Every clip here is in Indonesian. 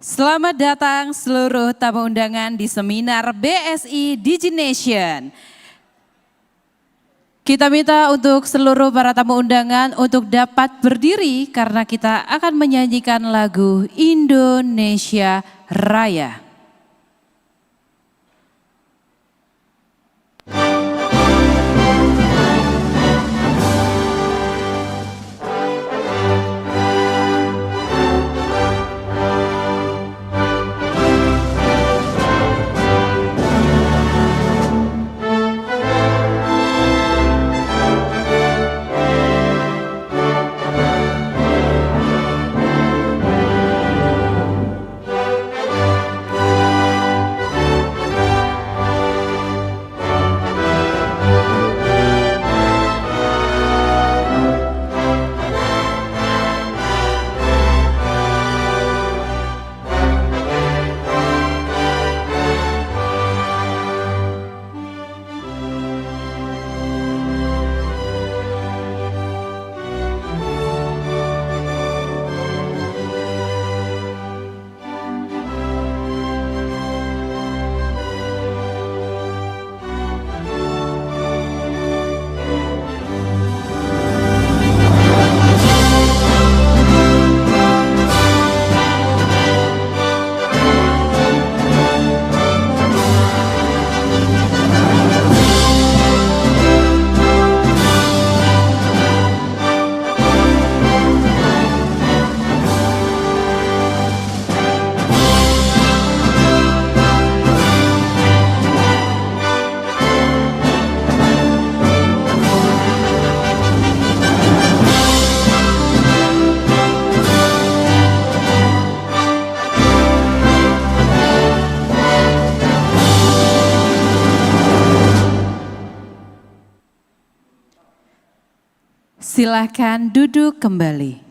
Selamat datang seluruh tamu undangan di seminar BSI Digination. Kita minta untuk seluruh para tamu undangan untuk dapat berdiri karena kita akan menyanyikan lagu Indonesia Raya. Silakan duduk kembali.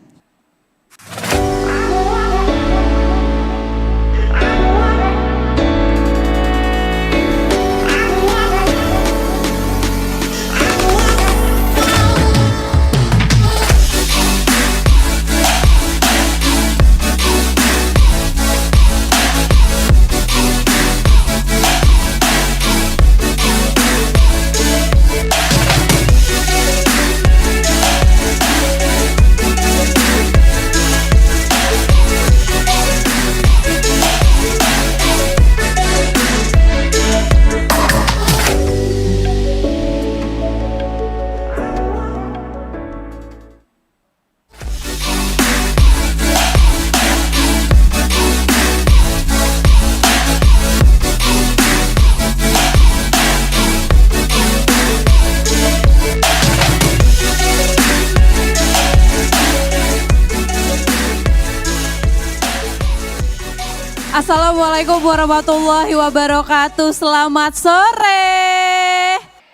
Assalamualaikum warahmatullahi wabarakatuh, selamat sore.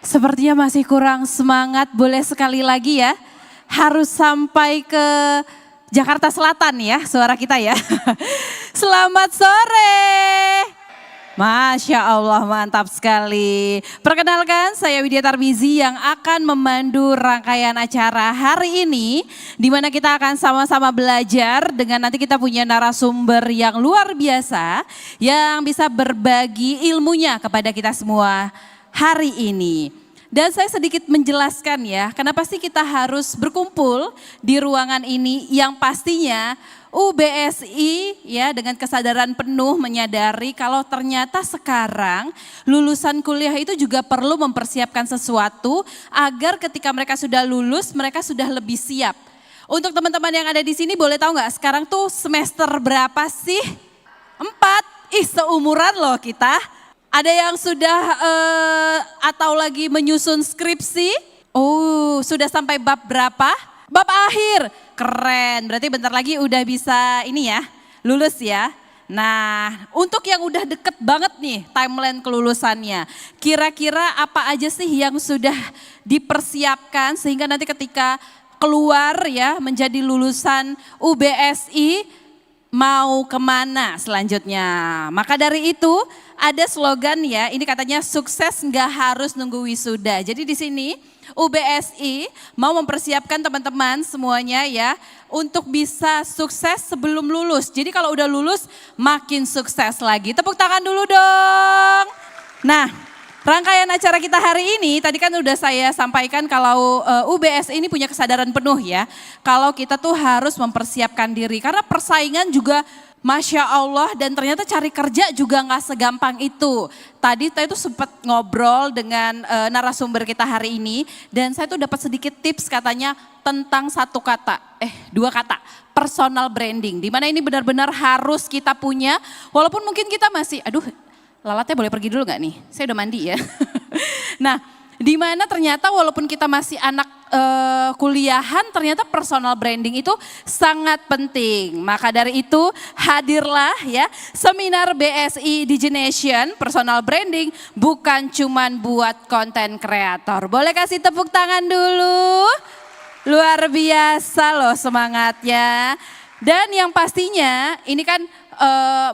Sepertinya masih kurang semangat, boleh sekali lagi ya. Harus sampai ke Jakarta Selatan ya suara kita ya. Selamat sore. Masya Allah, mantap sekali. Perkenalkan, saya Widya Tarmizi yang akan memandu rangkaian acara hari ini, di mana kita akan sama-sama belajar dengan nanti kita punya narasumber yang luar biasa yang bisa berbagi ilmunya kepada kita semua hari ini. Dan saya sedikit menjelaskan ya, kenapa sih kita harus berkumpul di ruangan ini yang pastinya UBSI ya dengan kesadaran penuh menyadari kalau ternyata sekarang lulusan kuliah itu juga perlu mempersiapkan sesuatu agar ketika mereka sudah lulus mereka sudah lebih siap. Untuk teman-teman yang ada di sini boleh tahu nggak sekarang tuh semester berapa sih? 4, seumuran loh kita. Ada yang sudah atau lagi menyusun skripsi? Oh, sudah sampai bab berapa? Bab akhir, keren. Berarti bentar lagi udah bisa ini ya, lulus ya. Nah, untuk yang udah deket banget nih timeline kelulusannya. Kira-kira apa aja sih yang sudah dipersiapkan sehingga nanti ketika keluar ya menjadi lulusan UBSI mau kemana selanjutnya. Maka dari itu ada slogan ya, ini katanya sukses nggak harus nunggu wisuda. Jadi di sini UBSI mau mempersiapkan teman-teman semuanya ya untuk bisa sukses sebelum lulus. Jadi kalau udah lulus makin sukses lagi. Tepuk tangan dulu dong. Nah, rangkaian acara kita hari ini tadi kan udah saya sampaikan kalau UBSI ini punya kesadaran penuh ya. Kalau kita tuh harus mempersiapkan diri karena persaingan juga Masya Allah, dan ternyata cari kerja juga nggak segampang itu. Tadi saya tuh sempat ngobrol dengan narasumber kita hari ini dan saya tuh dapat sedikit tips katanya tentang dua kata, personal branding. Dimana ini benar-benar harus kita punya, walaupun mungkin kita masih, lalatnya boleh pergi dulu nggak nih? Saya udah mandi ya. Nah, di mana ternyata walaupun kita masih anak kuliahan, ternyata personal branding itu sangat penting. Maka dari itu hadirlah ya seminar BSI Digination Personal Branding bukan cuman buat konten kreator. Boleh kasih tepuk tangan dulu? Luar biasa loh semangatnya. Dan yang pastinya ini kan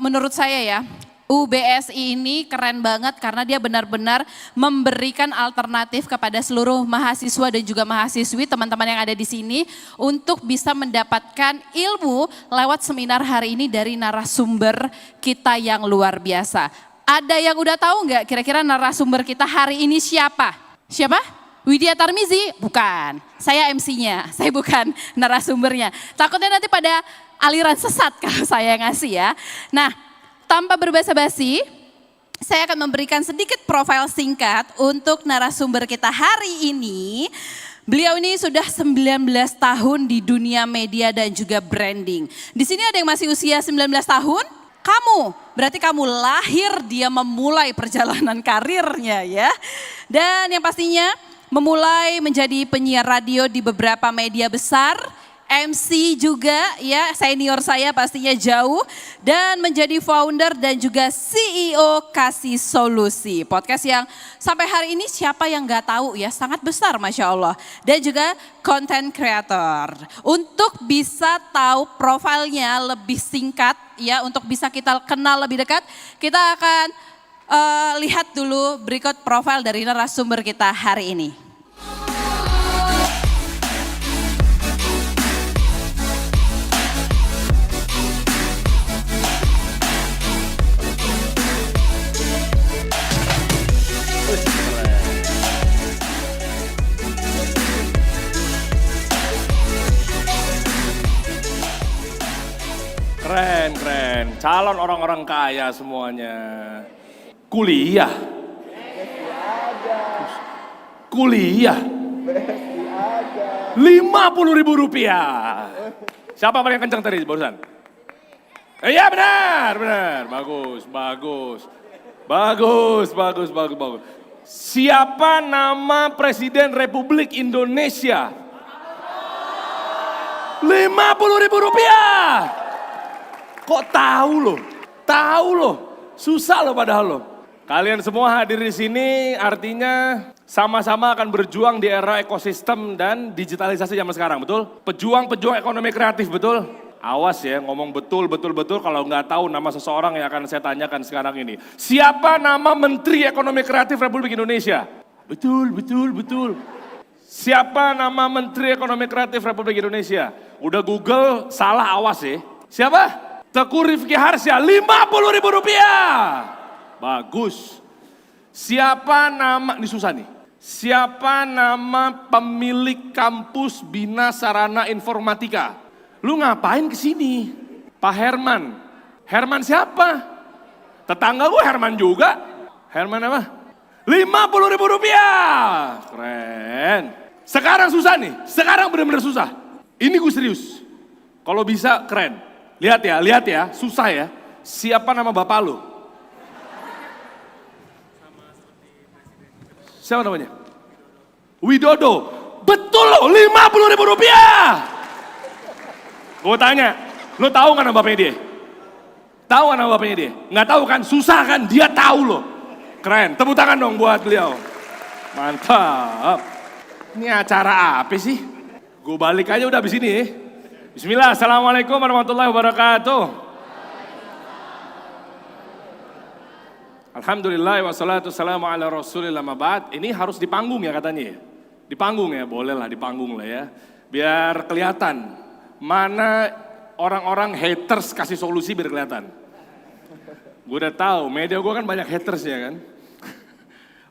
menurut saya ya, UBSI ini keren banget karena dia benar-benar memberikan alternatif kepada seluruh mahasiswa dan juga mahasiswi teman-teman yang ada di sini untuk bisa mendapatkan ilmu lewat seminar hari ini dari narasumber kita yang luar biasa. Ada yang udah tahu nggak kira-kira narasumber kita hari ini siapa? Siapa? Widya Tarmizi? Bukan, saya MC-nya, saya bukan narasumbernya. Takutnya nanti pada aliran sesat kalau saya ngasih ya. Nah, tanpa berbasa-basi, saya akan memberikan sedikit profil singkat untuk narasumber kita hari ini. Beliau ini sudah 19 tahun di dunia media dan juga branding. Di sini ada yang masih usia 19 tahun? Kamu, berarti kamu lahir dia memulai perjalanan karirnya ya. Dan yang pastinya memulai menjadi penyiar radio di beberapa media besar. MC juga ya, senior saya pastinya jauh, dan menjadi founder dan juga CEO Kasih Solusi. Podcast yang sampai hari ini siapa yang gak tahu ya, sangat besar Masya Allah. Dan juga content creator. Untuk bisa tahu profilnya lebih singkat ya, untuk bisa kita kenal lebih dekat, kita akan lihat dulu berikut profil dari narasumber kita hari ini. Keren. Calon orang-orang kaya semuanya. Kuliah. Rp50.000. Siapa paling kencang tadi barusan? Iya benar. Bagus. Siapa nama Presiden Republik Indonesia? Rp50.000. Kok tahu loh, susah loh padahal loh. Kalian semua hadir di sini artinya sama-sama akan berjuang di era ekosistem dan digitalisasi zaman sekarang, betul? Pejuang ekonomi kreatif, betul? Awas ya, ngomong betul kalau nggak tahu nama seseorang yang akan saya tanyakan sekarang ini. Siapa nama Menteri Ekonomi Kreatif Republik Indonesia? Betul. Siapa nama Menteri Ekonomi Kreatif Republik Indonesia? Udah Google, salah awas ya. Siapa? Teguh Rifki Harsha, Rp50.000. Bagus. Siapa nama, ini susah nih. Siapa nama pemilik kampus Bina Sarana Informatika? Lu ngapain kesini? Pak Herman. Herman siapa? Tetangga gue Herman juga. Herman apa? Rp50.000. Keren. Sekarang susah nih, sekarang benar-benar susah. Ini gue serius. Kalau bisa keren. Lihat ya, susah ya. Siapa nama bapak lu? Siapa namanya? Widodo. Betul loh, Rp50.000. Gue tanya, lu tahu kan nama bapaknya dia? Tahu kan nama bapaknya dia? Nggak tahu kan, susah kan, dia tahu loh. Keren, tepuk tangan dong buat beliau. Mantap. Ini acara apa sih? Gue balik aja udah abis ini ya. Bismillah, assalamualaikum warahmatullahi wabarakatuh. Alhamdulillah wassalatu wassalamu ala rasulillah ma'ba'd. Ini harus di panggung ya katanya ya. Di panggung ya, boleh lah di panggung lah ya. Biar kelihatan mana orang-orang haters kasih solusi biar kelihatan. Gue udah tahu, media gue kan banyak haters ya kan.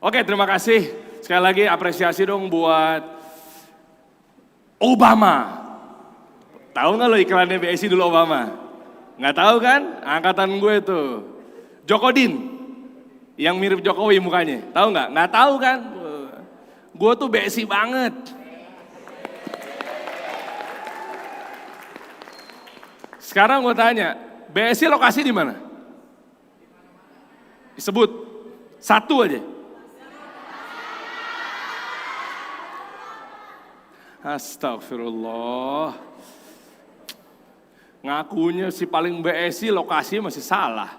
Oke, terima kasih. Sekali lagi apresiasi dong buat Obama. Tahu nggak lo iklannya BSI dulu Obama? Nggak tahu kan? Angkatan gue tuh. Jokodin, yang mirip Jokowi mukanya. Tahu nggak? Nggak tahu kan? Gue tuh BSI banget. Sekarang gue tanya, BSI lokasi di mana? Disebut satu aja. Astagfirullah. Ngakunya si paling BSI lokasinya masih salah.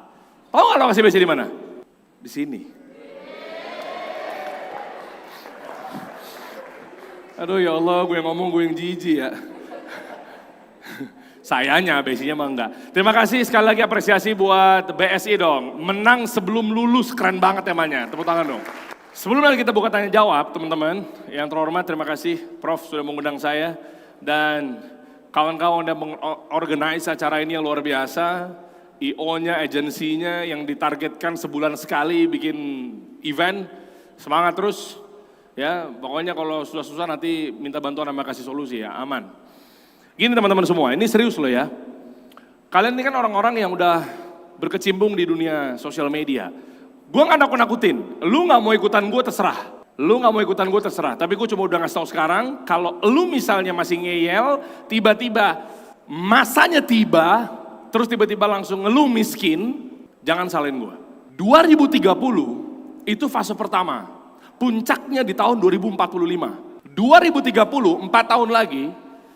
Tahu nggak lokasi BSI di mana? Di sini. Aduh ya Allah, gue yang ngomong gue yang jijik ya. Sayanya BSI-nya mah enggak. Terima kasih sekali lagi apresiasi buat BSI dong. Menang sebelum lulus, keren banget temanya. Tepuk tangan dong. Sebelum kita buka tanya jawab teman-teman, yang terhormat terima kasih Prof sudah mengundang saya. Dan kawan-kawan yang mengorganize acara ini yang luar biasa. IO-nya, agensinya yang ditargetkan sebulan sekali bikin event. Semangat terus. Ya, pokoknya kalau susah-susah nanti minta bantuan sama kasih solusi ya, aman. Gini teman-teman semua, ini serius loh ya. Kalian ini kan orang-orang yang udah berkecimpung di dunia sosial media. Gue gak nakut-nakutin, lu gak mau ikutan gue terserah. Lu gak mau ikutan gue terserah, tapi gue cuma udah ngasih tau sekarang, kalau lu misalnya masih ngeyel, tiba-tiba masanya tiba, terus tiba-tiba langsung ngeluh miskin, jangan salahin gue. 2030 itu fase pertama. Puncaknya di tahun 2045. 2030, 4 tahun lagi,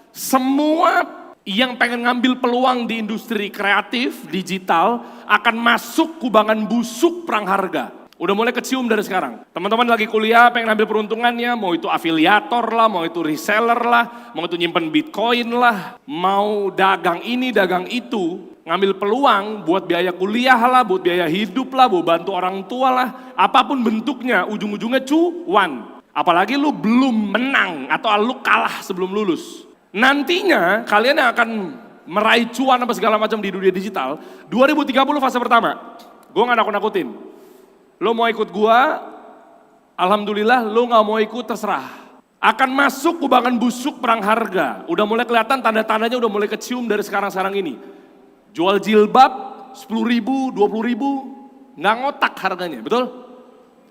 semua yang pengen ngambil peluang di industri kreatif, digital, akan masuk kubangan busuk perang harga. Udah mulai kecium dari sekarang. Teman-teman lagi kuliah pengen ambil peruntungannya, mau itu afiliator lah, mau itu reseller lah, mau itu nyimpen bitcoin lah, mau dagang ini, dagang itu. Ngambil peluang buat biaya kuliah lah, buat biaya hidup lah, buat bantu orang tua lah, apapun bentuknya, ujung-ujungnya cuan. Apalagi lu belum menang atau lu kalah sebelum lulus. Nantinya kalian yang akan meraih cuan apa segala macam di dunia digital, 2030 fase pertama. Gue gak nakut-nakutin. Lu mau ikut gua, alhamdulillah lu gak mau ikut terserah. Akan masuk kubangan busuk perang harga. Udah mulai kelihatan tanda-tandanya udah mulai kecium dari sekarang-sekarang ini. Jual jilbab 10.000, 20.000, nggak ngotak harganya, betul?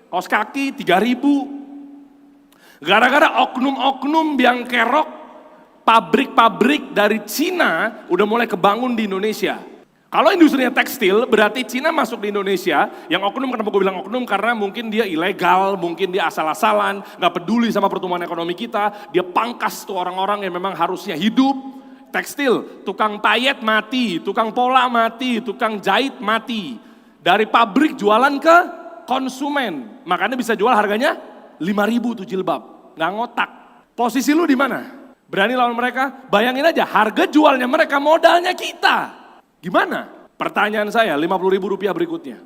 Kaos kaki 3.000. Gara-gara oknum-oknum yang kerok, pabrik-pabrik dari Cina udah mulai kebangun di Indonesia. Kalau industrinya tekstil, berarti Cina masuk di Indonesia. Yang oknum, kenapa gue bilang oknum? Karena mungkin dia ilegal, mungkin dia asal-asalan, nggak peduli sama pertumbuhan ekonomi kita. Dia pangkas tuh orang-orang yang memang harusnya hidup. Tekstil, tukang payet mati, tukang pola mati, tukang jahit mati. Dari pabrik jualan ke konsumen. Makanya bisa jual harganya 5.000 tuh jilbab. Nggak ngotak. Posisi lu di mana? Berani lawan mereka? Bayangin aja harga jualnya mereka, modalnya kita. Gimana? Pertanyaan saya 50.000 rupiah berikutnya.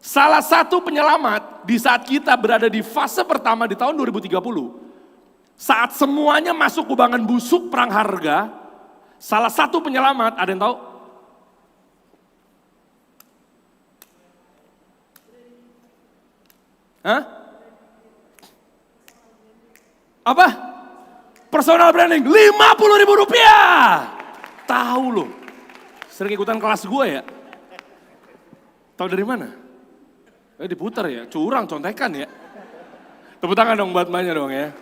Salah satu penyelamat di saat kita berada di fase pertama di tahun 2030. Saat semuanya masuk kubangan busuk perang harga, salah satu penyelamat, ada yang tahu? Hah? Apa? Personal branding, 50.000 rupiah. Tahu loh, sering ikutan kelas gue ya. Tahu dari mana? Diputar ya, curang, contekan ya. Tepuk tangan dong buat mbaknya dong ya.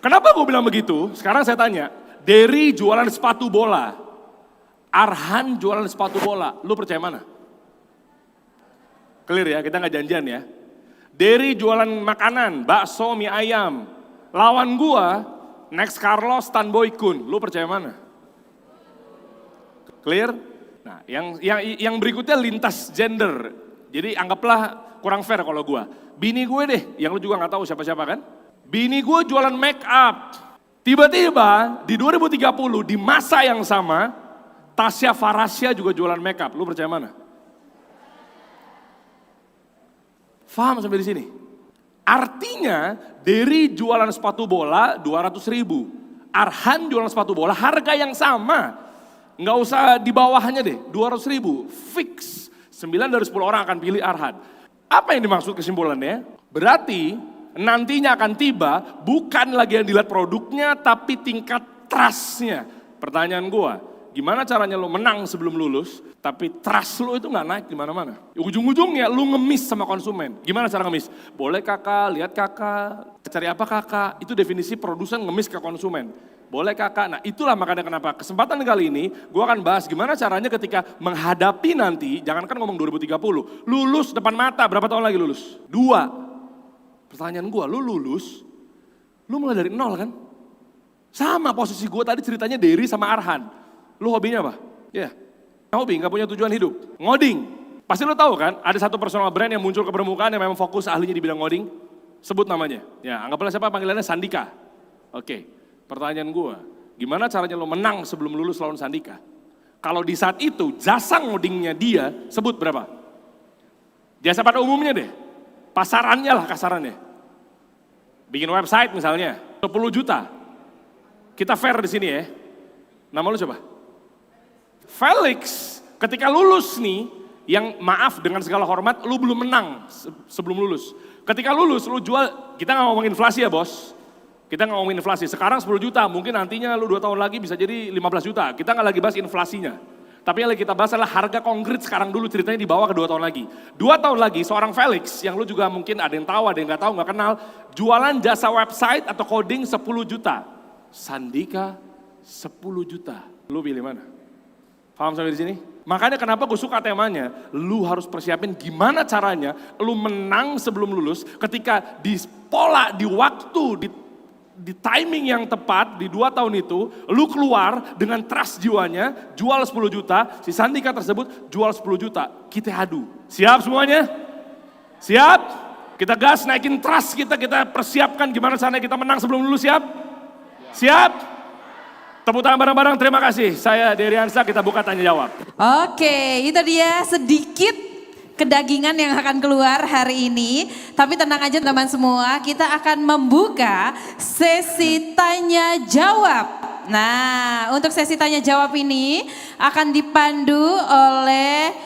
Kenapa gue bilang begitu? Sekarang saya tanya, Derry jualan sepatu bola, Arhan jualan sepatu bola, lu percaya mana? Clear ya, kita nggak janjian ya. Derry jualan makanan, bakso, mie ayam. Lawan gua, Next Carlos, Tan Boy Kun, lu percaya mana? Clear? Nah, yang berikutnya lintas gender. Jadi anggaplah kurang fair kalau gua. Bini gue deh, yang lu juga nggak tahu siapa-siapa kan? Bini gue jualan make up. Tiba-tiba di 2030 di masa yang sama, Tasya Farasya juga jualan make up. Lu percaya mana? Paham sampai di sini? Artinya Dery jualan sepatu bola 200.000. Arhan jualan sepatu bola harga yang sama. Nggak usah di bawahnya deh, 200.000. Fix. 9 dari 10 orang akan pilih Arhan. Apa yang dimaksud kesimpulannya? Berarti nantinya akan tiba bukan lagi yang dilihat produknya tapi tingkat trust-nya. Pertanyaan gua, gimana caranya lo menang sebelum lulus, tapi trust lo itu nggak naik di mana-mana. Ujung-ujungnya lo ngemis sama konsumen. Gimana cara ngemis? Boleh kakak, lihat kakak, cari apa kakak? Itu definisi produsen ngemis ke konsumen. Boleh kakak, nah itulah makanya kenapa kesempatan kali ini gue akan bahas gimana caranya ketika menghadapi nanti, jangankan ngomong 2030, lulus depan mata, berapa tahun lagi lulus? 2. Pertanyaan gue, lu lulus, lu mulai dari nol kan? Sama posisi gue tadi ceritanya Dery sama Arhan. Lu hobinya apa? Ya, hobi gak punya tujuan hidup, ngoding. Pasti lu tahu kan, ada satu personal brand yang muncul ke permukaan yang memang fokus ahlinya di bidang ngoding. Sebut namanya, ya anggaplah siapa panggilannya Sandika. Oke. Pertanyaan gue, gimana caranya lo menang sebelum lulus lawan Sandika? Kalau di saat itu jasa ngodingnya dia sebut berapa? Jasa pada umumnya deh, pasarannya lah kasarannya. Bikin website misalnya, 10 juta. Kita fair di sini ya. Nama lu coba? Felix, ketika lulus nih, yang maaf dengan segala hormat, lu belum menang sebelum lulus. Ketika lulus, lu jual, kita nggak ngomong inflasi ya bos. Kita nggak ngomongin inflasi, sekarang 10 juta, mungkin nantinya lu 2 tahun lagi bisa jadi 15 juta. Kita nggak lagi bahas inflasinya. Tapi yang lagi kita bahas adalah harga konkret sekarang dulu, ceritanya dibawa ke 2 tahun lagi. 2 tahun lagi seorang Felix, yang lu juga mungkin ada yang tahu, ada yang nggak tahu, nggak kenal, jualan jasa website atau coding 10 juta. Sandika 10 juta. Lu pilih mana? Paham sampai di sini? Makanya kenapa gue suka temanya, lu harus persiapin gimana caranya lu menang sebelum lulus ketika di pola, di waktu, di timing yang tepat, di 2 tahun itu, lu keluar dengan trust jiwanya, jual 10 juta, si Sandika tersebut jual 10 juta, kita adu. Siap semuanya? Siap? Kita gas, naikin trust kita persiapkan gimana caranya kita menang sebelum lulus, siap? Siap? Tepuk tangan bareng-bareng, terima kasih. Saya Dery Hansa, kita buka tanya jawab. Oke, itu dia sedikit kedagingan yang akan keluar hari ini. Tapi tenang aja teman semua, kita akan membuka sesi tanya jawab. Nah, untuk sesi tanya jawab ini akan dipandu oleh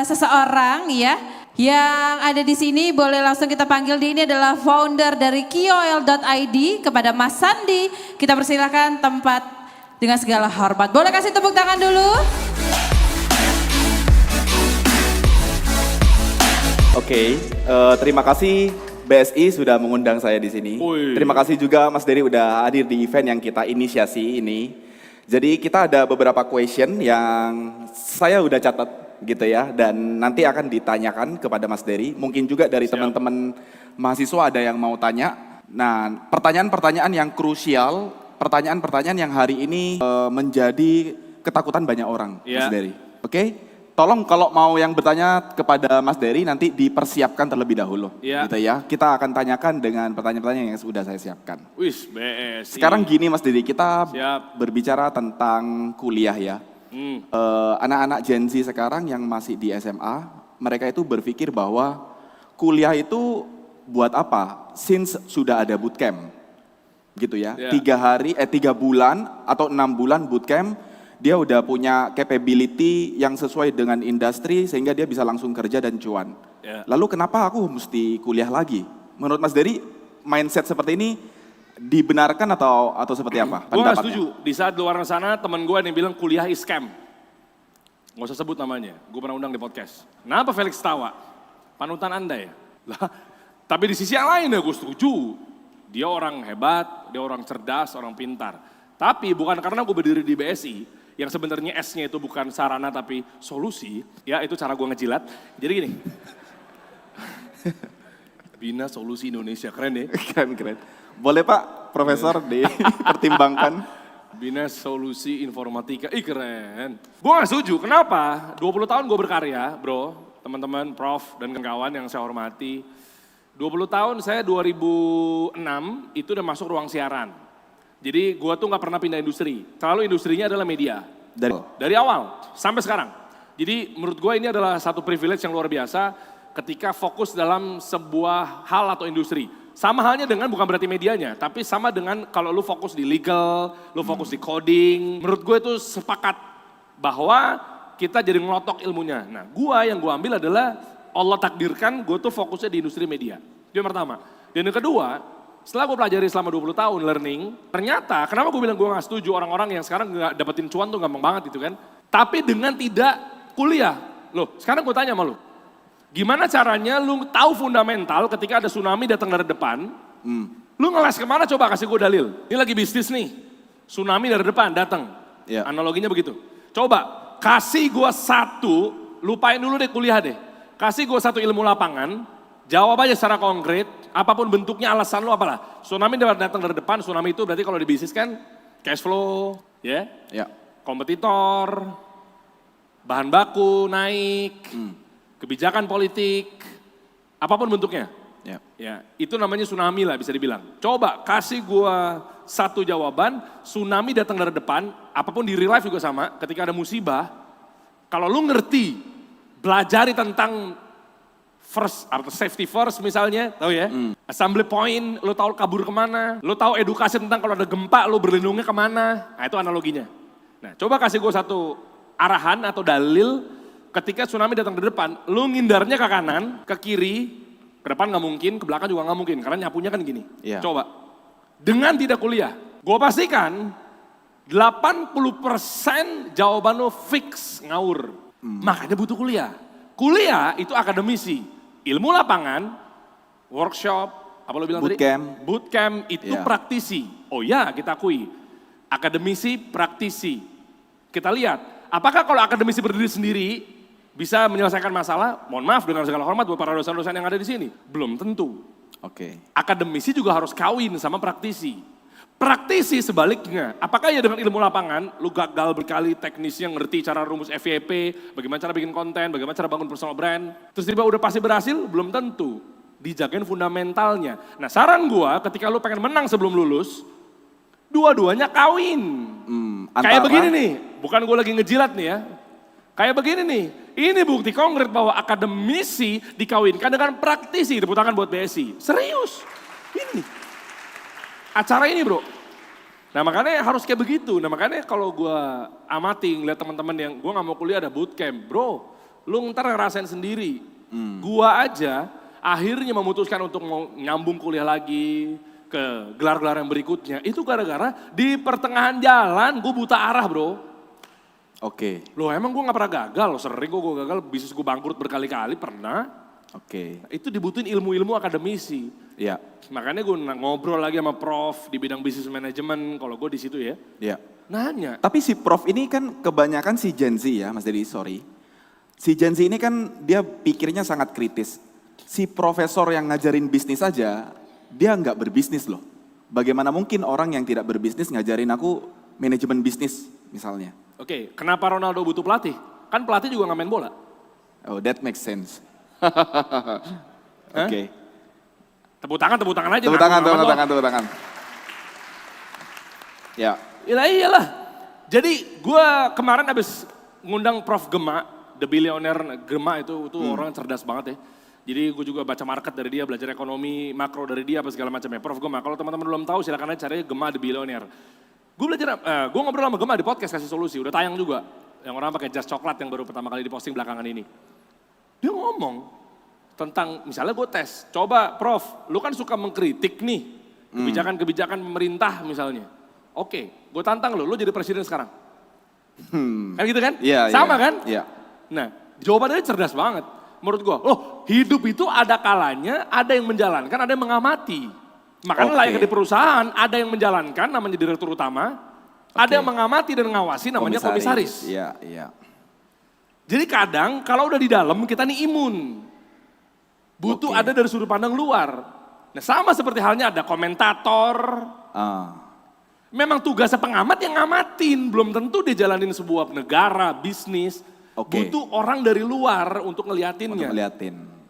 seseorang ya. Yang ada di sini boleh langsung kita panggil, dia ini adalah founder dari QOL.id, kepada Mas Sandi. Kita persilahkan tempat dengan segala hormat. Boleh kasih tepuk tangan dulu? Oke, terima kasih BSI sudah mengundang saya di sini. Terima kasih juga Mas Dery udah hadir di event yang kita inisiasi ini. Jadi kita ada beberapa question yang saya udah catat gitu ya, dan nanti akan ditanyakan kepada Mas Dery. Mungkin juga dari teman-teman mahasiswa ada yang mau tanya. Nah, pertanyaan-pertanyaan yang krusial, pertanyaan-pertanyaan yang hari ini menjadi ketakutan banyak orang, Mas Dery. Oke? Tolong kalau mau yang bertanya kepada Mas Dery nanti dipersiapkan terlebih dahulu, gitu ya. Kita akan tanyakan dengan pertanyaan-pertanyaan yang sudah saya siapkan. Wis, BSI. Sekarang gini Mas Dery, kita berbicara tentang kuliah ya. Anak-anak Gen Z sekarang yang masih di SMA, mereka itu berpikir bahwa kuliah itu buat apa? Since sudah ada bootcamp, gitu ya. 3 bulan atau 6 bulan bootcamp, dia udah punya capability yang sesuai dengan industri sehingga dia bisa langsung kerja dan cuan. Lalu kenapa aku mesti kuliah lagi? Menurut Mas Dery, mindset seperti ini dibenarkan atau seperti apa? Gue gak setuju. Di saat luar sana teman gue yang bilang kuliah is scam. Gak usah sebut namanya, gue pernah undang di podcast. Kenapa Felix tawa? Panutan Anda ya? Lah, tapi di sisi yang lain ya gue setuju. Dia orang hebat, dia orang cerdas, orang pintar. Tapi bukan karena gue berdiri di BSI, yang sebenarnya S-nya itu bukan sarana tapi solusi, ya itu cara gue ngejilat. Jadi gini, Bina Solusi Indonesia, keren ya? Keren. Boleh Pak, Profesor dipertimbangkan. Bina Solusi Informatika, keren. Gue gak setuju, kenapa? 20 tahun gue berkarya, bro, teman-teman, prof, dan kawan yang saya hormati. 20 tahun saya 2006 itu udah masuk ruang siaran. Jadi gue tuh gak pernah pindah industri, selalu industrinya adalah media. Dari awal sampai sekarang. Jadi menurut gue ini adalah satu privilege yang luar biasa. ketika fokus dalam sebuah hal atau industri. Sama halnya dengan bukan berarti medianya, tapi sama dengan kalau lu fokus di legal, lu fokus di coding. Menurut gue itu sepakat bahwa kita jadi ngelotok ilmunya. Nah yang gue ambil adalah Allah takdirkan gue tuh fokusnya di industri media. Itu yang pertama. Dan yang kedua, setelah gue pelajari selama 20 tahun learning, ternyata kenapa gue bilang gue gak setuju orang-orang yang sekarang gak dapetin cuan tuh gampang banget gitu kan. Tapi dengan tidak kuliah. Loh sekarang gue tanya sama lu, gimana caranya lu tahu fundamental ketika ada tsunami datang dari depan, lu ngeles kemana coba kasih gue dalil. Ini lagi bisnis nih, tsunami dari depan datang, analoginya begitu. Coba kasih gue satu, lupain dulu deh kuliah deh. Kasih gue satu ilmu lapangan, jawab aja secara konkret, apapun bentuknya alasan lu apalah. Tsunami datang dari depan, tsunami itu berarti kalau di bisnis kan cash flow, kompetitor, bahan baku naik, kebijakan politik, apapun bentuknya. Ya, itu namanya tsunami lah bisa dibilang. Coba kasih gua satu jawaban, tsunami datang dari depan, apapun di real life juga sama, ketika ada musibah, kalau lu ngerti, belajari tentang first atau safety first misalnya, tahu ya? Assembly point, lu tahu kabur kemana, lu tahu edukasi tentang kalau ada gempa, lu berlindungnya kemana, nah itu analoginya. Nah coba kasih gua satu arahan atau dalil, ketika tsunami datang dari depan, lu ngindarnya ke kanan, ke kiri, ke depan gak mungkin, ke belakang juga gak mungkin, karena nyapunya kan gini. Coba, dengan tidak kuliah, gue pastikan 80% jawaban lu fix ngawur. Makanya butuh kuliah. Kuliah itu akademisi, ilmu lapangan, workshop, apa lo bilang tadi? Bootcamp itu praktisi. Oh ya, kita akui. Akademisi, praktisi. Kita lihat, apakah kalau akademisi berdiri sendiri, bisa menyelesaikan masalah? Mohon maaf dengan segala hormat buat para dosen-dosen yang ada di sini. Belum tentu. Akademisi juga harus kawin sama praktisi. Praktisi sebaliknya, apakah ya dengan ilmu lapangan, lu gagal berkali teknisnya ngerti cara rumus FYP, bagaimana cara bikin konten, bagaimana cara bangun personal brand, terus tiba udah pasti berhasil? Belum tentu. Dijagain fundamentalnya. Nah saran gua ketika lu pengen menang sebelum lulus, dua-duanya kawin. Kayak begini nih, bukan gua lagi ngejilat nih ya. Kayak begini nih, ini bukti konkret bahwa akademisi dikawinkan dengan praktisi. Tepuk tangan buat BSI. Serius, ini. Acara ini bro. Nah makanya harus kayak begitu. Nah makanya kalau gue amati ngeliat teman-teman yang gue gak mau kuliah ada bootcamp. Bro, lu ntar ngerasain sendiri. Gue aja akhirnya memutuskan untuk mau nyambung kuliah lagi ke gelar-gelar yang berikutnya. Itu gara-gara di pertengahan jalan gue buta arah bro. Loh emang gue gak pernah gagal, loh sering gue gagal, bisnis gue bangkrut berkali-kali, pernah. Itu dibutuhin ilmu-ilmu akademisi. Makanya gue ngobrol lagi sama Prof di bidang bisnis manajemen, kalau gue di situ ya. Nanya. Tapi si Prof ini kan kebanyakan si Gen Z ya Mas Dedi, sorry. Si Gen Z ini kan dia pikirnya sangat kritis. Si profesor yang ngajarin bisnis aja, dia nggak berbisnis loh. Bagaimana mungkin orang yang tidak berbisnis ngajarin aku manajemen bisnis misalnya. Kenapa Ronaldo butuh pelatih? Kan pelatih juga nggak main bola. Oh, that makes sense. Tepuk tangan aja. Tepuk tangan. Ya. Iyalah. Jadi gue kemarin habis ngundang Prof Gema, The Billionaire Gema itu orang cerdas banget ya. Jadi gue juga baca market dari dia, belajar ekonomi, makro dari dia, apa segala macamnya. Prof Gema, kalau teman-teman belum tahu silakan aja cari Gema The Billionaire. Gue ngobrol sama Gema di podcast Kasih Solusi, udah tayang juga. Yang orang pakai jas coklat yang baru pertama kali diposting belakangan ini. Dia ngomong tentang, misalnya gue tes, coba Prof, lu kan suka mengkritik nih kebijakan-kebijakan pemerintah misalnya. Gue tantang lu jadi presiden sekarang. Kan gitu kan? Sama kan? Nah, jawabannya cerdas banget. Menurut gue, hidup itu ada kalanya, ada yang menjalankan, ada yang mengamati. Makanya layaknya di perusahaan, ada yang menjalankan namanya direktur utama, ada yang mengamati dan mengawasi namanya komisaris. Jadi kadang kalau udah di dalam kita nih imun. Butuh ada dari sudut pandang luar. Nah sama seperti halnya ada komentator. Memang tugasnya pengamat yang ngamatin, belum tentu dia jalanin sebuah negara, bisnis. Butuh orang dari luar untuk ngeliatinnya.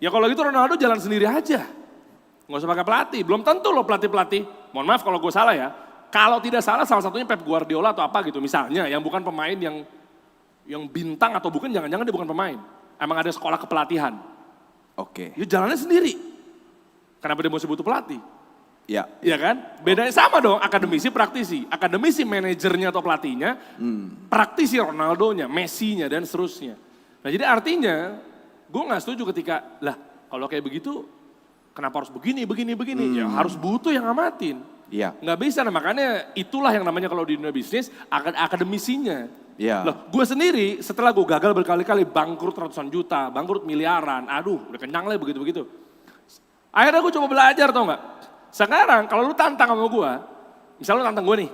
Ya kalau gitu Ronaldo jalan sendiri aja. Nggak usah pakai pelatih, belum tentu loh pelatih-pelatih. Mohon maaf kalau gue salah ya. Kalau tidak salah salah satunya Pep Guardiola atau apa gitu misalnya. Yang bukan pemain yang bintang atau bukan, jangan-jangan dia bukan pemain. Emang ada sekolah kepelatihan. Oke. Ya jalannya sendiri. Kenapa dia mesti butuh pelatih? Ya. Iya kan? Bedanya sama dong, akademisi, praktisi. Akademisi manajernya atau pelatihnya, praktisi Ronaldonya, Messi-nya dan seterusnya. Nah jadi artinya, gue gak setuju ketika, lah kalau kayak begitu, kenapa harus begini. Ya harus butuh yang ngamatin. Iya. Nggak bisa, nah makanya itulah yang namanya kalau di dunia bisnis, akademisinya. Iya. Loh, gue sendiri setelah gue gagal berkali-kali, bangkrut ratusan juta, bangkrut miliaran, aduh udah kenyang lah begitu-begitu. Akhirnya gue coba belajar tau gak? Sekarang kalau lu tantang sama gue, misalnya lu tantang gue nih,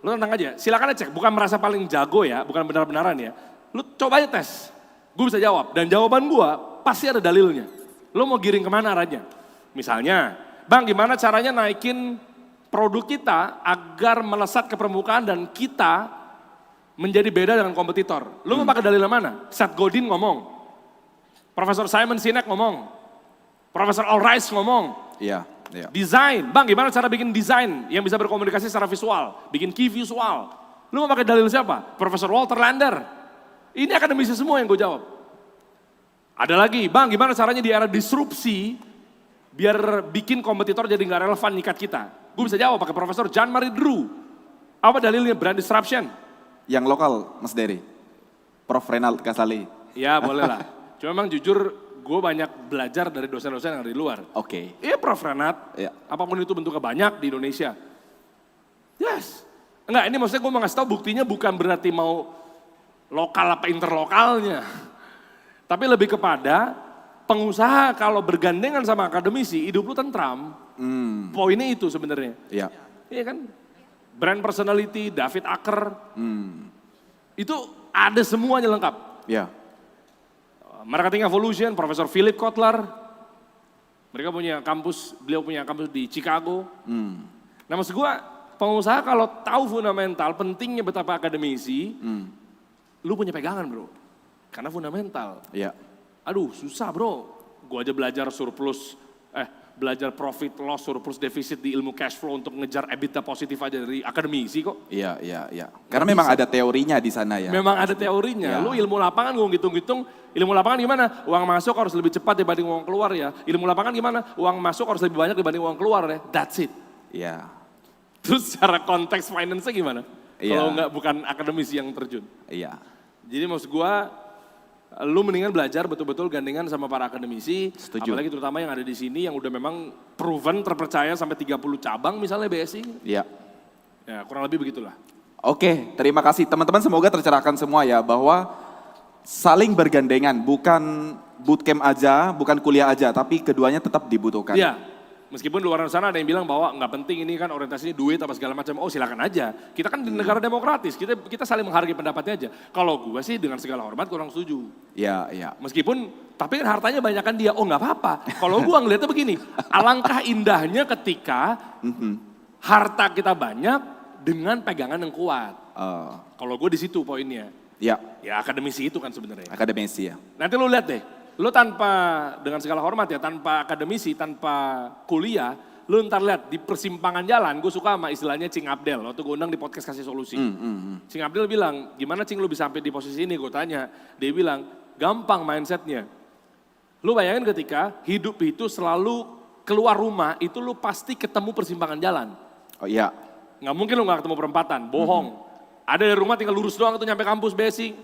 lu tantang aja, silakan aja cek, bukan merasa paling jago ya, bukan benar-benaran ya. Lu coba aja tes, gue bisa jawab, dan jawaban gue pasti ada dalilnya. Lu mau giring kemana arahnya? Misalnya, bang gimana caranya naikin produk kita agar melesat ke permukaan dan kita menjadi beda dengan kompetitor. Lu mau pakai dalil mana? Seth Godin ngomong, Profesor Simon Sinek ngomong, Profesor Al Rice ngomong. Iya. Iya. Desain, bang gimana cara bikin desain yang bisa berkomunikasi secara visual, bikin key visual. Lu mau pakai dalil siapa? Profesor Walter Lander. Ini akademisi semua yang gue jawab. Ada lagi, bang gimana caranya di era disrupsi biar bikin kompetitor jadi nggak relevan nyikat kita. Gue bisa jawab pakai Profesor John Marie Drew. Apa dalilnya brand disruption? Yang lokal, Mas Dery. Prof. Renald Kasali. Ya boleh lah. Cuma memang jujur gue banyak belajar dari dosen-dosen yang dari luar. Oke. Iya Prof. Renat, Iya. apapun itu bentuknya banyak di Indonesia. Yes. Enggak, ini maksudnya gue mau ngasih tahu buktinya bukan berarti mau lokal apa interlokalnya. Tapi lebih kepada pengusaha kalau bergandengan sama akademisi, hidup lu tentram. Poinnya itu sebenarnya. Iya. Iya kan? Brand personality, David Acker. Itu ada semuanya lengkap. Iya. Marketing Evolution, Profesor Philip Kotler. Mereka punya kampus, beliau punya kampus di Chicago. Nah maksud gue, pengusaha kalau tahu fundamental, pentingnya betapa akademisi, lu punya pegangan bro. Karena fundamental. Iya. Aduh susah bro, gue aja belajar belajar profit loss, surplus defisit di ilmu cash flow untuk ngejar EBITDA positif aja dari akademisi kok. Iya. Karena memang ada teorinya di sana ya. Memang ada teorinya, Ya. lu ilmu lapangan gue ngitung-ngitung, ilmu lapangan gimana? Uang masuk harus lebih cepat dibanding uang keluar ya. Ilmu lapangan gimana? Uang masuk harus lebih banyak dibanding uang keluar ya. That's it. Iya. Terus secara konteks finance-nya gimana? Iya. Kalau nggak bukan akademisi yang terjun. Iya. Jadi maksud gue, lu mendingan belajar betul-betul gandengan sama para akademisi. Setuju. Apalagi terutama yang ada di sini yang udah memang proven terpercaya sampai 30 cabang misalnya BSI. Iya. Ya kurang lebih begitulah. Oke, terima kasih teman-teman, semoga tercerahkan semua ya bahwa saling bergandengan, bukan bootcamp aja, bukan kuliah aja, tapi keduanya tetap dibutuhkan. Iya, meskipun di luar sana ada yang bilang bahwa nggak penting ini kan orientasinya duit apa segala macam. Oh silakan aja, kita kan di negara demokratis, kita saling menghargai pendapatnya aja. Kalau gue sih dengan segala hormat kurang setuju. Iya. Meskipun, tapi kan hartanya banyak kan dia, oh nggak apa-apa. Kalau gue ngeliatnya begini, alangkah indahnya ketika harta kita banyak dengan pegangan yang kuat. Kalau gue di situ poinnya. Ya, Ya akademisi itu kan sebenarnya. akademisi ya. Nanti lu lihat deh, lu tanpa, dengan segala hormat ya, tanpa akademisi, tanpa kuliah, lu ntar lihat di persimpangan jalan, gue suka sama istilahnya Cing Abdel, waktu gue undang di podcast Kasih Solusi. Cing Abdel bilang, gimana Cing lu bisa sampai di posisi ini, gue tanya. Dia bilang, gampang mindsetnya. Lu bayangin ketika hidup itu selalu keluar rumah, itu lu pasti ketemu persimpangan jalan. Oh iya. Nggak mungkin lu nggak ketemu perempatan, bohong. Ada dari rumah tinggal lurus doang tuh nyampe kampus BSI.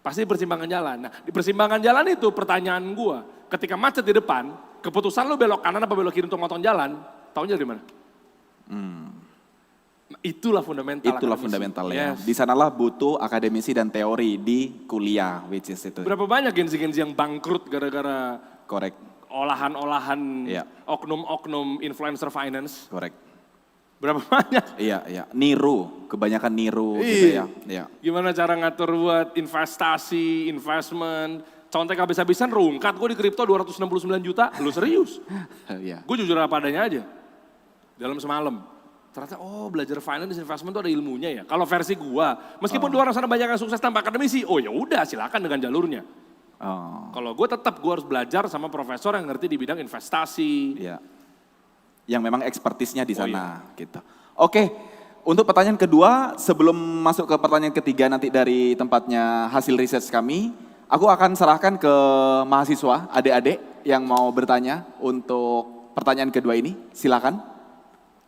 Pasti persimpangan jalan. Nah di persimpangan jalan itu pertanyaan gua, ketika macet di depan, keputusan lu belok kanan apa belok kiri untuk motong jalan, taunya dari mana? Itulah fundamental. Itulah akademisi. fundamentalnya. Yes. Di sanalah butuh akademisi dan teori di kuliah, which is itu. Berapa banyak genzi-genzi yang bangkrut gara-gara Korek, olahan-olahan Iya. oknum-oknum influencer finance? korek. Berapa banyak? Iya. Niru, kebanyakan niru gitu ya. Iya. Gimana cara ngatur buat investasi, investment, contek habis-habisan rungkat, gue di kripto 269 juta, lu serius? Iya. Gue jujur apa adanya aja, dalam semalam. Ternyata belajar finance investment tuh ada ilmunya ya. Kalau versi gue, meskipun di luar sana banyak yang sukses tanpa akademisi, ya udah silakan dengan jalurnya. Kalau gue tetap gue harus belajar sama profesor yang ngerti di bidang investasi. Iya. Yang memang ekspertisnya di sana iya. gitu. Oke, untuk pertanyaan kedua, sebelum masuk ke pertanyaan ketiga nanti dari tempatnya hasil riset kami, aku akan serahkan ke mahasiswa, adik-adik. yang mau bertanya untuk pertanyaan kedua ini? Silakan.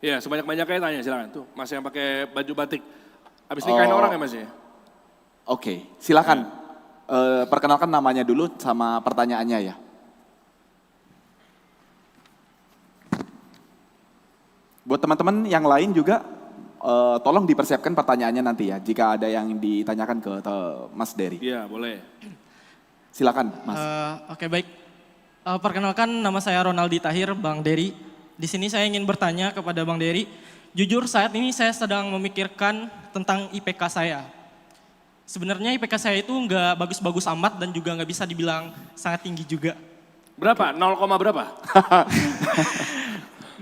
Ya, sebanyak-banyaknya tanya silakan. Tuh, Mas yang pakai baju batik. Habis nikahin orang ya Mas ya? Oke, silakan. Perkenalkan namanya dulu sama pertanyaannya ya. Buat teman-teman yang lain juga, tolong dipersiapkan pertanyaannya nanti ya, jika ada yang ditanyakan ke Mas Dery. Iya, boleh. Silakan, Mas. Oke, baik. Perkenalkan nama saya Ronaldi Tahir, Bang Dery. Di sini saya ingin bertanya kepada Bang Dery. Jujur saat ini saya sedang memikirkan tentang IPK saya. Sebenarnya IPK saya itu nggak bagus-bagus amat dan juga nggak bisa dibilang sangat tinggi juga. Berapa? 0, berapa?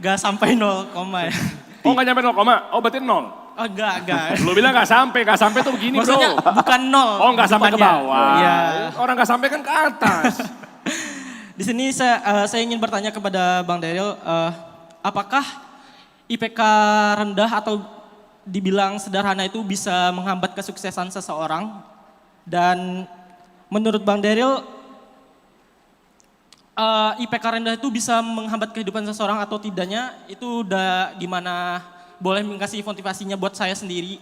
Nggak sampai 0, ya. Oh nggak nyampe 0, oh berarti 0. Oh, enggak. Lu bilang nggak sampai tuh begini Maksudnya bro. bukan 0. Oh nggak sampai ke depannya. bawah. Iya. Orang nggak sampai kan ke atas. Di sini saya ingin bertanya kepada Bang Daryl, apakah IPK rendah atau dibilang sederhana itu bisa menghambat kesuksesan seseorang? Dan menurut Bang Daryl, IPK rendah itu bisa menghambat kehidupan seseorang atau tidaknya? Itu udah gimana, boleh mengasih motivasinya buat saya sendiri.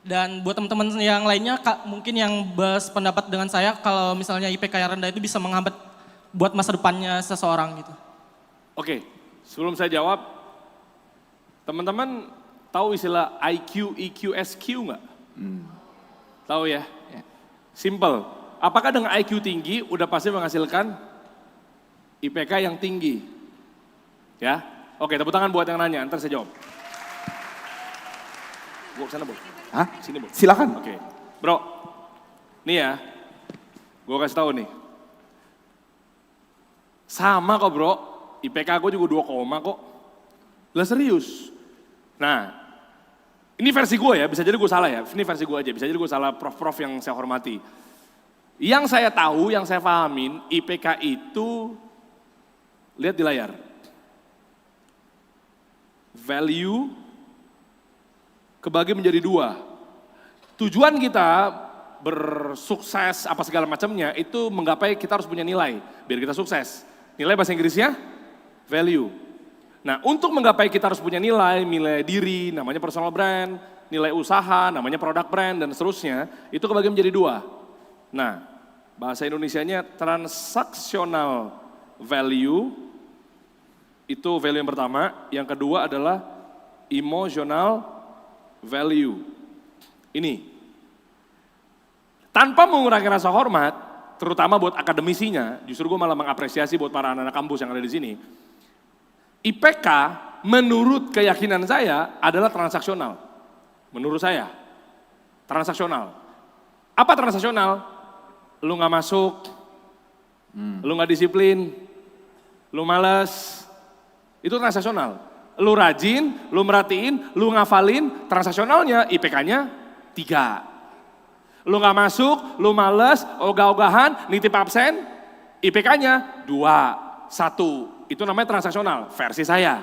Dan buat teman-teman yang lainnya mungkin yang berpendapat dengan saya kalau misalnya IPK yang rendah itu bisa menghambat buat masa depannya seseorang gitu. Oke, sebelum saya jawab, teman-teman tahu istilah IQ, EQ, SQ nggak? Tahu ya? Simple. Apakah dengan IQ tinggi udah pasti menghasilkan IPK yang tinggi? Ya? Oke, tepuk tangan buat yang nanya, ntar saya jawab. Bu, sana Bu. Hah? Sini Bu. Silakan. Oke. Bro, nih ya, gue kasih tahu nih. Sama kok bro, IPK gue juga 2, kok. Lah serius. Nah, ini versi gue ya, bisa jadi gue salah ya. Ini versi gue aja, bisa jadi gue salah prof-prof yang saya hormati. Yang saya tahu, yang saya pahamin, IPK itu, lihat di layar. Value kebagi menjadi 2. Tujuan kita bersukses apa segala macamnya itu menggapai kita harus punya nilai biar kita sukses. Nilai bahasa Inggrisnya value. Nah, untuk menggapai kita harus punya nilai diri, namanya personal brand, nilai usaha, namanya product brand dan seterusnya, itu kebagi menjadi 2. Nah, bahasa Indonesianya transactional value itu value yang pertama, yang kedua adalah emotional value. Ini tanpa mengurangi rasa hormat, terutama buat akademisinya, justru gue malah mengapresiasi buat para anak-anak kampus yang ada di sini. IPK menurut keyakinan saya adalah transaksional. Menurut saya, transaksional. Apa transaksional? Lu gak masuk, lu gak disiplin, lu malas, itu transaksional. Lu rajin, lu merhatiin, lu ngafalin, transaksionalnya IPK-nya 3. Lu gak masuk, lu males, ogah-ogahan, nitip absen, IPK-nya 2, 1. Itu namanya transaksional, versi saya.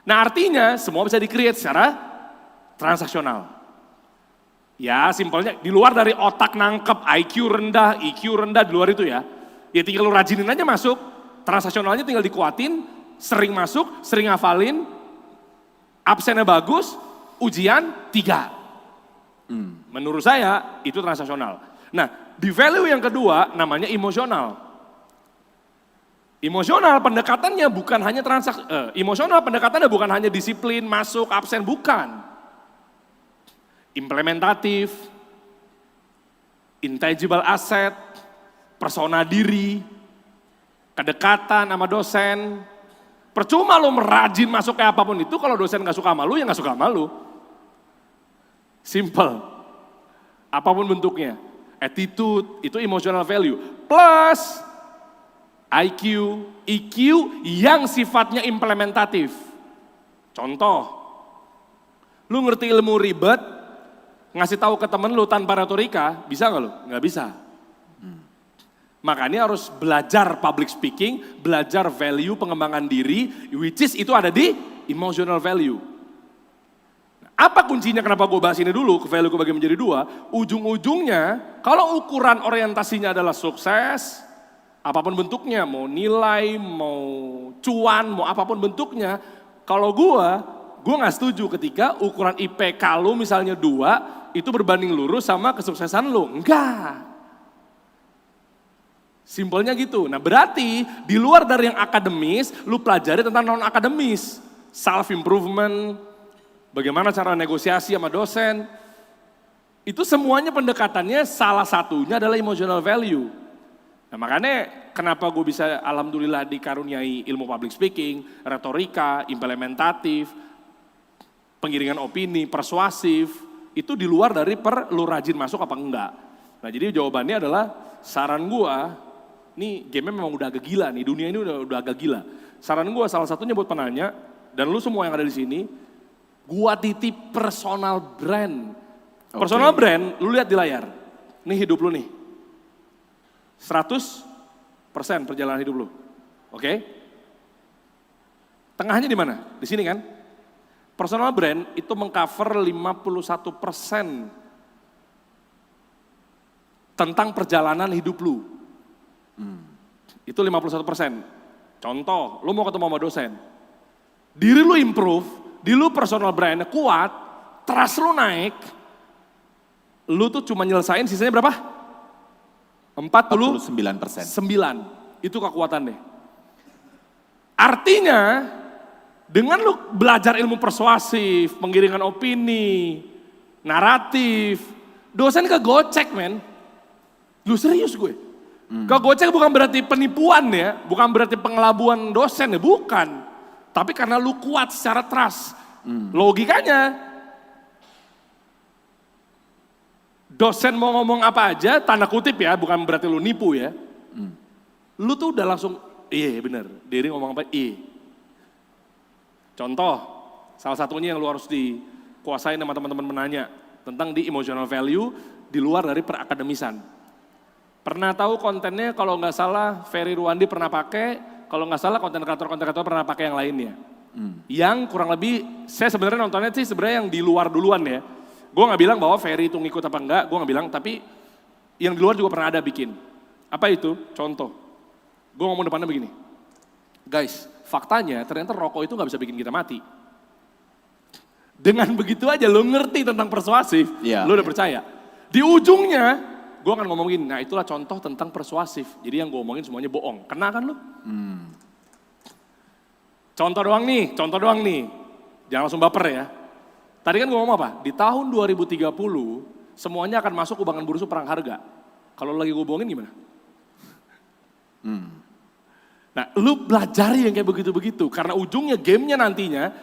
Nah artinya semua bisa di-create secara transaksional. Ya simpelnya, di luar dari otak nangkep, IQ rendah, EQ rendah, di luar itu ya. Ya tinggal lu rajinin aja masuk, transaksionalnya tinggal dikuatin, sering masuk, sering ngafalin, absennya bagus, ujian 3. Menurut saya itu transaksional. Nah, di value yang kedua namanya emosional. Emosional pendekatannya bukan hanya emosional pendekatannya bukan hanya disiplin, masuk, absen, bukan. Implementatif, intangible asset, persona diri, kedekatan sama dosen. Percuma lo merajin masuk kayak apapun itu kalau dosen gak suka sama lu, ya gak suka sama lu. Simple. Apapun bentuknya. Attitude, itu emotional value. Plus IQ, EQ yang sifatnya implementatif. Contoh, lu ngerti ilmu ribet, ngasih tahu ke temen lu tanpa retorika, bisa gak lu? Gak bisa. Makanya harus belajar public speaking, belajar value pengembangan diri, which is itu ada di emotional value. Apa kuncinya kenapa gue bahas ini dulu, ke value kebagi menjadi 2, ujung-ujungnya kalau ukuran orientasinya adalah sukses, Apapun bentuknya, mau nilai, mau cuan, mau apapun bentuknya. Kalau gue nggak setuju ketika ukuran IPK lu misalnya 2, itu berbanding lurus sama kesuksesan lu. Enggak. Simpelnya gitu. Nah berarti di luar dari yang akademis, lu pelajari tentang non-akademis. Self-improvement, bagaimana cara negosiasi sama dosen. Itu semuanya pendekatannya salah satunya adalah emotional value. Nah makanya kenapa gue bisa alhamdulillah dikaruniai ilmu public speaking, retorika, implementatif, penggiringan opini, persuasif, itu di luar dari lu rajin masuk apa enggak. Nah jadi jawabannya adalah saran gue, nih game memang udah agak gila nih, dunia ini udah agak gila. Saran gue salah satunya buat penanya, dan lu semua yang ada di sini, gue titip personal brand. Personal brand, lu lihat di layar, nih hidup lu nih. 100% perjalanan hidup lu. Oke? Tengahnya di mana? Di sini kan? Personal brand itu mengcover 51% tentang perjalanan hidup lu. Itu 51%. Contoh, lu mau ketemu sama dosen. Diri lu improve, diri lu personal brand kuat, trust lu naik, lu tuh cuma nyelesain sisanya berapa? 49%. Itu kekuatan deh. Artinya, dengan lu belajar ilmu persuasif, penggiringan opini, naratif, dosen kegocek men. Lu serius gue. Kegocek bukan berarti penipuan ya, bukan berarti pengelabuan dosen ya, bukan. Tapi karena lu kuat secara trust. Logikanya, dosen mau ngomong apa aja, tanda kutip ya, bukan berarti lu nipu ya. Lu tuh udah langsung, iya bener, diri ngomong apa, iya. Contoh, salah satunya yang lu harus dikuasain sama teman-teman menanya, tentang di emotional value, di luar dari perakademisan. Pernah tahu kontennya kalau nggak salah Ferry Ruandi pernah pakai, kalau nggak salah konten kreator pernah pakai yang lainnya. Yang kurang lebih, saya sebenarnya nontonnya sih sebenarnya yang di luar duluan ya. Gue gak bilang bahwa Ferry itu ngikut apa enggak, gue gak bilang, tapi yang di luar juga pernah ada bikin. Apa itu? Contoh, gue ngomong depannya begini. Guys, faktanya ternyata rokok itu gak bisa bikin kita mati. Dengan begitu aja lo ngerti tentang persuasif, lo udah percaya. Di ujungnya, gue akan ngomong gini, nah itulah contoh tentang persuasif. Jadi yang gue omongin semuanya bohong, kena kan lo? Contoh doang nih, jangan langsung baper ya. Tadi kan gue ngomong apa? Di tahun 2030 semuanya akan masuk kubangan bursu perang harga. Kalau lagi gue bohongin gimana? Nah lu pelajari yang kayak begitu-begitu. Karena ujungnya gamenya nantinya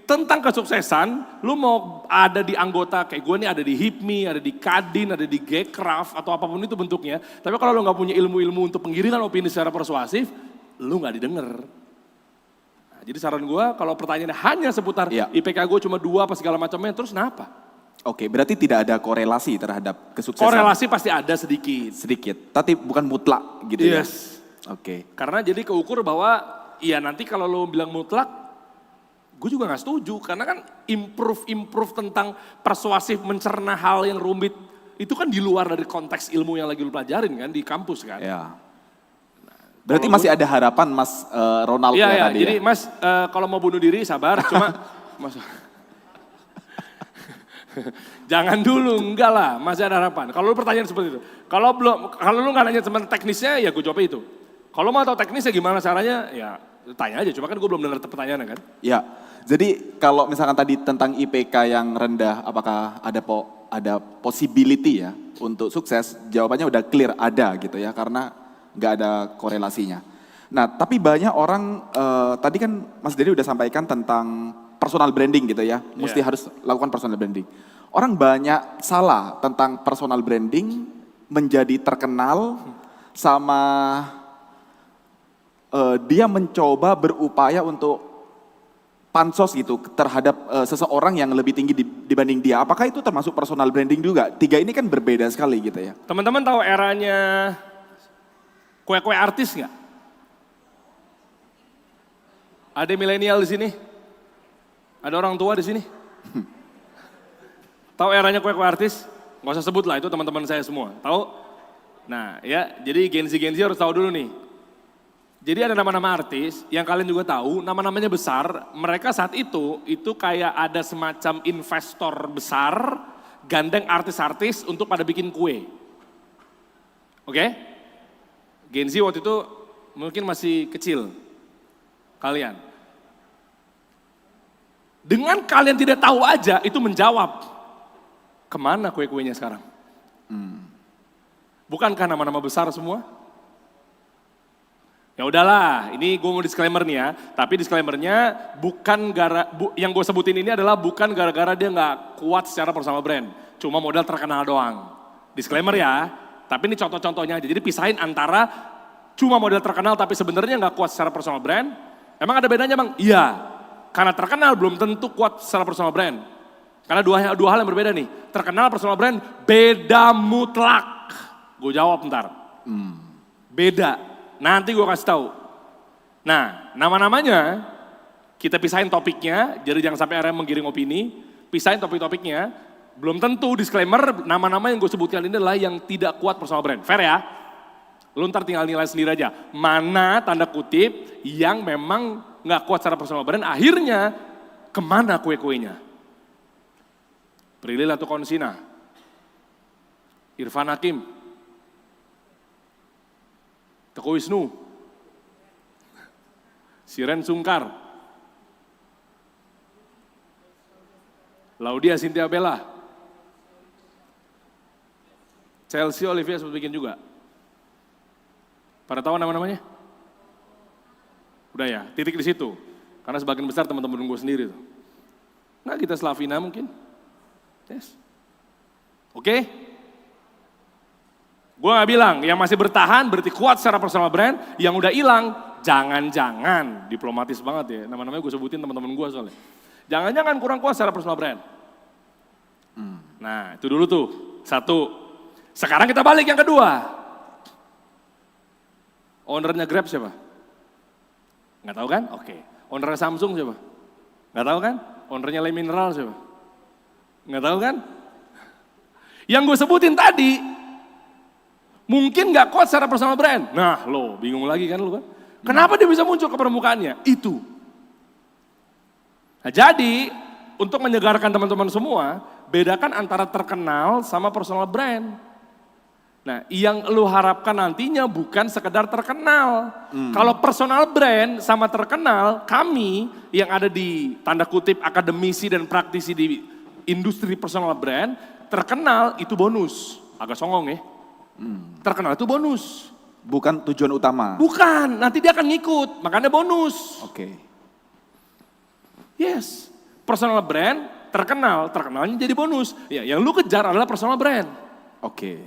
tentang kesuksesan. Lu mau ada di anggota kayak gue nih ada di HIPMI, ada di Kadin, ada di Gcraft atau apapun itu bentuknya. Tapi kalau lu gak punya ilmu-ilmu untuk penggiringan opini secara persuasif, lu gak didengar. Jadi saran gue kalau pertanyaannya hanya seputar IPK gue cuma 2 apa segala macamnya, terus kenapa? Oke, berarti tidak ada korelasi terhadap kesuksesan. Korelasi pasti ada sedikit. Sedikit, tapi bukan mutlak gitu ya? Yes. Oke. Karena jadi keukur bahwa ya nanti kalau lo bilang mutlak, gue juga gak setuju. Karena kan improve tentang persuasif mencerna hal yang rumit, itu kan di luar dari konteks ilmu yang lagi lo pelajarin kan di kampus kan. Ya. Berarti masih ada harapan Mas Ronald ya tadi jadi ya? Mas kalau mau bunuh diri sabar, cuma mas, jangan dulu, enggak lah, masih ada harapan. Kalau lu pertanyaan seperti itu, kalau lu nggak nanya teman teknisnya ya gue jawab itu. Kalau mau tahu teknisnya gimana caranya ya tanya aja, cuma kan gue belum dengar pertanyaannya kan. Ya, jadi kalau misalkan tadi tentang IPK yang rendah, apakah ada possibility ya untuk sukses? Jawabannya udah clear, ada gitu ya, karena nggak ada korelasinya. Nah, tapi banyak orang, tadi kan Mas Dery udah sampaikan tentang personal branding gitu ya, mesti harus lakukan personal branding. Orang banyak salah tentang personal branding, menjadi terkenal, sama dia mencoba berupaya untuk pansos gitu terhadap seseorang yang lebih tinggi dibanding dia. Apakah itu termasuk personal branding juga? 3 ini kan berbeda sekali gitu ya. Teman-teman tahu eranya kue-kue artis nggak? Ada milenial di sini? Ada orang tua di sini? Tahu eranya kue-kue artis? Nggak usah sebut lah, itu teman-teman saya semua. Tahu? Nah ya, jadi Gen Z harus tahu dulu nih. Jadi ada nama-nama artis yang kalian juga tahu, nama-namanya besar, mereka saat itu kayak ada semacam investor besar, gandeng artis-artis untuk pada bikin kue. Oke? Gen Z waktu itu mungkin masih kecil, kalian. Dengan kalian tidak tahu aja, itu menjawab, kemana kue-kuenya sekarang? Bukankah nama-nama besar semua? Ya udahlah, ini gue mau disclaimer nih ya, tapi disclaimernya bukan yang gue sebutin ini adalah bukan gara-gara dia nggak kuat secara personal brand, cuma modal terkenal doang. Disclaimer ya, tapi ini contoh-contohnya aja. Jadi pisahin antara cuma modal terkenal tapi sebenarnya nggak kuat secara personal brand. Emang ada bedanya bang? Iya, karena terkenal belum tentu kuat secara personal brand. Karena dua hal yang berbeda nih, terkenal personal brand beda mutlak. Gue jawab ntar, beda. Nanti gue kasih tahu. Nah, nama-namanya kita pisahin topiknya, jadi jangan sampai ada yang menggiring opini. Pisahin topik-topiknya. Belum tentu disclaimer, nama-nama yang gue sebutkan ini adalah yang tidak kuat personal brand. Fair ya? Lu ntar tinggal nilai sendiri aja. Mana tanda kutip yang memang nggak kuat secara personal brand, akhirnya kemana kue-kuenya? Prilly Latuconsina, Irfan Hakim, Teuku Wisnu, Siren Sungkar, Laudia Cynthia Bella, Chelsea Olivia sempat bikin juga. Pada tahu nama-namanya? Udah ya, titik di situ. Karena sebagian besar teman-teman gue sendiri tuh. Nah kita Slavina mungkin. Yes. Oke? Gue gak bilang, yang masih bertahan berarti kuat secara personal brand, yang udah hilang, jangan-jangan, diplomatis banget ya, nama-namanya gue sebutin teman-teman gue soalnya. Jangan-jangan kurang kuat secara personal brand. Nah itu dulu tuh, satu. Sekarang kita balik yang kedua. Ownernya Grab siapa? Gak tahu kan? Oke. Ownernya Samsung siapa? Gak tahu kan? Ownernya Le Mineral siapa? Gak tahu kan? Yang gue sebutin tadi, mungkin gak kuat secara personal brand. Nah lo bingung lagi kan lo kan. Kenapa dia bisa muncul ke permukaannya? Itu. Nah jadi untuk menyegarkan teman-teman semua, bedakan antara terkenal sama personal brand. Nah yang lu harapkan nantinya bukan sekedar terkenal. Kalau personal brand sama terkenal, kami yang ada di tanda kutip akademisi dan praktisi di industri personal brand, terkenal itu bonus. Agak songong ya. Terkenal itu bonus. Bukan tujuan utama. Bukan, nanti dia akan ngikut, makanya bonus. Oke. Yes, personal brand, terkenalnya jadi bonus. Ya, yang lu kejar adalah personal brand. Oke.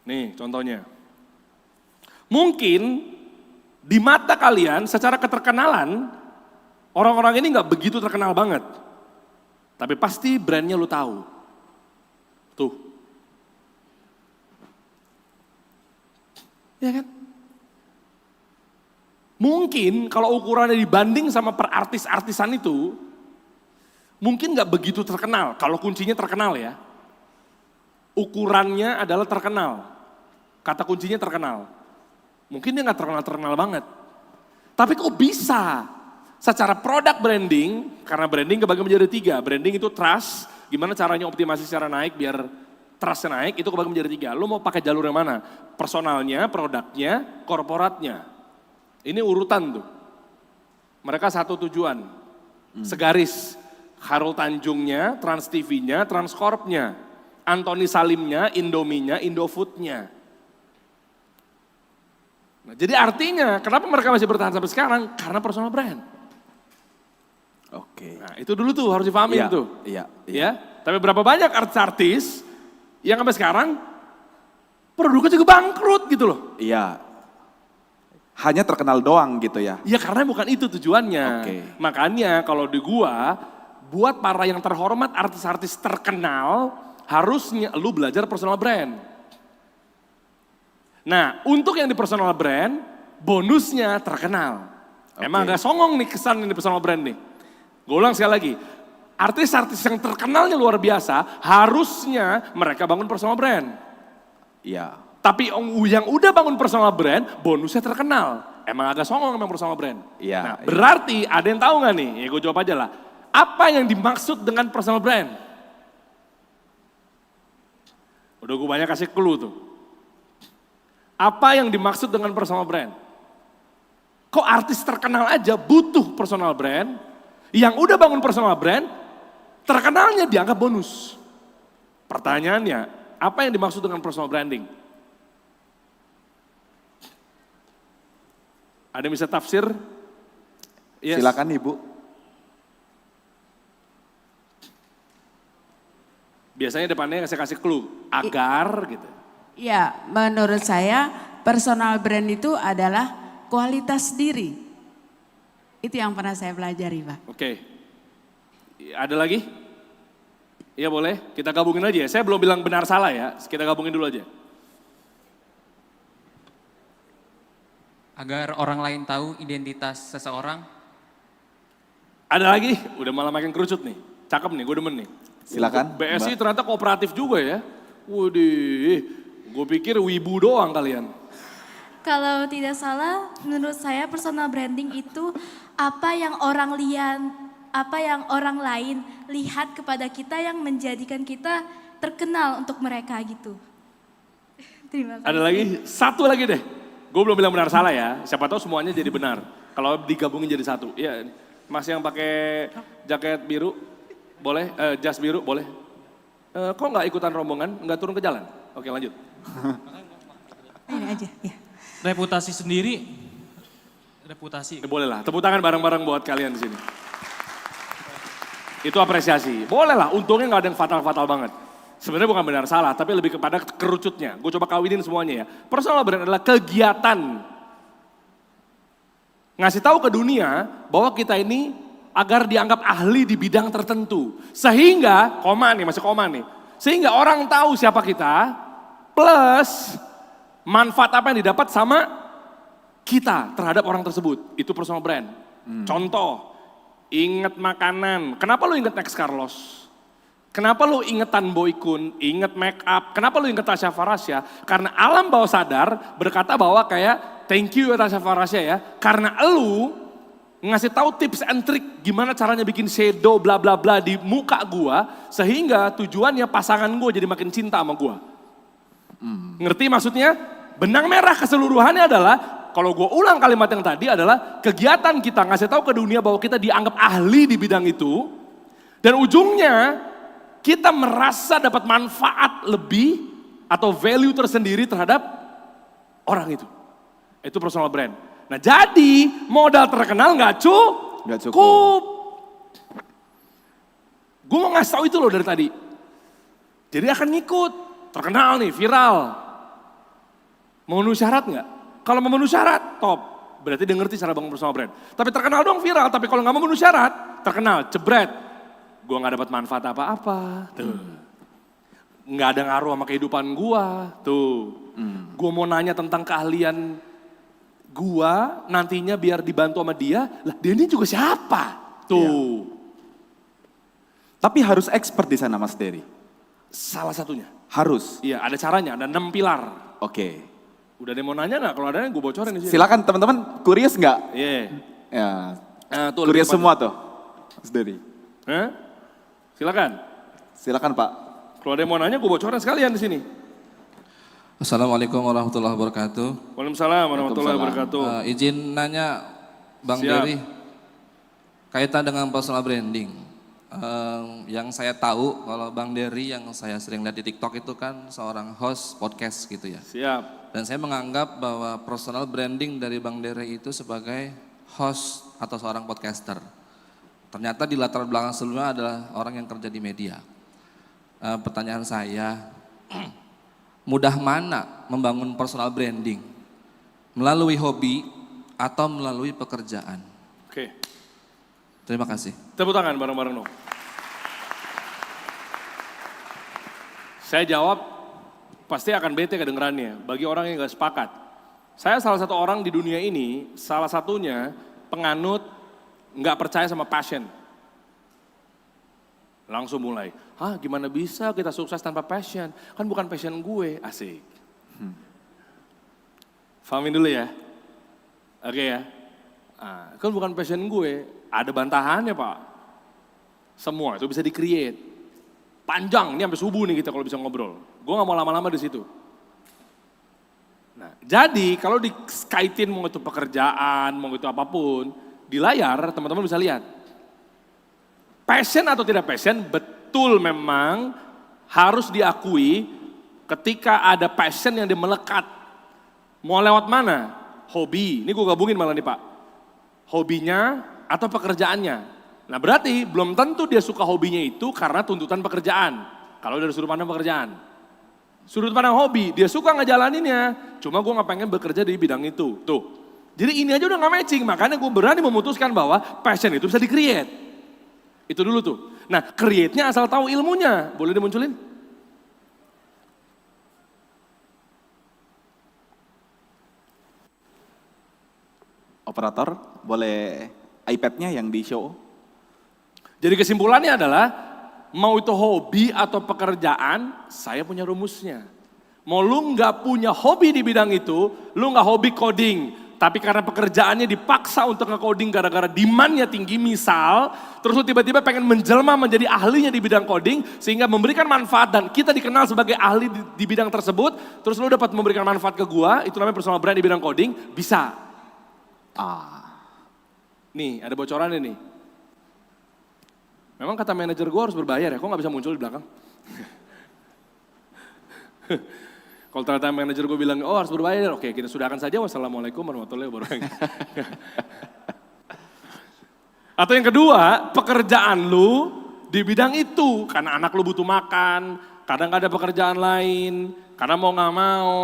Nih contohnya. Mungkin di mata kalian secara keterkenalan, orang-orang ini gak begitu terkenal banget. Tapi pasti brandnya lu tahu. Tuh. Ya kan? Mungkin kalau ukurannya dibanding sama per artis-artisan itu, mungkin gak begitu terkenal, kalau kuncinya terkenal ya. Ukurannya adalah terkenal, kata kuncinya terkenal. Mungkin dia gak terkenal banget. Tapi kok bisa? Secara produk branding, karena branding kebagi menjadi 3. Branding itu trust, gimana caranya optimasi secara naik biar trustnya naik, itu kebagi menjadi 3. Lo mau pakai jalur yang mana? Personalnya, produknya, korporatnya. Ini urutan tuh. Mereka satu tujuan, segaris. Khairul Tanjungnya, Trans TV-nya, Transcorp-nya. Anthony Salimnya, Indominya, Indofood-nya. Nah, jadi artinya, kenapa mereka masih bertahan sampai sekarang? Karena personal brand. Oke. Nah, itu dulu tuh harus dipahamin tuh. Iya. Ya, tapi berapa banyak artis-artis yang sampai sekarang produknya juga bangkrut gitu loh. Iya. Hanya terkenal doang gitu ya. Ya karena bukan itu tujuannya. Oke. Makanya kalau di gua, buat para yang terhormat artis-artis terkenal, harusnya lu belajar personal brand. Nah, untuk yang di personal brand, bonusnya terkenal. Emang agak songong nih kesan yang di personal brand nih. Gue ulang sekali lagi, artis-artis yang terkenalnya luar biasa, harusnya mereka bangun personal brand. Iya. Tapi yang udah bangun personal brand, bonusnya terkenal. Emang agak songong memang personal brand. Iya. Nah, berarti ada yang tahu nggak nih? Ya gue jawab aja lah. Apa yang dimaksud dengan personal brand? Udah gue banyak kasih clue tuh. Apa yang dimaksud dengan personal brand? Kok artis terkenal aja butuh personal brand? Yang udah bangun personal brand, terkenalnya dianggap bonus. Pertanyaannya, apa yang dimaksud dengan personal branding? Ada yang bisa tafsir? Yes. Silakan Ibu. Biasanya depannya saya kasih clue, agar gitu. Ya, menurut saya personal brand itu adalah kualitas diri. Itu yang pernah saya pelajari, Pak. Oke. Ada lagi? Iya boleh, kita gabungin aja ya. Saya belum bilang benar salah ya, kita gabungin dulu aja. Agar orang lain tahu identitas seseorang. Ada lagi? Udah malah makin kerucut nih. Cakep nih, gue demen nih. Silakan. BSI Mbak. ternyata kooperatif juga ya. Waduh, gue pikir wibu doang kalian. Kalau tidak salah, menurut saya personal branding itu apa yang orang lain lihat kepada kita yang menjadikan kita terkenal untuk mereka gitu. Terima kasih. Ada lagi? Satu lagi deh. Gue belum bilang benar salah ya. Siapa tahu semuanya jadi benar. Kalau digabungin jadi satu. Iya, Mas yang pakai jaket biru, boleh? Jas biru, boleh? Kok nggak ikutan rombongan? Nggak turun ke jalan? Oke lanjut. Ini aja, ya. Reputasi sendiri, reputasi. Boleh lah, tepuk tangan bareng-bareng buat kalian di sini. Itu apresiasi. Boleh lah, untungnya nggak ada yang fatal-fatal banget. Sebenarnya bukan benar salah, tapi lebih kepada kerucutnya. Gue coba kawinin semuanya ya. Personal brand adalah kegiatan. Ngasih tahu ke dunia bahwa kita ini agar dianggap ahli di bidang tertentu. Sehingga, koma nih, masih koma nih. Sehingga orang tahu siapa kita, plus manfaat apa yang didapat sama kita terhadap orang tersebut. Itu personal brand. Contoh, inget makanan. Kenapa lu inget Next Carlos? Kenapa lu inget Tan Boy Kun, inget make up? Kenapa lu inget Tasya Farasya? Karena alam bawah sadar berkata bahwa kayak thank you ya Tasya Farasya ya. Karena lu ngasih tahu tips and trick gimana caranya bikin shadow bla bla bla di muka gua. Sehingga tujuannya pasangan gua jadi makin cinta sama gua. Ngerti maksudnya? Benang merah keseluruhannya adalah, kalau gue ulang kalimat yang tadi adalah kegiatan kita ngasih tahu ke dunia bahwa kita dianggap ahli di bidang itu. Dan ujungnya kita merasa dapat manfaat lebih atau value tersendiri terhadap orang itu. Itu personal brand. Nah jadi modal terkenal nggak cukup. Gue mau ngasih tahu itu loh dari tadi. Jadi akan ngikut. Terkenal nih, viral. Memenuhi syarat nggak? Kalau memenuhi syarat, top. Berarti dia ngerti cara bangun personal brand. Tapi terkenal dong viral, tapi kalau nggak memenuhi syarat, terkenal, jebret. Gue nggak dapat manfaat apa-apa. Tuh. Nggak ada ngaruh sama kehidupan gue. Tuh. Gue mau nanya tentang keahlian gue, nantinya biar dibantu sama dia. Lah dia ini juga siapa? Tuh. Tapi harus expert di sana Mas Dery. Salah satunya. Harus. Iya, ada caranya, ada 6 pilar. Oke. Udah ada yang mau nanya nggak? Kalau ada yang gue bocorin di sini. Silakan teman-teman, curious nggak? Iya. Ya. Tuh, Curious lebih semua tuh, Mas Dery. Hah? Silakan. Silakan Pak. Kalau ada yang mau nanya, gue bocorin sekalian di sini. Assalamualaikum warahmatullahi wabarakatuh. Waalaikumsalam warahmatullahi wabarakatuh. Izin nanya Bang Siap. Dery, kaitan dengan personal branding. Yang saya tahu kalau Bang Dery yang saya sering lihat di TikTok itu kan seorang host podcast gitu ya. Siap. Dan saya menganggap bahwa personal branding dari Bang Dery itu sebagai host atau seorang podcaster. Ternyata di latar belakang sebelumnya adalah orang yang kerja di media. Pertanyaan saya, mudah mana membangun personal branding? Melalui hobi atau melalui pekerjaan? Oke. Terima kasih. Tepuk tangan bareng-bareng dong. Saya jawab, pasti akan bete kedengerannya bagi orang yang gak sepakat. Saya salah satu orang di dunia ini, salah satunya penganut gak percaya sama passion. Langsung mulai, gimana bisa kita sukses tanpa passion? Kan bukan passion gue, asik. Fahamin dulu ya. Oke ya. Nah, kan bukan passion gue, ada bantahannya Pak. Semua itu bisa di-create. Panjang, ini sampai subuh nih kita kalau bisa ngobrol. Gue gak mau lama-lama di situ. Nah, jadi kalau dikaitin mau itu pekerjaan, mau itu apapun, di layar teman-teman bisa lihat. Passion atau tidak passion, betul memang harus diakui ketika ada passion yang melekat. Mau lewat mana? Hobi, ini gue gabungin malah nih Pak. Hobinya atau pekerjaannya. Nah berarti belum tentu dia suka hobinya itu karena tuntutan pekerjaan. Kalau dari sudut pandang pekerjaan. Sudut pandang hobi, dia suka ngejalaninnya. Cuma gue gak pengen bekerja di bidang itu. Tuh. Jadi ini aja udah gak matching, makanya gue berani memutuskan bahwa passion itu bisa di-create. Itu dulu tuh. Nah create-nya asal tahu ilmunya. Boleh dimunculin? Operator, boleh iPad-nya yang di-show? Jadi kesimpulannya adalah, mau itu hobi atau pekerjaan, saya punya rumusnya. Mau lu nggak punya hobi di bidang itu, lu nggak hobi coding, tapi karena pekerjaannya dipaksa untuk nge-coding gara-gara demand-nya tinggi, misal, terus lu tiba-tiba pengen menjelma menjadi ahlinya di bidang coding, sehingga memberikan manfaat dan kita dikenal sebagai ahli di bidang tersebut, terus lu dapat memberikan manfaat ke gua, itu namanya personal brand di bidang coding, bisa. Nih, ada bocorannya nih. Memang kata manajer gue harus berbayar ya, kok gak bisa muncul di belakang? Kalau ternyata manajer gue bilang, oh harus berbayar, oke kita sudahkan saja, wassalamualaikum warahmatullahi wabarakatuh. Atau yang kedua, pekerjaan lu di bidang itu, karena anak lu butuh makan, kadang gak ada pekerjaan lain, karena mau gak mau.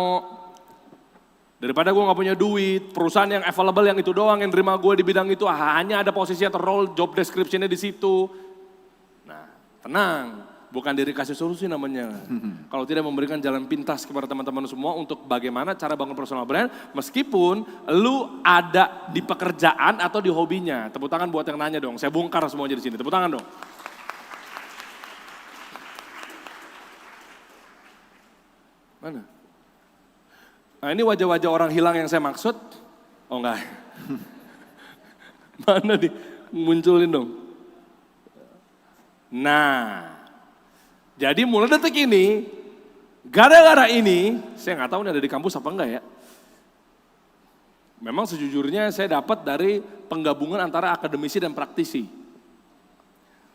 Daripada gue gak punya duit, perusahaan yang available yang itu doang, yang terima gue di bidang itu, hanya ada posisi atau role, job description-nya di situ. Nah, tenang, bukan diri kasih solusi namanya. Kalau tidak memberikan jalan pintas kepada teman-teman semua untuk bagaimana cara bangun personal brand, meskipun lu ada di pekerjaan atau di hobinya. Tepuk tangan buat yang nanya dong, saya bongkar semuanya di sini, tepuk tangan dong. Mana? Nah ini wajah-wajah orang hilang yang saya maksud. Oh enggak. Mana nih? Munculin dong. Nah. Jadi mulai detik ini, gara-gara ini, saya nggak tahu nih ada di kampus apa enggak ya. Memang sejujurnya saya dapat dari penggabungan antara akademisi dan praktisi.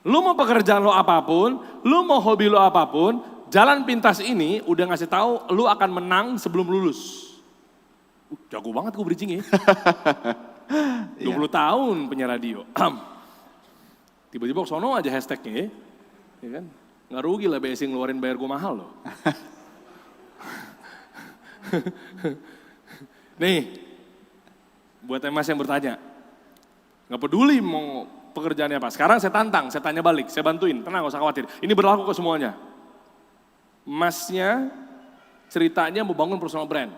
Lu mau pekerjaan lo apapun, lu mau hobi lo apapun, jalan pintas ini udah ngasih tahu lu akan menang sebelum lulus. Jago banget gue bridging ya. 20 tahun penyiar radio. Tiba-tiba sono aja hashtagnya ya kan. Nggak rugi lah BSI ngeluarin bayar gue mahal loh. Nih, buat emas yang bertanya. Nggak peduli mau pekerjaannya apa. Sekarang saya tantang, saya tanya balik, saya bantuin. Tenang gak usah khawatir. Ini berlaku ke semuanya. Masnya ceritanya mau bangun personal brand.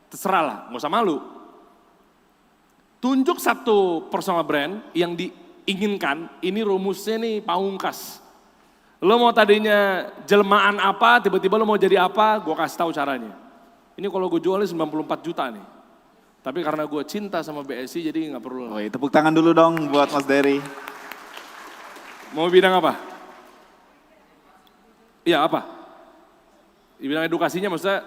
Terserah lah, gak usah malu. Tunjuk satu personal brand yang diinginkan, ini rumusnya nih pamungkas. Lo mau tadinya jelmaan apa, tiba-tiba lo mau jadi apa, gue kasih tahu caranya. Ini kalau gue jualnya 94 juta nih. Tapi karena gue cinta sama BSI jadi gak perlu. Oh, tepuk tangan dulu dong buat Mas Dery. Mau bidang apa? Iya apa? Di bidang edukasinya maksudnya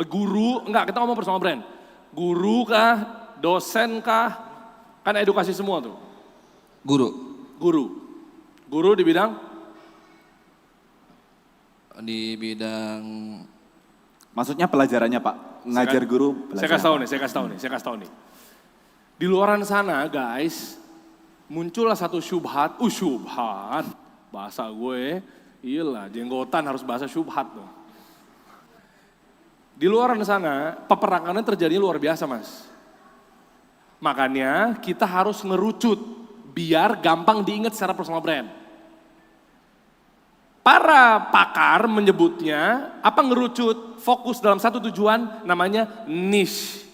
guru, enggak kita ngomong personal brand. Guru kah, dosen kah, kan edukasi semua tuh. Guru. Guru di bidang? Di bidang, Maksudnya pelajarannya Pak, ngajar guru Saya kasih tahu nih. Di luaran sana guys, muncullah satu syubhat, syubhat, bahasa gue, iyalah jenggotan harus bahasa syubhat tuh. Di luaran sana, peperangannya terjadi luar biasa mas. Makanya kita harus ngerucut, biar gampang diingat secara personal brand. Para pakar menyebutnya, apa ngerucut, fokus dalam satu tujuan namanya niche.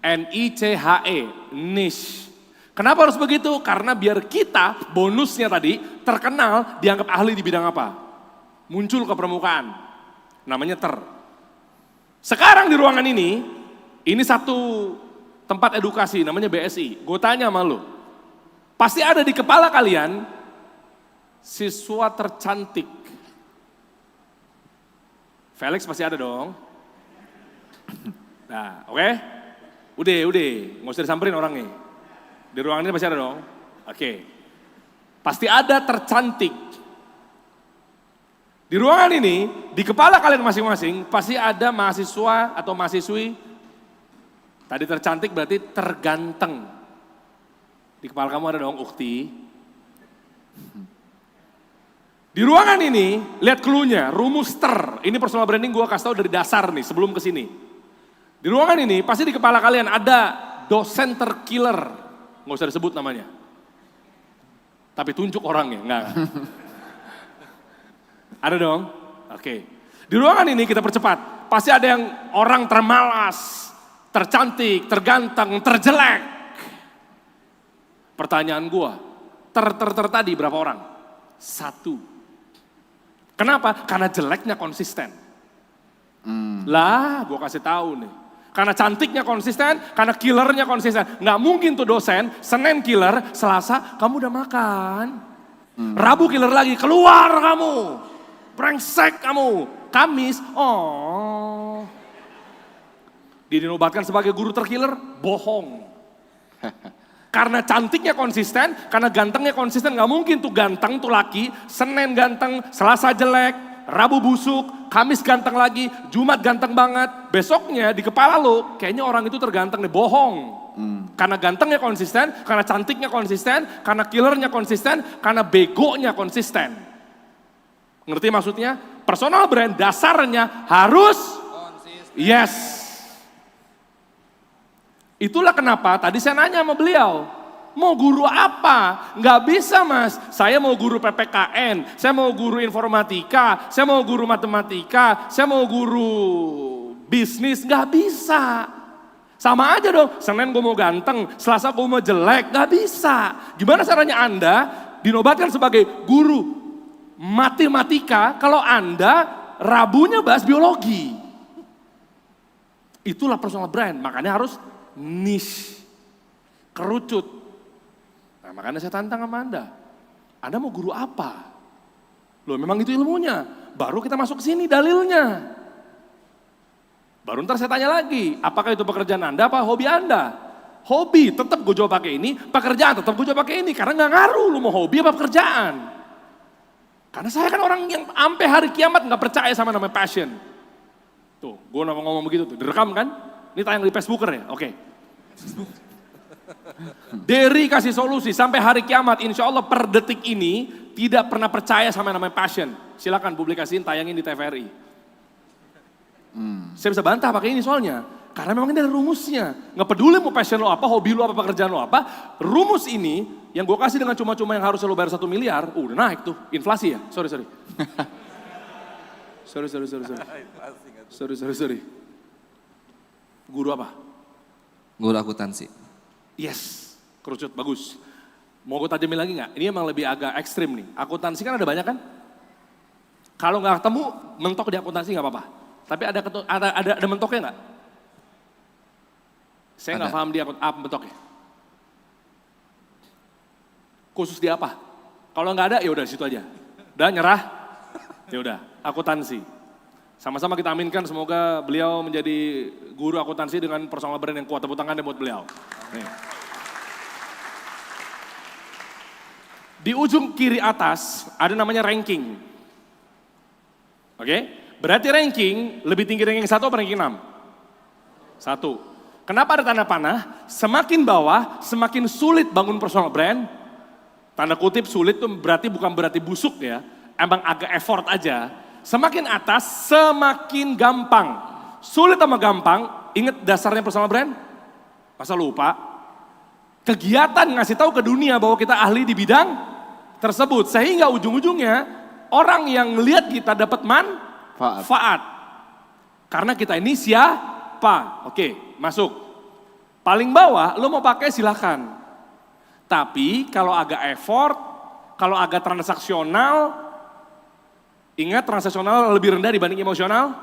N-I-C-H-E, niche. Kenapa harus begitu? Karena biar kita, bonusnya tadi, terkenal, dianggap ahli di bidang apa. Muncul ke permukaan, namanya Sekarang di ruangan ini satu tempat edukasi namanya BSI. Gue tanya sama lu, pasti ada di kepala kalian siswa tercantik. Felix pasti ada dong. Nah, oke? Udah, nggak usah disamperin orangnya. Di ruangan ini pasti ada dong. Oke. Pasti ada tercantik. Di ruangan ini, di kepala kalian masing-masing, pasti ada mahasiswa atau mahasiswi. Tadi tercantik berarti terganteng. Di kepala kamu ada dong, ukti. Di ruangan ini, lihat clue-nya, rumus ter. Ini personal branding gue kasih tau dari dasar nih, sebelum kesini. Di ruangan ini, pasti di kepala kalian ada dosen terkiller. Nggak usah disebut namanya. Tapi tunjuk orangnya, enggak. Ada dong? Oke. Di ruangan ini kita percepat. Pasti ada yang orang termalas, tercantik, terganteng, terjelek. Pertanyaan gua, tadi berapa orang? 1. Kenapa? Karena jeleknya konsisten. Lah, gua kasih tahu nih. Karena cantiknya konsisten, karena killernya konsisten. Nggak mungkin tuh dosen, Senin killer, Selasa kamu udah makan. Rabu killer lagi, keluar kamu. Brengsek kamu. Kamis, dia dinobatkan sebagai guru terkiller, bohong. Karena cantiknya konsisten, karena gantengnya konsisten, gak mungkin tuh ganteng tuh laki, Senin ganteng, Selasa jelek, Rabu busuk, Kamis ganteng lagi, Jumat ganteng banget. Besoknya di kepala lo, kayaknya orang itu terganteng nih, bohong. Karena gantengnya konsisten, karena cantiknya konsisten, karena killernya konsisten, karena begonya konsisten. Ngerti maksudnya? Personal brand dasarnya harus konsisten. Yes. Itulah kenapa tadi saya nanya sama beliau, mau guru apa? Nggak bisa mas, saya mau guru PPKN, saya mau guru informatika, saya mau guru matematika, saya mau guru bisnis, nggak bisa. Sama aja dong, Senin gue mau ganteng, Selasa gue mau jelek, nggak bisa. Gimana caranya Anda dinobatkan sebagai guru matematika kalau Anda Rabunya bahas biologi? Itulah personal brand, makanya harus niche, kerucut. Nah makanya saya tantang sama Anda mau guru apa? Loh memang itu ilmunya, baru kita masuk ke sini dalilnya. Baru ntar saya tanya lagi, apakah itu pekerjaan Anda apa hobi Anda? Hobi, tetap gue jawab pakai ini, pekerjaan tetap gue jawab pakai ini, karena gak ngaruh lu mau hobi apa pekerjaan. Karena saya kan orang yang sampai hari kiamat gak percaya sama namanya passion. Tuh, gue ngomong begitu tuh, direkam kan? Ini tayang di Facebooker ya, oke. Derry kasih solusi sampai hari kiamat, insya Allah per detik ini tidak pernah percaya sama namanya passion. Silakan publikasiin, tayangin di TVRI. Saya bisa bantah pakai ini soalnya, karena memang ini ada rumusnya. Nggak peduli mau passion lo apa, hobi lo apa, pekerjaan lo apa, rumus ini yang gue kasih dengan cuma-cuma yang harusnya lo bayar 1 miliar, udah naik tuh, inflasi ya, sorry. Sorry. Guru apa? Guru akuntansi. Yes, kerucut, bagus. Mau gue tajamin lagi nggak? Ini emang lebih agak ekstrim nih. Akuntansi kan ada banyak kan? Kalau nggak ketemu, mentok di akuntansi nggak apa-apa. Tapi ada mentoknya nggak? Saya nggak paham dia apa mentoknya. Khusus di apa? Kalau nggak ada, ya udah situ aja. Udah nyerah, ya udah akuntansi. Sama-sama kita aminkan semoga beliau menjadi guru akuntansi dengan personal brand yang kuat. Tepuk tangan buat beliau. Nih. Di ujung kiri atas ada namanya ranking. Oke? Berarti ranking lebih tinggi ranking 1 atau ranking 6? 1. Kenapa ada tanda panah? Semakin bawah, semakin sulit bangun personal brand. Tanda kutip sulit itu bukan berarti busuk ya. Emang agak effort aja. Semakin atas, semakin gampang. Sulit sama gampang, ingat dasarnya personal brand? Masa lupa? Kegiatan ngasih tahu ke dunia bahwa kita ahli di bidang tersebut. Sehingga ujung-ujungnya orang yang lihat kita dapat manfaat. Karena kita ini siapa? Oke, masuk. Paling bawah, lo mau pakai silahkan. Tapi kalau agak effort, kalau agak transaksional, ingat transaksional lebih rendah dibanding emosional?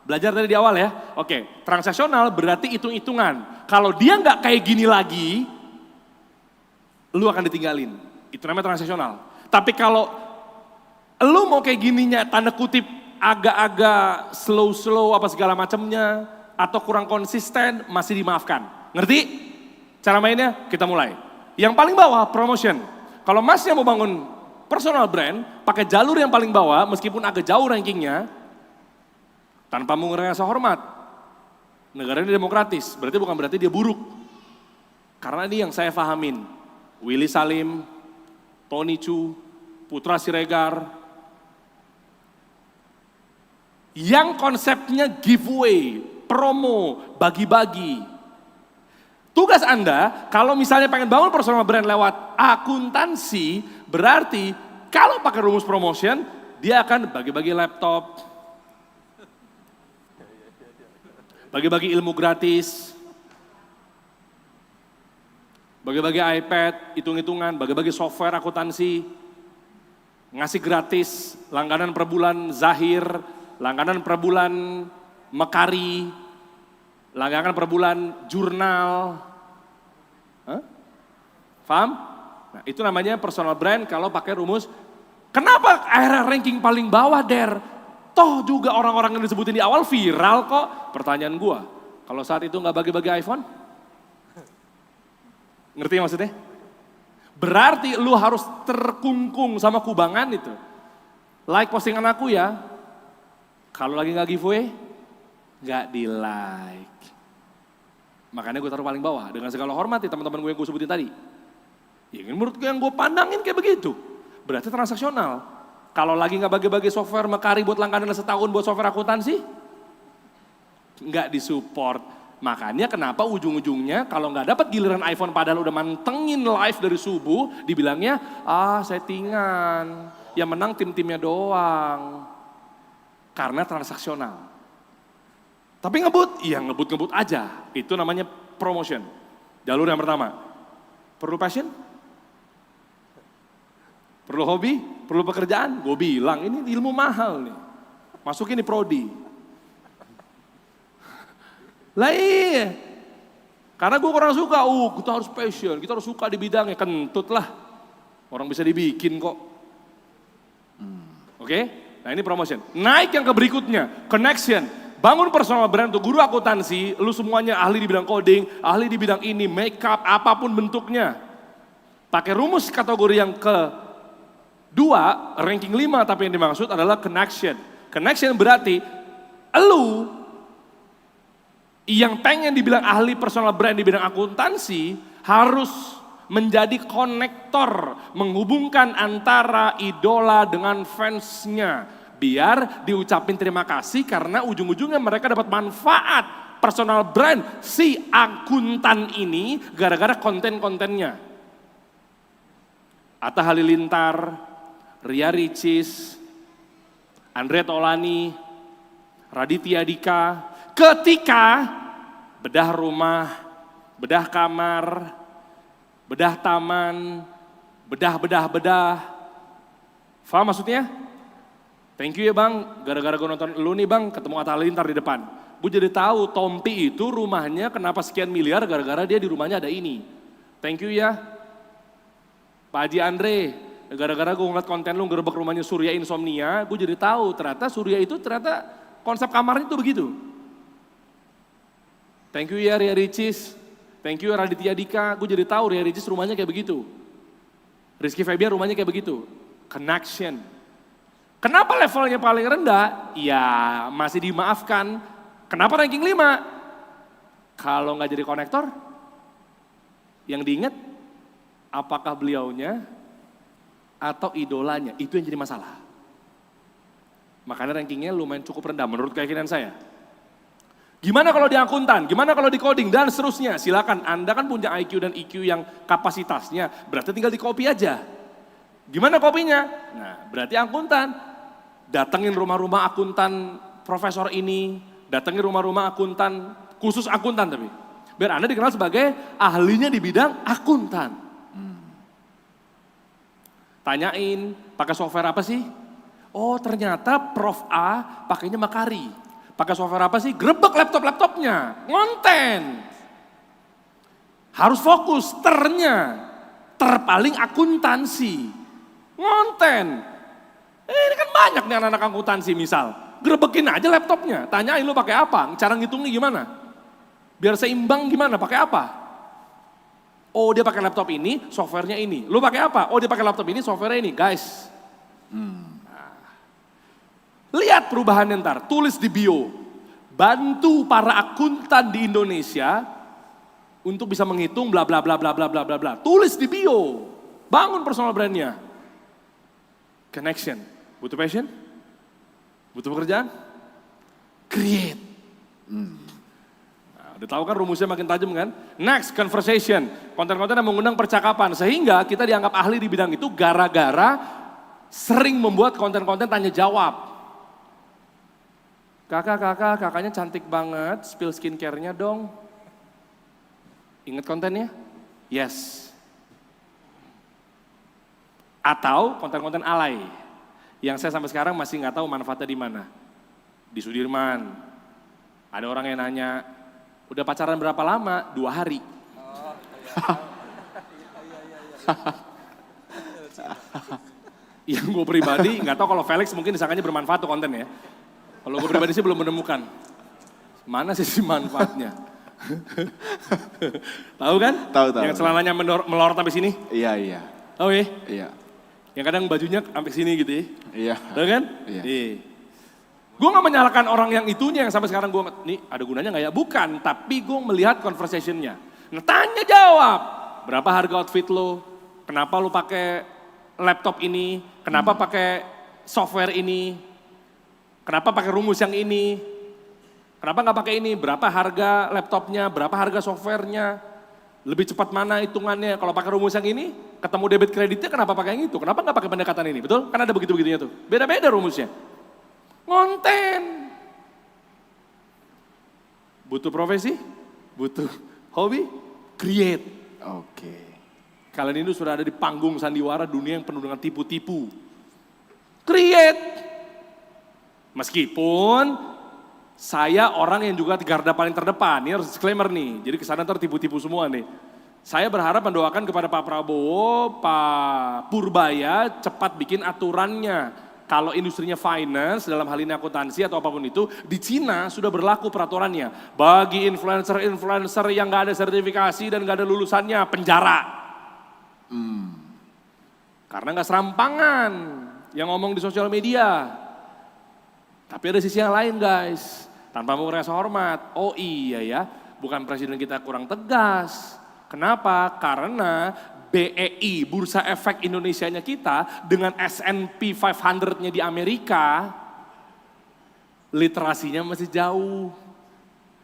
Belajar tadi di awal ya. Oke, transaksional berarti hitung-hitungan. Kalau dia nggak kayak gini lagi, lu akan ditinggalin. Itu namanya transaksional. Tapi kalau lu mau kayak gininya, tanda kutip agak-agak slow-slow apa segala macamnya, atau kurang konsisten, masih dimaafkan. Ngerti? Cara mainnya kita mulai. Yang paling bawah promotion. Kalau masnya mau bangun personal brand, pakai jalur yang paling bawah, meskipun agak jauh rankingnya, tanpa mengurangi rasa hormat. Negara ini demokratis, berarti bukan berarti dia buruk. Karena ini yang saya pahamin. Willy Salim, Tony Chu, Putra Siregar, yang konsepnya giveaway, promo, bagi-bagi. Tugas Anda, kalau misalnya pengen bangun personal brand lewat akuntansi, berarti kalau pakai rumus promotion, dia akan bagi-bagi laptop, bagi-bagi ilmu gratis, bagi-bagi iPad, hitung-hitungan, bagi-bagi software akuntansi, ngasih gratis, langganan per bulan Zahir, langganan per bulan Mekari, langganan per bulan jurnal. Hah? Paham? Nah, itu namanya personal brand kalau pakai rumus. Kenapa akhirnya ranking paling bawah, Der? Toh juga orang-orang yang disebutin di awal viral kok. Pertanyaan gua, kalau saat itu nggak bagi-bagi iPhone? Ngerti maksudnya? Berarti lu harus terkungkung sama kubangan itu. Like postingan aku ya. Kalau lagi nggak giveaway, nggak di like. Makanya gue taruh paling bawah. Dengan segala hormat ya teman-teman gue yang gue sebutin tadi. Ya menurut gue yang gue pandangin kayak begitu. Berarti transaksional. Kalau lagi nggak bagi-bagi software Mekari buat langganan setahun buat software akuntansi, nggak disupport. Makanya kenapa ujung-ujungnya kalau nggak dapat giliran iPhone padahal udah mantengin live dari subuh, dibilangnya settingan, yang menang tim-timnya doang. Karena transaksional. Tapi ngebut, iya ngebut-ngebut aja. Itu namanya promotion. Jalur yang pertama. Perlu passion? Perlu hobi? Perlu pekerjaan? Gue bilang ini ilmu mahal nih. Masukin di prodi. Lah iya. Karena gue kurang suka, kita harus passion, kita harus suka di bidangnya. Kentut lah. Orang bisa dibikin kok. Oke? Nah ini promotion. Naik yang ke berikutnya, connection. Bangun personal brand untuk guru akuntansi, lu semuanya ahli di bidang coding, ahli di bidang ini, makeup, apapun bentuknya. Pakai rumus kategori yang kedua, ranking 5 tapi yang dimaksud adalah connection. Connection berarti lu yang pengen dibilang ahli personal brand di bidang akuntansi harus menjadi konektor, menghubungkan antara idola dengan fansnya. Biar diucapin terima kasih karena ujung-ujungnya mereka dapat manfaat personal brand si akuntan ini gara-gara konten-kontennya. Atta Halilintar, Ria Ricis, Andre Taulani, Raditya Dika, ketika bedah rumah, bedah kamar, bedah taman, bedah. Faham maksudnya? Thank you ya bang, gara-gara gue nonton lu nih bang, ketemu Atta Halilintar di depan. Gue jadi tahu Tompi itu rumahnya kenapa sekian miliar gara-gara dia di rumahnya ada ini. Thank you ya. Pak Haji Andre, gara-gara gue ngeliat konten lu ngerebek rumahnya Surya Insomnia, gue jadi tahu ternyata Surya itu ternyata konsep kamarnya itu begitu. Thank you ya Ria Ricis, thank you Raditya Dika, gue jadi tahu Ria Ricis rumahnya kayak begitu. Rizky Febian rumahnya kayak begitu. Connection. Kenapa levelnya paling rendah? Ya masih dimaafkan. Kenapa ranking 5? Kalau nggak jadi konektor, yang diingat apakah beliaunya atau idolanya, itu yang jadi masalah. Makanya rankingnya lumayan cukup rendah menurut keyakinan saya. Gimana kalau di akuntan, gimana kalau di coding dan seterusnya. Silakan, Anda kan punya IQ dan EQ yang kapasitasnya, berarti tinggal di copy aja. Gimana kopinya? Nah berarti akuntan, datengin rumah-rumah akuntan profesor ini, datengin rumah-rumah akuntan, khusus akuntan tapi. Biar Anda dikenal sebagai ahlinya di bidang akuntan. Tanyain, pakai software apa sih? Oh ternyata Prof A pakainya Mekari. Pakai software apa sih? Grebek laptopnya, ngonten. Harus fokus, terpaling akuntansi, ngonten. Ini kan banyak nih anak-anak akuntansi misal. Grebekin aja laptopnya, tanyain lu pakai apa, cara ngitungnya gimana. Biar seimbang gimana, pakai apa. Oh dia pakai laptop ini, softwarenya ini. Lu pakai apa? Oh dia pakai laptop ini, softwarenya ini. Guys, lihat perubahan ntar, tulis di bio. Bantu para akuntan di Indonesia untuk bisa menghitung bla bla bla bla bla bla bla bla. Tulis di bio. Bangun personal brandnya. Connection. Butuh passion? Butuh pekerjaan? Create. Nah, udah tahu kan rumusnya makin tajam kan? Next, conversation. Konten-konten yang mengundang percakapan. Sehingga kita dianggap ahli di bidang itu gara-gara sering membuat konten-konten tanya jawab. Kakaknya cantik banget, spill skincare-nya dong. Ingat kontennya? Yes. Atau konten-konten alay, yang saya sampai sekarang masih nggak tahu manfaatnya di mana. Di Sudirman, ada orang yang nanya, udah pacaran berapa lama? 2 hari. Yang gue pribadi nggak tahu kalau Felix mungkin disangkanya bermanfaat tuh konten ya. Kalau gue pribadi sih belum menemukan. Mana sih manfaatnya? Tahu kan? Tahu. Yang celananya melorot sampai sini? Iya. Oh iya? Iya. Yang kadang bajunya sampai sini gitu ya? Iya. Tahu kan? Iya. Gue gak menyalahkan orang yang itunya yang sampai sekarang gue, nih ada gunanya gak ya? Bukan, tapi gue melihat conversationnya. Nah tanya jawab, berapa harga outfit lo? Kenapa lo pakai laptop ini? Kenapa pakai software ini? Kenapa pakai rumus yang ini? Kenapa nggak pakai ini? Berapa harga laptopnya? Berapa harga softwarenya? Lebih cepat mana hitungannya? Kalau pakai rumus yang ini, ketemu debit kreditnya kenapa pakai yang itu? Kenapa nggak pakai pendekatan ini? Betul? Kan ada begitu-begitunya tuh. Beda-beda rumusnya. Ngonten. Butuh profesi? Butuh hobi? Create. Oke. Kalian ini sudah ada di panggung sandiwara dunia yang penuh dengan tipu-tipu. Create. Meskipun saya orang yang juga di garda paling terdepan, ini harus disclaimer nih, jadi kesana tertipu-tipu semua nih. Saya berharap mendoakan kepada Pak Prabowo, Pak Purbaya cepat bikin aturannya. Kalau industrinya finance, dalam hal ini akuntansi atau apapun itu, di Cina sudah berlaku peraturannya. Bagi influencer-influencer yang gak ada sertifikasi dan gak ada lulusannya, penjara. Karena gak serampangan yang ngomong di sosial media. Tapi ada sisi yang lain guys, tanpa mengurangi rasa hormat. Oh iya ya, bukan presiden kita kurang tegas. Kenapa? Karena BEI, Bursa Efek Indonesianya kita dengan S&P 500-nya di Amerika, literasinya masih jauh.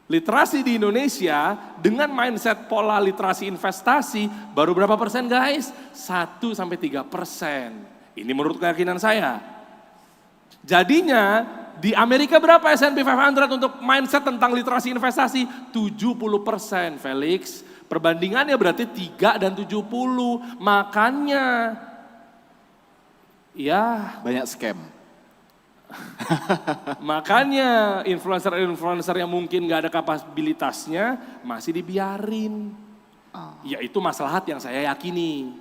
Literasi di Indonesia dengan mindset pola literasi investasi baru berapa persen guys? 1-3%. Ini menurut keyakinan saya. Jadinya di Amerika berapa S&P 500 untuk mindset tentang literasi investasi? 70% Felix. Perbandingannya berarti 3 dan 70. Makanya ya Banyak scam. makanya influencer-influencer yang mungkin gak ada kapabilitasnya masih dibiarin. Ya itu maslahat yang saya yakini.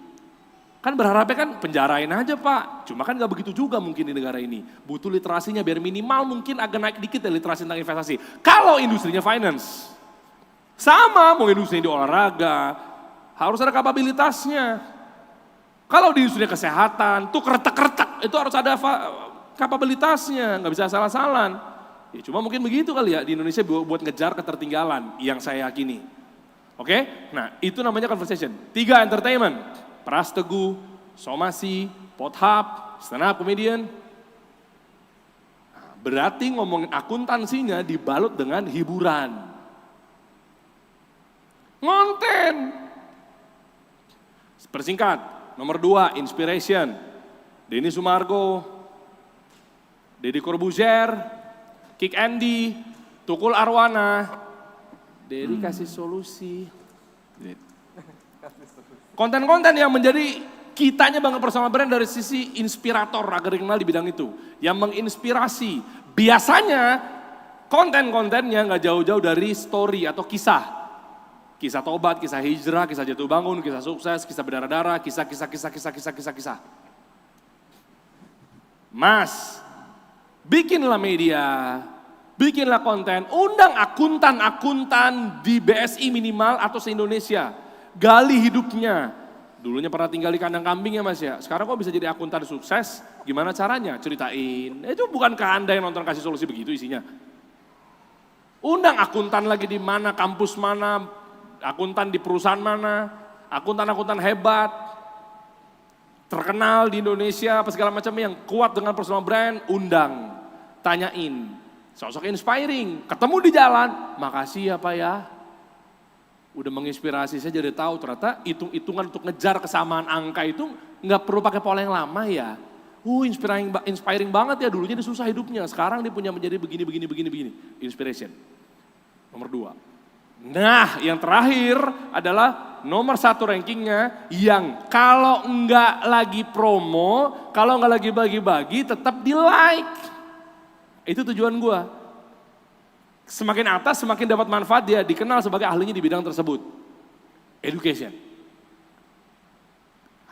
Kan berharapnya kan penjarain aja Pak, cuma kan gak begitu juga mungkin di negara ini. Butuh literasinya biar minimal mungkin agak naik dikit ya literasi tentang investasi. Kalau industrinya finance, sama mau industri di olahraga, harus ada kapabilitasnya. Kalau di industri kesehatan, tuh keretak-keretak, itu harus ada kapabilitasnya, gak bisa salah-salan. Ya cuma mungkin begitu kali ya di Indonesia buat ngejar ketertinggalan yang saya yakini. Oke, nah itu namanya conversation. 3 entertainment. Pras Teguh, Somasi, Pothap, stand up comedian. Berarti ngomongin akuntansinya dibalut dengan hiburan. Ngonten. Persingkat, nomor 2, inspiration. Denny Sumargo, Deddy Corbuzier, Kick Andy, Tukul Arwana. Deddy kasih solusi. Konten-konten yang menjadi kitanya banget personal brand dari sisi inspirator agar dikenal di bidang itu. Yang menginspirasi. Biasanya konten-kontennya nggak jauh-jauh dari story atau kisah. Kisah tobat, kisah hijrah, kisah jatuh bangun, kisah sukses, kisah berdarah-darah, kisah. Mas, bikinlah media, bikinlah konten, undang akuntan-akuntan di BSI minimal atau se-Indonesia. Gali hidupnya. Dulunya pernah tinggal di kandang kambing ya Mas ya. Sekarang kok bisa jadi akuntan sukses? Gimana caranya? Ceritain. Itu bukankah Anda yang nonton Kasih Solusi begitu isinya? Undang akuntan lagi di mana, kampus mana, akuntan di perusahaan mana, akuntan-akuntan hebat, terkenal di Indonesia, apa segala macam yang kuat dengan personal brand, undang, tanyain. Sosok inspiring, ketemu di jalan, makasih ya Pak ya. Udah menginspirasi, saya jadi tahu ternyata hitung-hitungan untuk ngejar kesamaan angka itu nggak perlu pakai pola yang lama ya. Inspiring banget ya, dulunya dia susah hidupnya, sekarang dia punya menjadi begini. Inspiration. Nomor 2. Nah, yang terakhir adalah nomor 1 rankingnya yang kalau nggak lagi promo, kalau nggak lagi bagi-bagi tetap di like. Itu tujuan gua. Semakin atas semakin dapat manfaat, dia dikenal sebagai ahlinya di bidang tersebut. Education.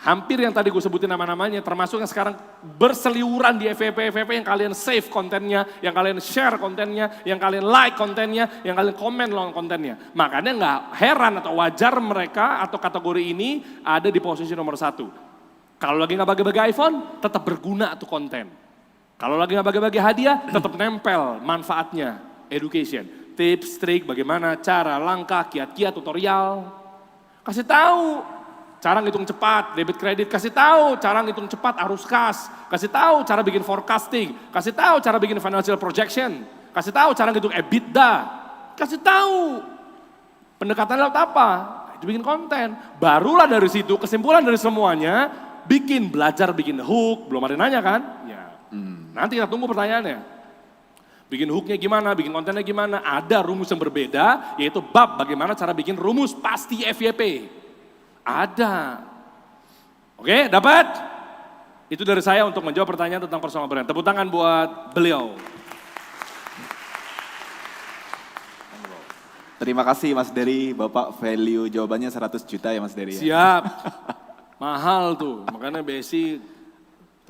Hampir yang tadi gue sebutin nama-namanya, termasuk yang sekarang berseliuran di FVP yang kalian save kontennya, yang kalian share kontennya, yang kalian like kontennya, yang kalian komen kontennya. Makanya nggak heran atau wajar mereka atau kategori ini ada di posisi nomor 1. Kalau lagi nggak bagi-bagi iPhone, tetap berguna tuh konten. Kalau lagi nggak bagi-bagi hadiah, tetap nempel manfaatnya. Education, tips, trik, bagaimana cara, langkah, kiat-kiat, tutorial. Kasih tahu cara ngitung cepat, debit kredit, kasih tahu cara ngitung cepat arus kas, kasih tahu cara bikin forecasting, kasih tahu cara bikin financial projection, kasih tahu cara ngitung EBITDA, kasih tahu pendekatan lewat apa, itu bikin konten. Barulah dari situ kesimpulan dari semuanya, belajar bikin hook, belum ada nanya kan? Ya, nanti kita tunggu pertanyaannya. Bikin hooknya gimana, bikin kontennya gimana, ada rumus yang berbeda, yaitu bab bagaimana cara bikin rumus pasti FYP. Ada. Oke, dapat? Itu dari saya untuk menjawab pertanyaan tentang personal brand. Tepuk tangan buat beliau. Terima kasih Mas Dery, Bapak value jawabannya 100 juta ya Mas Dery. Siap. Mahal tuh, makanya BSI,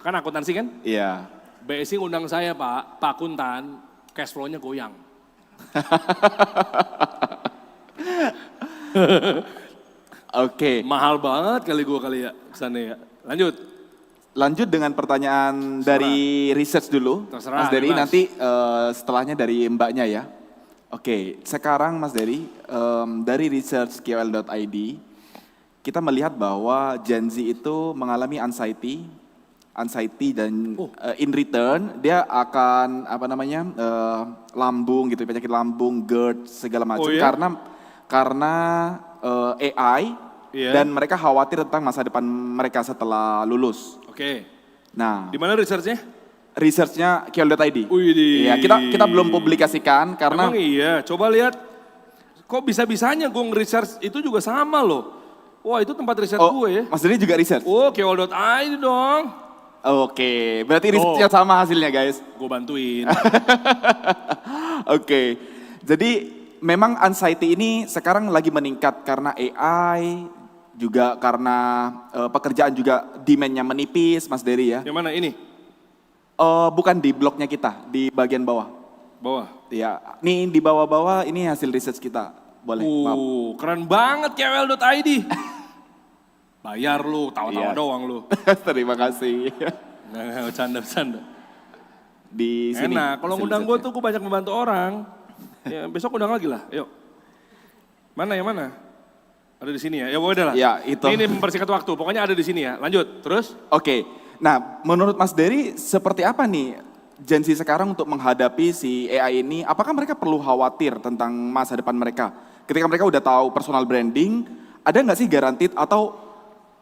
kan akuntansi kan? Iya. BSI ngundang saya Pak Akuntan, cash flow-nya goyang. Oke. Mahal banget kali ya kesana ya. Lanjut dengan pertanyaan dari research dulu. Terserah, Mas Dery, bebas. nanti setelahnya dari mbaknya ya. Oke, sekarang Mas Dery, dari research KOL.id, kita melihat bahwa Gen Z itu mengalami anxiety dan in return dia akan lambung gitu, penyakit lambung, GERD segala macam karena AI dan mereka khawatir tentang masa depan mereka setelah lulus. Oke. Nah, di mana researchnya? Researchnya KOL.id. Iya, kita belum publikasikan karena emang iya, coba lihat. Kok bisa-bisanya gue nge-research itu juga sama loh. Wah, itu tempat riset gue ya. Mas Dery juga research? KOL.id dong. Oke, berarti risetnya sama hasilnya guys. Gue bantuin. Oke, jadi memang anxiety ini sekarang lagi meningkat karena AI, juga karena pekerjaan juga demand-nya menipis Mas Dery ya. Yang mana ini? Bukan di blognya kita, di bagian bawah. Bawah? Ya, nih di bawah-bawah ini hasil research kita. Boleh, maaf. Keren banget KOL.id. Bayar lu, tawa-tawa doang lu. Terima kasih. Nah, bercanda. Di sini. Enak, kalau ngundang gue tuh gue banyak membantu orang. Ya, besok undang lagi lah, yuk. Mana yang mana? Ada di sini ya, ya udah lah. Ya, itu. Ini mempersingkat waktu, pokoknya ada di sini ya. Lanjut, terus? Oke, nah menurut Mas Dery seperti apa nih Gen Z sekarang untuk menghadapi si AI ini? Apakah mereka perlu khawatir tentang masa depan mereka? Ketika mereka udah tahu personal branding, ada nggak sih guaranteed atau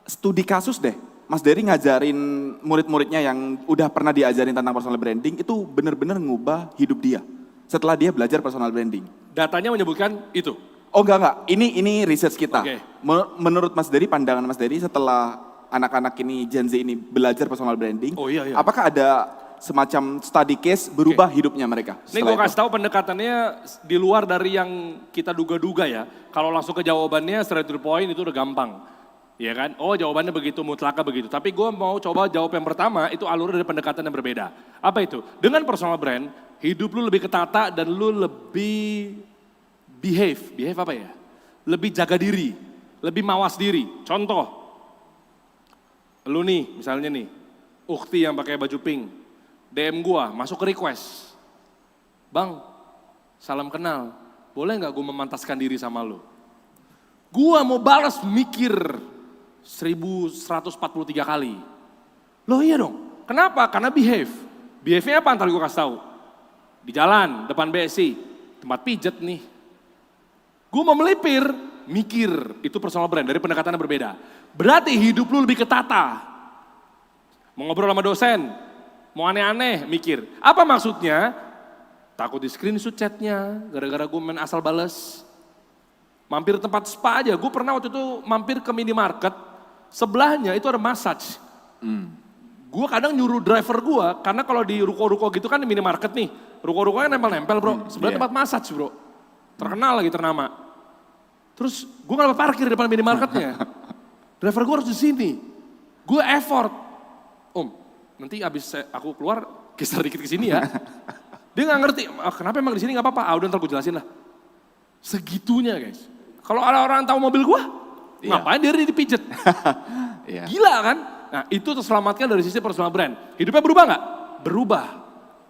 studi kasus deh, Mas Dery ngajarin murid-muridnya yang udah pernah diajarin tentang personal branding itu benar-benar ngubah hidup dia setelah dia belajar personal branding. Datanya menyebutkan itu? Oh enggak, ini research kita. Okay. Menurut Mas Dery, pandangan Mas Dery setelah anak-anak ini Gen Z ini belajar personal branding, iya. apakah ada semacam study case berubah hidupnya mereka. Ini setelah gue itu. kasih tahu pendekatannya di luar dari yang kita duga-duga ya. Kalau langsung ke jawabannya straight to the point itu udah gampang. Ya kan? Oh jawabannya begitu, mutlaka begitu. Tapi gue mau coba jawab yang pertama, itu alur dari pendekatan yang berbeda. Apa itu? Dengan personal brand, hidup lu lebih ketata dan lu lebih behave. Behave apa ya? Lebih jaga diri, lebih mawas diri. Contoh, lu nih misalnya nih, ukti yang pakai baju pink. DM gua, masuk ke request. Bang, salam kenal. Boleh nggak gue memantaskan diri sama lo? Gua mau balas mikir 1143 kali. Loh iya dong. Kenapa? Karena behave. Behave-nya apa? Ntar gue kasih tahu. Di jalan, depan BSI, tempat pijet nih. Gue mau melipir, mikir. Itu personal brand, dari pendekatan yang berbeda. Berarti hidup lu lebih ketata. Mau ngobrol sama dosen, mau aneh-aneh, mikir. Apa maksudnya? Takut di screenshot chatnya, gara-gara gue main asal bales. Mampir tempat spa aja, gue pernah waktu itu mampir ke minimarket, sebelahnya itu ada massage. Gue kadang nyuruh driver gue, karena kalau di ruko-ruko gitu kan di minimarket nih, ruko-rukonya nempel-nempel bro, sebelah tempat massage bro. Terkenal lagi, ternama. Terus gue gak dapat parkir di depan minimarketnya. Driver gue harus di sini. Gue effort. Om, nanti abis aku keluar, geser dikit ke sini ya. Dia gak ngerti, kenapa emang di sini gak apa-apa? Ah udah ntar gue jelasin lah. Segitunya guys. Kalau ada orang tahu mobil gue, ngapain dia dipijet? Gila kan? Nah itu terselamatkan dari sisi personal brand. Hidupnya berubah gak? Berubah.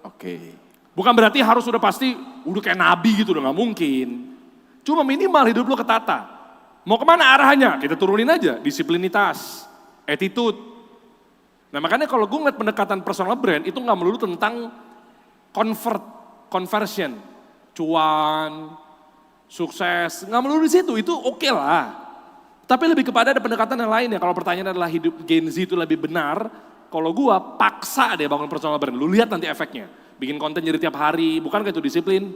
Oke. Bukan berarti harus udah pasti, udah kayak nabi gitu, udah gak mungkin. Cuma minimal hidup lu ketata. Mau kemana arahnya? Kita turunin aja, disiplinitas, attitude. Nah makanya kalau gue ngeliat pendekatan personal brand itu gak melulu tentang conversion, cuan, sukses, gak melulu di situ, itu oke lah. Tapi lebih kepada ada pendekatan yang lain ya, kalau pertanyaannya adalah hidup Gen Z itu lebih benar, kalau gue paksa deh bangun personal brand, lu lihat nanti efeknya. Bikin konten jadi tiap hari, bukan kayak itu disiplin.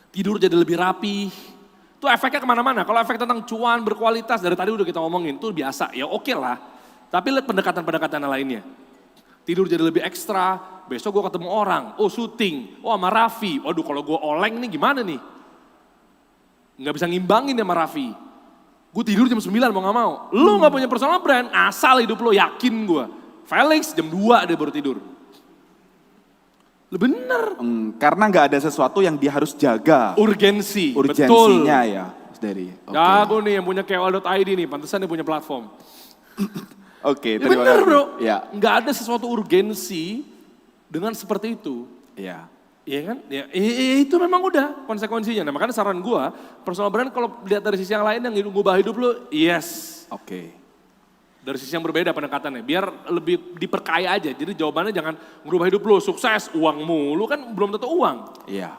Tidur jadi lebih rapi, itu efeknya kemana-mana. Kalau efek tentang cuan, berkualitas, dari tadi udah kita ngomongin, itu biasa, ya oke lah. Tapi lihat pendekatan-pendekatan yang lainnya. Tidur jadi lebih ekstra, besok gue ketemu orang, oh syuting, oh sama Raffi, waduh kalau gue oleng nih gimana nih? Nggak bisa ngimbangin sama Raffi. Gue tidur jam 9 mau gak mau. Lu gak punya personal brand, asal hidup lo, yakin gue. Felix jam 2 dia baru tidur. Bener. Karena nggak ada sesuatu yang dia harus jaga. Urgensi, Urgensinya betul. ya, Mas Dery. Oke. Jago nih yang punya KOL.id nih, pantesan dia punya platform. Oke, Ya terima bener kasih. bro, Ya, nggak ada sesuatu urgensi dengan seperti itu. ya. Iya kan? Ya, itu memang udah konsekuensinya. Nah makanya saran gue, personal brand kalau lihat dari sisi yang lain yang ngubah hidup lo, yes. Oke. Dari sisi yang berbeda pendekatannya, biar lebih diperkaya aja. Jadi jawabannya jangan ngubah hidup lo, sukses, uang mulu, kan belum tentu uang. Iya.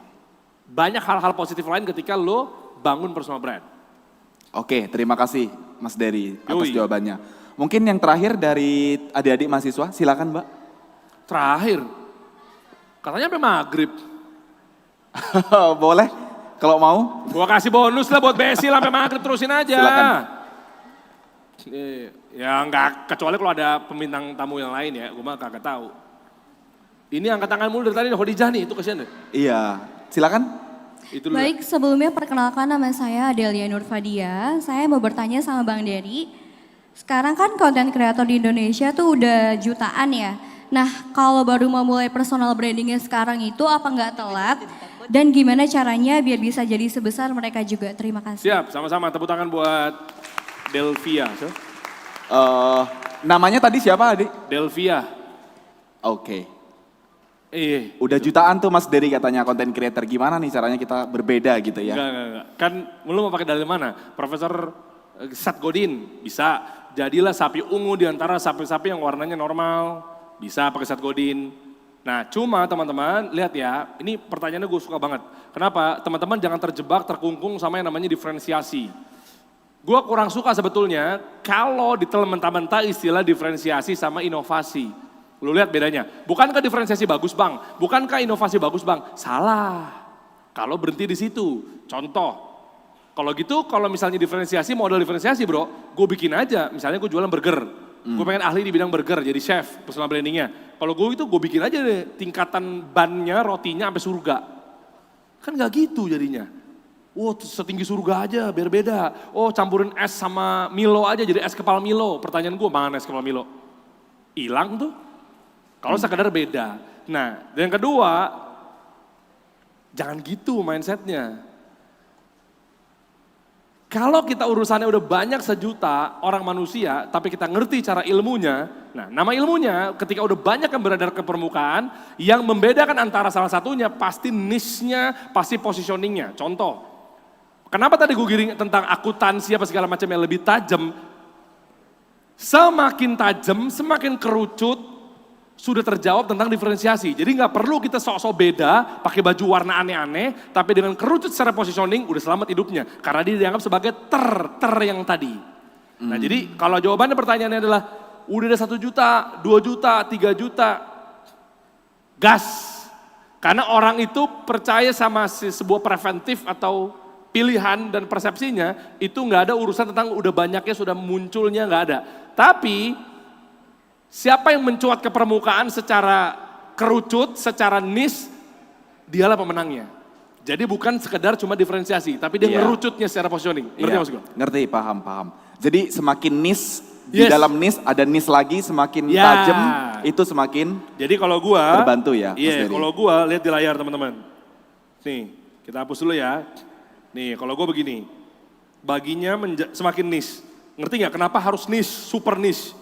Banyak hal-hal positif lain ketika lo bangun personal brand. Oke, terima kasih Mas Dery atas Yoi. jawabannya. Mungkin yang terakhir dari adik-adik mahasiswa, silakan Mbak. Terakhir, katanya sampai maghrib. Boleh, kalau mau. Gua kasih bonus lah buat BSI lah sampai maghrib, terusin aja. Silakan. Ya enggak, kecuali kalau ada pembintang tamu yang lain ya, gue mah kagak tahu. Ini angkat tangan mulu dari tadi, Khadijah nih, itu kasihan deh. Iya, silakan. Itu dulu. Baik, sebelumnya perkenalkan nama saya Adelia Nurfadia. Saya mau bertanya sama Bang Dery. Sekarang kan konten kreator di Indonesia tuh udah jutaan ya. Nah, kalau baru mau mulai personal brandingnya sekarang itu apa nggak telat? Dan gimana caranya biar bisa jadi sebesar mereka juga? Terima kasih. Siap, sama-sama tepuk tangan buat Delvia. So? Namanya tadi siapa adik? Delvia. Oke. Enggak, Udah jutaan tuh Mas Dery katanya konten creator. Gimana nih caranya kita berbeda gitu ya? enggak. Kan lu mau pakai dalil mana? Profesor Seth Godin, bisa. Jadilah sapi ungu di antara sapi-sapi yang warnanya normal. Bisa pakai Seth Godin. Nah cuma teman-teman lihat ya, ini pertanyaannya gue suka banget. Kenapa? Teman-teman jangan terjebak, terkungkung sama yang namanya diferensiasi. Gue kurang suka sebetulnya kalau mentah-mentah istilah diferensiasi sama inovasi. Lu lihat bedanya. Bukankah diferensiasi bagus bang? Bukankah inovasi bagus bang? Salah. Kalau berhenti di situ. Contoh. Kalau gitu, kalau misalnya diferensiasi, model diferensiasi bro. Gue bikin aja, misalnya gue jualan burger. Gue pengen ahli di bidang burger, jadi chef, personal brandingnya. Kalau gue itu gue bikin aja deh tingkatan bannya, rotinya sampai surga. Kan gak gitu jadinya. Wow, setinggi surga aja, biar beda. Oh, campurin es sama Milo aja, jadi es kepal Milo. Pertanyaan gue, mana es kepal Milo? Hilang tuh. Kalau sekedar beda. Nah, dan yang kedua, jangan gitu mindsetnya. Kalau kita urusannya udah banyak sejuta orang manusia, tapi kita ngerti cara ilmunya, nah nama ilmunya ketika udah banyak yang beredar ke permukaan, yang membedakan antara salah satunya pasti niche-nya, pasti positioning-nya. Contoh, kenapa tadi gue giring tentang akuntansi apa segala macam yang lebih tajam, semakin tajam, semakin kerucut, sudah terjawab tentang diferensiasi. Jadi nggak perlu kita sok-sok beda, pakai baju warna aneh-aneh, tapi dengan kerucut secara positioning udah selamat hidupnya. Karena dia dianggap sebagai ter yang tadi. Nah jadi kalau jawabannya pertanyaannya adalah, udah ada 1 juta, 2 juta, 3 juta, gas. Karena orang itu percaya sama sebuah preventif atau pilihan dan persepsinya, itu nggak ada urusan tentang udah banyaknya, sudah munculnya, nggak ada. Tapi siapa yang mencuat ke permukaan secara kerucut, secara niche, dialah pemenangnya. Jadi bukan sekedar cuma diferensiasi, tapi dia ngerucutnya secara positioning. Ngerti maksud gue? Ngerti, paham. Jadi semakin niche, di dalam niche ada niche lagi, semakin tajam, itu semakin jadi kalau gue terbantu ya. Iya, kalau gue lihat di layar teman-teman. Nih, kita hapus dulu ya. Nih, kalau gue begini, baginya semakin niche. Ngerti nggak kenapa harus niche, super niche?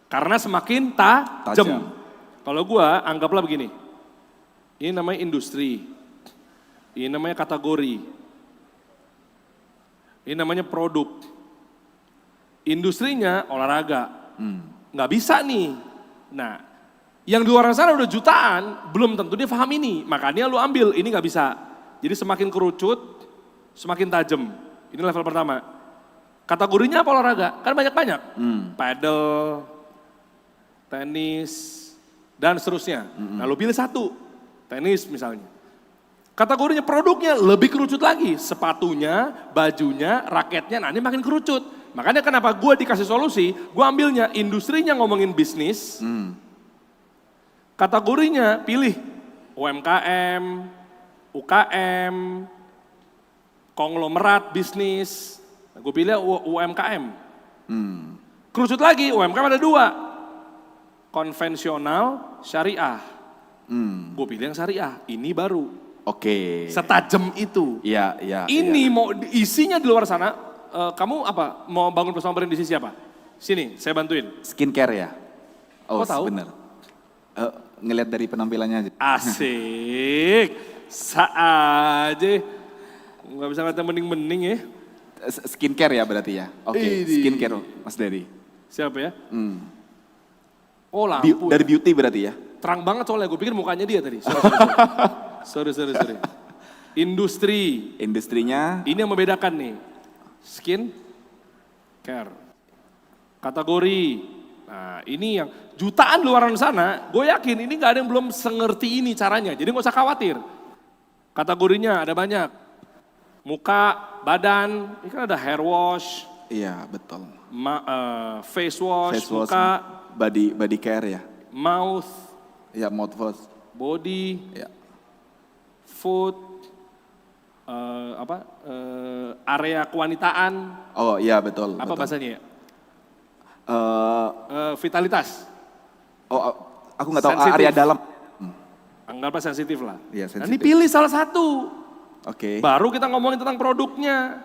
Karena semakin tajam. Kalau gua anggaplah begini, ini namanya industri, ini namanya kategori, ini namanya produk. Industrinya olahraga, nggak bisa nih. Nah, yang di luar sana udah jutaan, belum tentu dia paham ini. Makanya lu ambil, ini nggak bisa. Jadi semakin kerucut, semakin tajam. Ini level pertama. Kategorinya apa olahraga? Kan banyak-banyak. Paddle, tenis, dan seterusnya. Nah lu pilih satu, tenis misalnya. Kategorinya produknya lebih kerucut lagi. Sepatunya, bajunya, raketnya, nah ini makin kerucut. Makanya kenapa gue dikasih solusi, gue ambilnya industrinya ngomongin bisnis. Kategorinya pilih UMKM, UKM, konglomerat bisnis. Nah, gue pilih UMKM. Kerucut lagi, UMKM ada 2. Konvensional, syariah. Gue pilih yang syariah, ini baru. Oke. Setajam itu. Iya. Ini mau isinya di luar sana, kamu apa? Mau bangun personal brand di sisi apa? Sini, saya bantuin. Skincare ya? Oh, kok tahu? bener. Ngelihat dari penampilannya aja. Asik, aja. Nggak bisa ngeliatnya mending-mending ya. Skincare ya berarti ya? Oke, skincare Mas Dery. Siapa ya? Oh lampu. Dari beauty berarti ya? Terang banget soalnya, gue pikir mukanya dia tadi. Sorry. Industri. Industrinya? Ini yang membedakan nih. Skin care. Kategori. Nah ini yang jutaan luaran sana, gue yakin ini gak ada yang belum sengerti ini caranya. Jadi gak usah khawatir. Kategorinya ada banyak. Muka, badan, ini kan ada hair wash. Iya betul. Face wash, muka. Body care ya? Mouth. Ya, mouthwash. Body. Ya. Food. Area kewanitaan. Oh iya betul. Apa bahasanya ya? Eh, Vitalitas. oh aku nggak tahu Sensitif. area dalam. Anggaplah sensitif lah. Iya, Nah, ini sensitif. pilih salah satu. Oke. Baru kita ngomongin tentang produknya.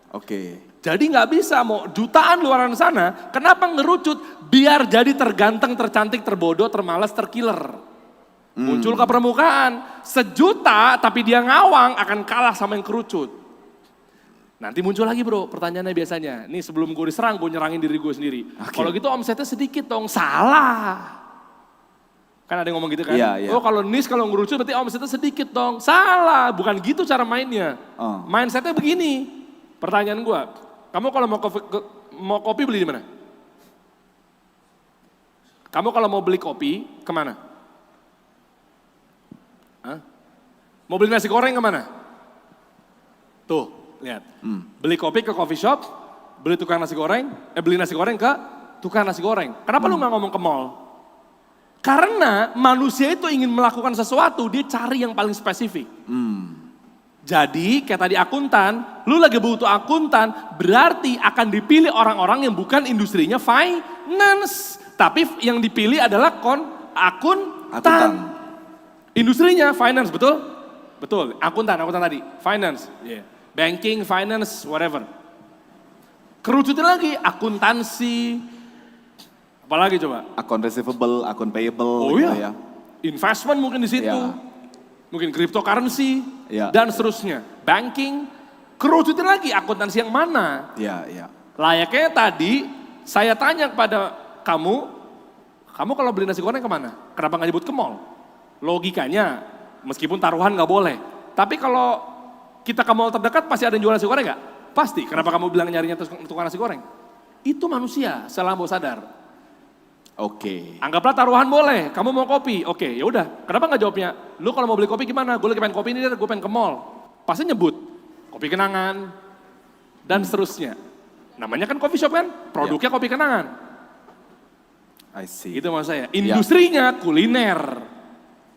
Oke. Jadi nggak bisa mau jutaan luaran sana, kenapa ngerucut? Biar jadi terganteng, tercantik, terbodoh, termalas, terkiller. Muncul ke permukaan, 1 juta tapi dia ngawang akan kalah sama yang kerucut. Nanti muncul lagi bro, pertanyaannya biasanya. Nih sebelum gue diserang, gue nyerangin diri gue sendiri. Kalau gitu omsetnya sedikit dong, salah. Kan ada yang ngomong gitu kan? Iya. Oh kalau niche, kalau ngerucut berarti omsetnya sedikit dong. Salah, bukan gitu cara mainnya. Mindsetnya begini. Pertanyaan gue, kamu kalau mau kopi beli di mana? Kamu kalau mau beli kopi, kemana? Hah? Mau beli nasi goreng kemana? Tuh, lihat. Beli kopi ke coffee shop, beli nasi goreng ke tukang nasi goreng. Kenapa lu nggak ngomong ke mall? Karena manusia itu ingin melakukan sesuatu, dia cari yang paling spesifik. Jadi kayak tadi akuntan, lu lagi butuh akuntan, berarti akan dipilih orang-orang yang bukan industrinya finance. Tapi yang dipilih adalah akuntan. Industrinya finance, betul? Betul, akuntan tadi, finance. Banking, finance, whatever. Kerucutin lagi, akuntansi, apalagi coba? Akun receivable, akun payable. Oh gitu iya, investment mungkin di situ. Ya. Mungkin cryptocurrency, Ya. dan seterusnya. Banking, kerucutin lagi akuntansi yang mana. Iya. Layaknya tadi saya tanya kepada kamu kalau beli nasi goreng kemana? Kenapa nggak nyebut ke mall? Logikanya, meskipun taruhan nggak boleh. Tapi kalau kita ke mall terdekat pasti ada yang jual nasi goreng nggak? Pasti. Kenapa kamu bilang nyarinya tukang nasi goreng? Itu manusia, setelah bawah sadar. Oke. Anggaplah taruhan boleh, kamu mau kopi, oke ya udah. Kenapa nggak jawabnya? Lu kalau mau beli kopi gimana? Gue lagi pengen kopi ini, gue pengen ke mall. Pasti nyebut kopi kenangan dan seterusnya. Namanya kan coffee shop kan, produknya kopi kenangan. I see. Itu maksud saya. Industrinya kuliner,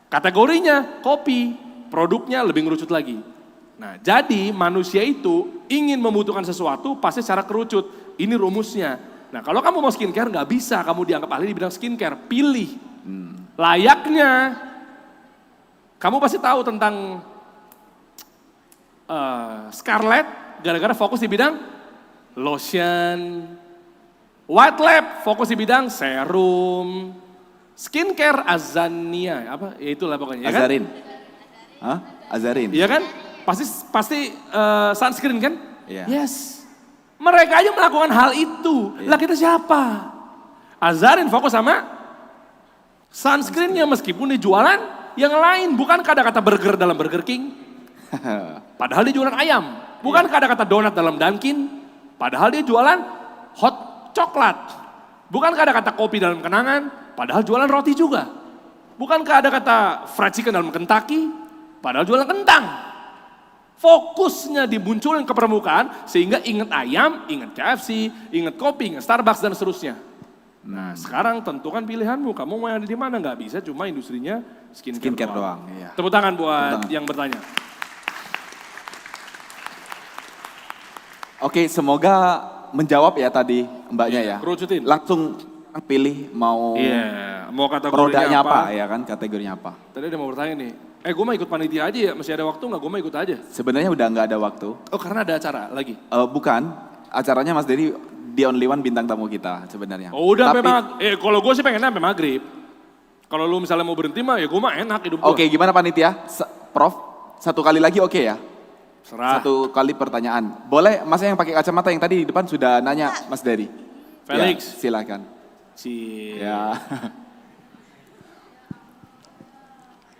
kategorinya kopi, produknya lebih ngerucut lagi. Nah jadi manusia itu ingin membutuhkan sesuatu pasti secara kerucut. Ini rumusnya. Nah kalau kamu mau skincare nggak bisa kamu dianggap ahli di bidang skincare, pilih. Layaknya, kamu pasti tahu tentang Scarlett gara-gara fokus di bidang lotion. White Lab fokus di bidang serum. Skincare Azania, apa? Ya itulah pokoknya. Ya kan? Azarin. Hah? Azarin. Iya kan? Pasti sunscreen kan? Iya. Yes. Mereka aja melakukan hal itu. Lah kita siapa? Azarin fokus sama sunscreennya meskipun dia jualan yang lain. Bukan kata-kata burger dalam Burger King. Padahal dia jualan ayam. Bukan kata-kata donat dalam Dunkin. Padahal dia jualan hot coklat. Bukan kata-kata kopi dalam Kenangan. Padahal jualan roti juga. Bukan kata-kata fried chicken dalam Kentucky. Padahal jualan kentang. Fokusnya dimunculin ke permukaan sehingga ingat ayam, ingat KFC, ingat kopi, ingat Starbucks dan seterusnya. Nah sekarang tentukan pilihanmu, kamu mau yang di mana? Nggak bisa cuma industrinya skincare doang. Iya. Tepuk tangan buat yang bertanya. Oke, semoga menjawab ya tadi mbaknya ya. Kerucutin. Langsung pilih mau Mau kategorinya produknya apa ya kan, kategorinya apa. Tadi ada mau bertanya nih, gue mau ikut panitia aja ya, masih ada waktu nggak? Gue mau ikut aja. Sebenarnya udah nggak ada waktu. Oh karena ada acara lagi? Bukan, acaranya Mas Dery the only one bintang tamu kita sebenarnya. Oh udah Tapi, memang, kalau gue sih pengennya sampai maghrib. Kalau lu misalnya mau berhenti mah ya gue mah enak hidup gue. Oke, gimana panitia? Prof, satu kali lagi oke ya? Serah. Satu kali pertanyaan. Boleh Mas yang pakai kacamata yang tadi di depan sudah nanya Mas Dery. Felix. Ya, silakan. Ya.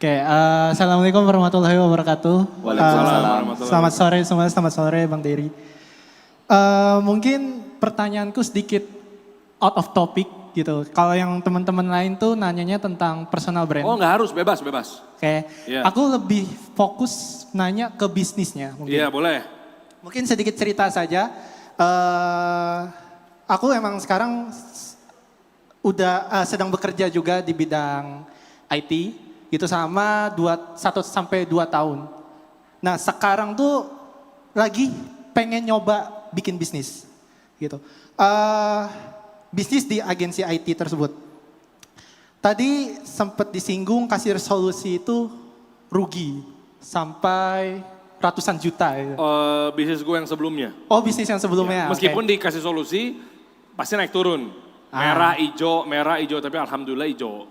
Oke, assalamualaikum warahmatullahi wabarakatuh. Waalaikumsalam. Selamat sore semua, selamat sore Bang Dery. Mungkin pertanyaanku sedikit out of topic gitu. Kalau yang teman-teman lain tuh nanyanya tentang personal brand. Oh nggak harus, bebas. Oke, Iya. aku lebih fokus nanya ke bisnisnya mungkin. Iya boleh. Mungkin sedikit cerita saja. Aku emang sekarang udah sedang bekerja juga di bidang IT gitu sama 1 sampai 2 tahun. Nah sekarang tuh lagi pengen nyoba bikin bisnis gitu. Bisnis di agensi IT tersebut. Tadi sempat disinggung kasih solusi itu rugi sampai ratusan juta. Gitu. Bisnis gue yang sebelumnya. Oh bisnis yang sebelumnya. Meskipun oke. dikasih solusi pasti naik turun. Merah, hijau, tapi alhamdulillah hijau.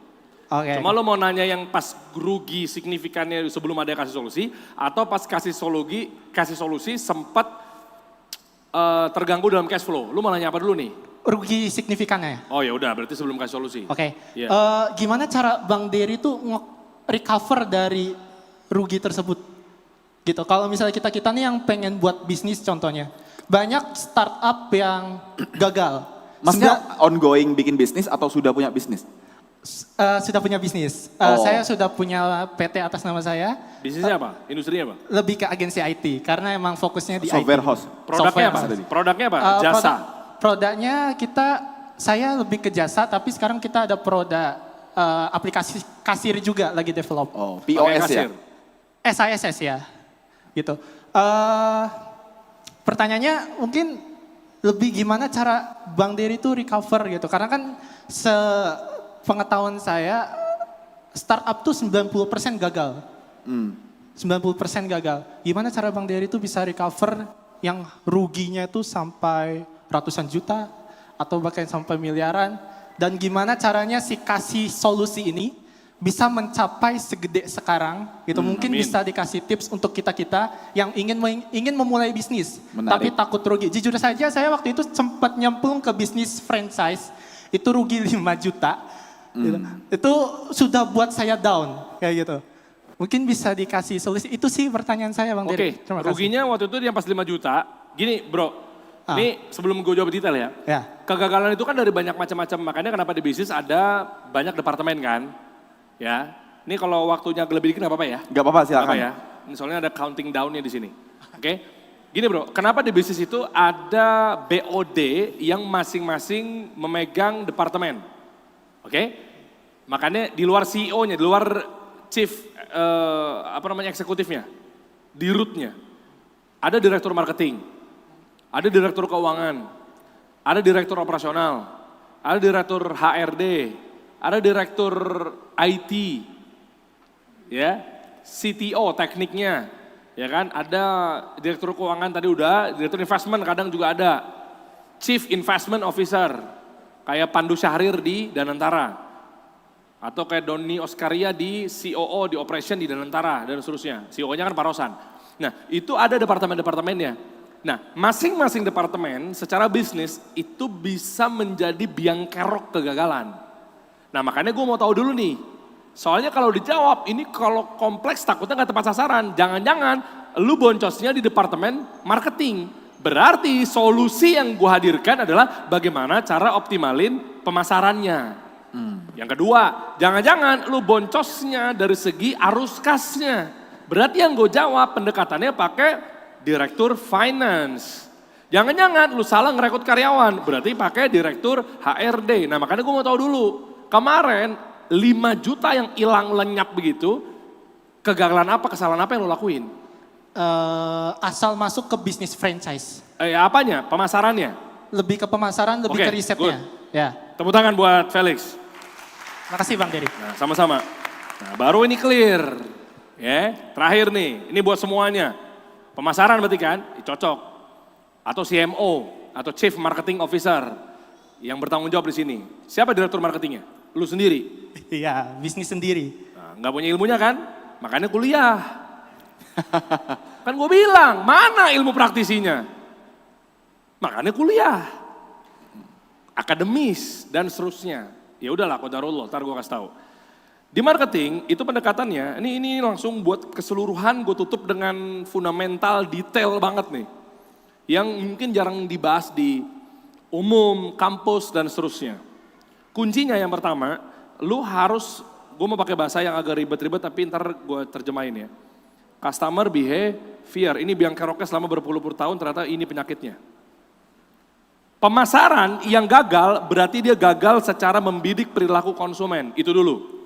Oke. Cuma lo mau nanya yang pas rugi signifikannya sebelum ada kasih solusi, atau pas kasih solusi sempat terganggu dalam cash flow. Lu mau nanya apa dulu nih? Rugi signifikannya. Oh ya udah, berarti sebelum kasih solusi. Oke. Iya. Gimana cara Bang Dery tuh recover dari rugi tersebut? Gitu. Kalau misalnya kita nih yang pengen buat bisnis contohnya, banyak startup yang gagal. Maksudnya ongoing bikin bisnis atau sudah punya bisnis? Sudah punya bisnis. Oh. Saya sudah punya PT atas nama saya. Bisnisnya apa? Industrinya apa? Lebih ke agensi IT karena emang fokusnya di Software IT. house. Produknya Software. apa? Produknya apa? Jasa. Produknya kita saya lebih ke jasa, tapi sekarang kita ada produk aplikasi kasir juga lagi develop. Oh, Pakai POS ya? kasir. SISS ya, gitu. Pertanyaannya mungkin lebih gimana cara Bang Dery itu recover gitu. Karena kan sepengetahuan saya, startup tuh 90% gagal. 90% gagal. Gimana cara Bang Dery itu bisa recover yang ruginya itu sampai ratusan juta atau bahkan sampai miliaran. Dan gimana caranya si kasih solusi ini bisa mencapai segede sekarang gitu. Mungkin amin. bisa dikasih tips untuk kita-kita yang ingin memulai bisnis Menarik. tapi takut rugi. Jujur saja saya waktu itu sempat nyemplung ke bisnis franchise, itu rugi 5 juta. Gitu. Itu sudah buat saya down kayak gitu. Mungkin bisa dikasih solusi. Itu sih pertanyaan saya Bang Dery. Oke, Terima kasih. ruginya waktu itu dia pas 5 juta. Gini bro, ini sebelum gue jawab detail ya. Ya. Kegagalan itu kan dari banyak macam-macam, makanya kenapa di bisnis ada banyak departemen kan. Ya, ini kalau waktunya lebih dikit nggak apa-apa ya? Gak apa-apa, Nggak silakan. apa ya? Ini soalnya ada counting down-nya di sini. Oke, gini bro, kenapa di bisnis itu ada BOD yang masing-masing memegang departemen? Oke, makanya di luar CEO-nya, di luar chief eksekutifnya, di root-nya, ada direktur marketing, ada direktur keuangan, ada direktur operasional, ada direktur HRD, ada direktur IT, ya, CTO tekniknya, ya kan, ada direktur keuangan tadi udah, direktur investment kadang juga ada, chief investment officer, kayak Pandu Syahrir di Danantara, atau kayak Doni Oskaria di COO di operation di Danantara dan seterusnya, CEO-nya kan Pak Rosan. Nah itu ada departemen-departemennya. Nah masing-masing departemen secara bisnis itu bisa menjadi biang kerok kegagalan. Nah makanya gue mau tahu dulu nih, soalnya kalau dijawab ini kalau kompleks takutnya nggak tepat sasaran. Jangan-jangan lu boncosnya di departemen marketing. Berarti solusi yang gue hadirkan adalah bagaimana cara optimalin pemasarannya. Yang kedua, jangan-jangan lu boncosnya dari segi arus kasnya. Berarti yang gue jawab pendekatannya pakai direktur finance. Jangan-jangan lu salah ngerekrut karyawan, berarti pakai direktur HRD. Nah makanya gue mau tahu dulu. Kemarin 5 juta yang hilang lenyap begitu, kegagalan apa, kesalahan apa yang lo lakuin? Asal masuk ke bisnis franchise. Apanya? Pemasarannya? Lebih ke pemasaran, lebih Oke, ke risetnya. Ya. Tepuk tangan buat Felix. Makasih Bang Dery. Nah sama-sama. Nah baru ini clear. Ya, terakhir nih, ini buat semuanya. Pemasaran berarti kan? Cocok. Atau CMO, atau Chief Marketing Officer yang bertanggung jawab di sini. Siapa direktur marketingnya? Lu sendiri. Iya, bisnis sendiri. Nah, nggak punya ilmunya kan? Makanya kuliah. Kan gue bilang, mana ilmu praktisinya? Makanya kuliah. Akademis dan seterusnya. Ya udahlah, qadarullah, ntar gue kasih tahu. Di marketing itu pendekatannya, ini langsung buat keseluruhan gue tutup dengan fundamental detail banget nih. Yang mungkin jarang dibahas di umum, kampus dan seterusnya. Kuncinya yang pertama, lu harus, gue mau pakai bahasa yang agak ribet-ribet tapi ntar gue terjemahin ya. Customer behavior, ini biang keroknya selama berpuluh-puluh tahun ternyata ini penyakitnya. Pemasaran yang gagal berarti dia gagal secara membidik perilaku konsumen, itu dulu.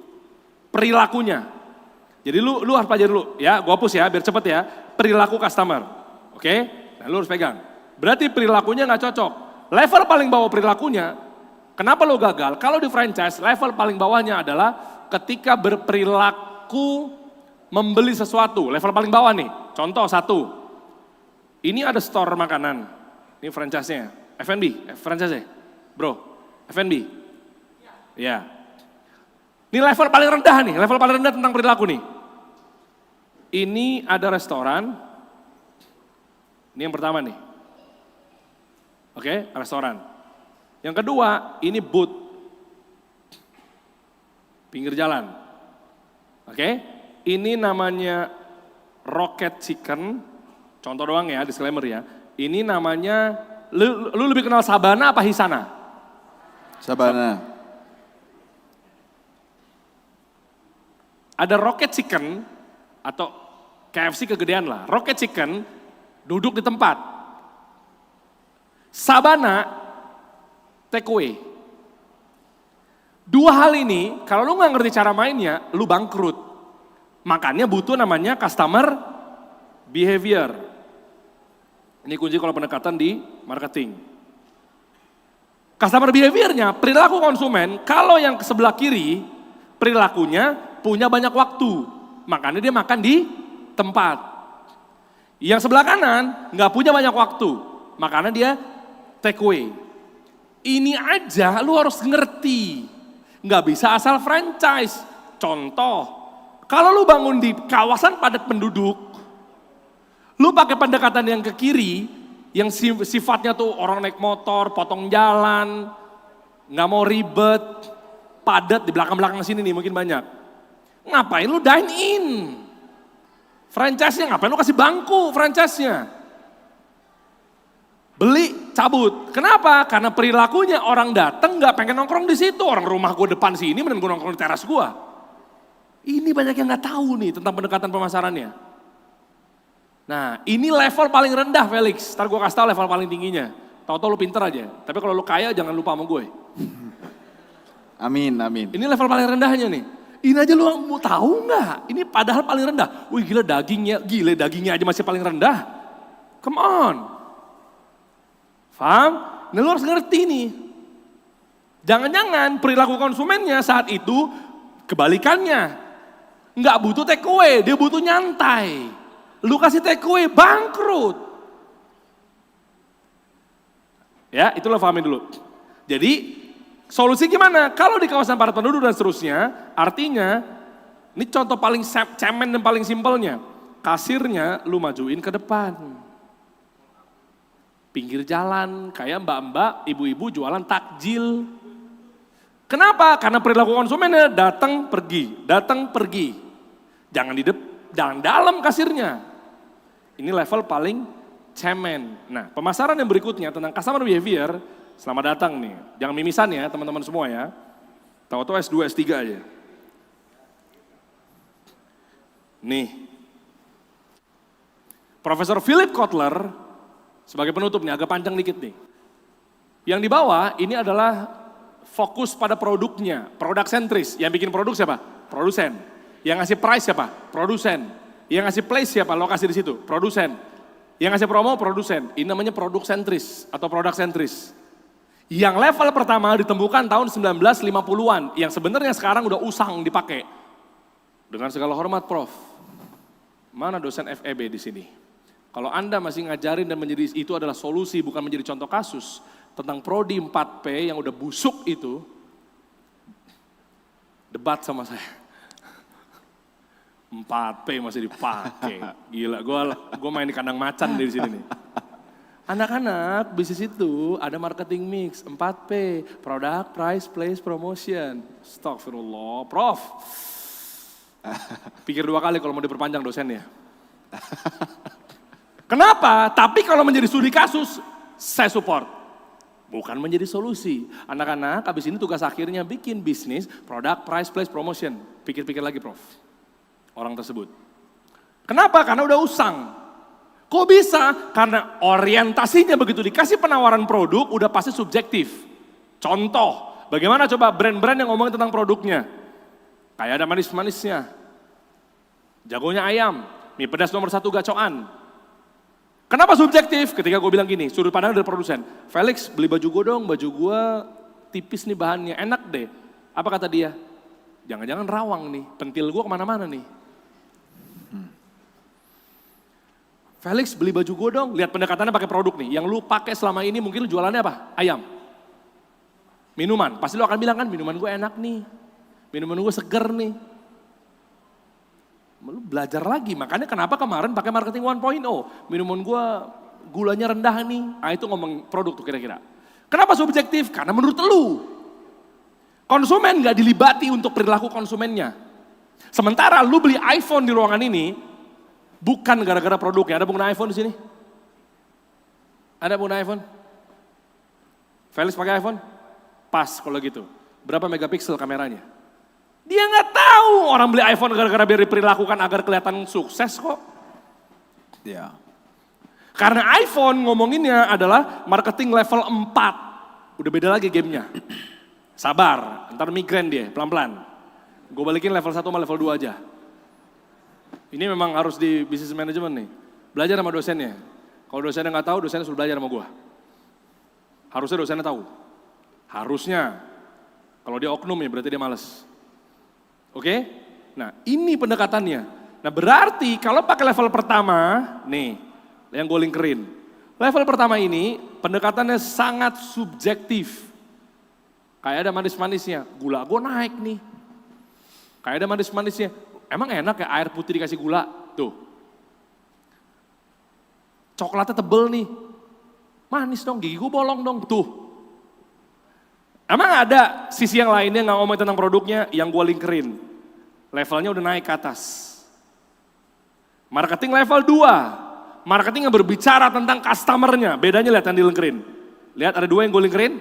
Perilakunya. Jadi lu harus pelajari dulu ya, gue hapus ya biar cepet ya. Perilaku customer, oke? Nah lu harus pegang. Berarti perilakunya nggak cocok. Level paling bawah perilakunya, kenapa lo gagal? Kalau di franchise, level paling bawahnya adalah ketika berperilaku membeli sesuatu. Level paling bawah nih, contoh satu. Ini ada store makanan, ini franchise-nya, F&B, franchise-nya, bro, F&B. Ya. Ini level paling rendah nih, level paling rendah tentang perilaku nih. Ini ada restoran, ini yang pertama nih. Oke, restoran. Yang kedua, ini booth. Pinggir jalan. Oke, ini namanya Rocket Chicken. Contoh doang ya, disclaimer ya. Ini namanya, lu lebih kenal Sabana apa Hisana? Sabana. Ada Rocket Chicken atau KFC kegedean lah. Rocket Chicken duduk di tempat. Sabana take away. Dua hal ini, kalau lu nggak ngerti cara mainnya, lu bangkrut. Makanya butuh namanya customer behavior. Ini kunci kalau pendekatan di marketing. Customer behaviornya, perilaku konsumen, kalau yang ke sebelah kiri, perilakunya punya banyak waktu. Makanya dia makan di tempat. Yang sebelah kanan nggak punya banyak waktu. Makanya dia take away. Ini aja lu harus ngerti. Nggak bisa asal franchise. Contoh, kalau lu bangun di kawasan padat penduduk, lu pakai pendekatan yang ke kiri, yang sifatnya tuh orang naik motor, potong jalan, nggak mau ribet, padat di belakang-belakang sini nih mungkin banyak. Ngapain lu dine in? Franchise-nya ngapain lu kasih bangku franchise-nya? Beli, cabut. Kenapa? Karena perilakunya orang datang nggak pengen nongkrong di situ. Orang rumah gue depan sini, mending gue nongkrong di teras gue. Ini banyak yang nggak tahu nih tentang pendekatan pemasarannya. Nah, ini level paling rendah Felix. Ntar gue kasih tau level paling tingginya. Tahu-tahu lu pinter aja. Tapi kalau lu kaya jangan lupa sama gue. Amin, amin. Ini level paling rendahnya nih. Ini aja lu mau tahu nggak? Ini padahal paling rendah. Wih gila dagingnya aja masih paling rendah. Come on. Paham? Nah lu harus ngerti nih. Jangan-jangan perilaku konsumennya saat itu kebalikannya. Nggak butuh take away, dia butuh nyantai. Lu kasih take away, bangkrut. Ya, itu lo pahamin dulu. Jadi, solusi gimana? Kalau di kawasan padat penduduk dan seterusnya, artinya, ini contoh paling cemen dan paling simpelnya. Kasirnya lu majuin ke depan. Pinggir jalan, kayak mbak-mbak, ibu-ibu jualan takjil. Kenapa? Karena perilaku konsumennya datang pergi. Jangan di jangan dalam kasirnya. Ini level paling cemen. Nah, pemasaran yang berikutnya tentang customer behavior, selamat datang nih. Jangan mimisan ya teman-teman semua ya. Tahu-tahu S2, S3 aja. Nih. Profesor Philip Kotler, sebagai penutup nih, agak panjang dikit nih. Yang di bawah ini adalah fokus pada produknya, produk sentris. Yang bikin produk siapa? Produsen. Yang ngasih price siapa? Produsen. Yang ngasih place siapa? Lokasi di situ, produsen. Yang ngasih promo, produsen. Ini namanya produk sentris atau produk sentris. Yang level pertama ditemukan tahun 1950-an, yang sebenarnya sekarang udah usang dipakai. Dengan segala hormat Prof, mana dosen FEB di sini? Kalau Anda masih ngajarin dan menjadi itu adalah solusi bukan menjadi contoh kasus tentang prodi 4P yang udah busuk itu, debat sama saya. 4P masih dipakai, gila. Gue main di kandang macan di sini nih. Anak-anak bisnis itu ada marketing mix 4P, product, price, place, promotion. Astagfirullah, Prof. Pikir 2 kali kalau mau diperpanjang dosennya. Kenapa? Tapi kalau menjadi studi kasus, saya support. Bukan menjadi solusi. Anak-anak habis ini tugas akhirnya bikin bisnis, produk, price, place, promotion. Pikir-pikir lagi Prof. Orang tersebut. Kenapa? Karena udah usang. Kok bisa? Karena orientasinya begitu dikasih penawaran produk udah pasti subjektif. Contoh, bagaimana coba brand-brand yang ngomongin tentang produknya? Kayak ada manis-manisnya. Jagonya ayam, mie pedas nomor 1 gacoan. Kenapa subjektif? Ketika gue bilang gini, sudut pandang dari produsen. Felix beli baju gue dong, baju gue tipis nih bahannya, enak deh. Apa kata dia? Jangan-jangan rawang nih, pentil gue kemana-mana nih. Felix beli baju gue dong, lihat pendekatannya pakai produk nih. Yang lu pakai selama ini mungkin lu jualannya apa? Ayam. Minuman, pasti lu akan bilang kan minuman gue enak nih. Minuman gue seger nih. Lu belajar lagi, makanya kenapa kemarin pakai marketing 1.0. Minuman gue gulanya rendah nih. Nah itu ngomong produk tuh kira-kira. Kenapa subjektif? Karena menurut lu. Konsumen gak dilibati untuk perilaku konsumennya. Sementara lu beli iPhone di ruangan ini, bukan gara-gara produknya. Ada pengguna iPhone di sini? Ada pengguna iPhone? Felix pakai iPhone? Pas kalau gitu. Berapa megapiksel kameranya? Dia nggak tahu orang beli iPhone gara-gara biar diperlakukan agar kelihatan sukses kok. Ya. Karena iPhone ngomonginnya adalah marketing level 4. Udah beda lagi gamenya. Sabar, ntar migrain dia, pelan-pelan. Gue balikin level 1 sama level 2 aja. Ini memang harus di business management nih. Belajar sama dosennya. Kalau dosennya nggak tahu, dosennya suruh belajar sama gue. Harusnya dosennya tahu. Harusnya. Kalau dia oknum ya berarti dia males. Oke? Nah ini pendekatannya. Nah berarti kalau pakai level pertama, nih yang gue linkerin. Level pertama ini pendekatannya sangat subjektif. Kayak ada manis-manisnya, gula gue naik nih. Kayak ada manis-manisnya, emang enak ya air putih dikasih gula? Tuh. Coklatnya tebel nih, manis dong, gigi gue bolong dong, tuh. Emang ada sisi yang lainnya nggak ngomong tentang produknya yang gue linkerin. Levelnya udah naik ke atas. Marketing level 2. Marketing yang berbicara tentang customernya. Bedanya lihat yang dilingkerin. Lihat ada 2 yang gue lingkerin.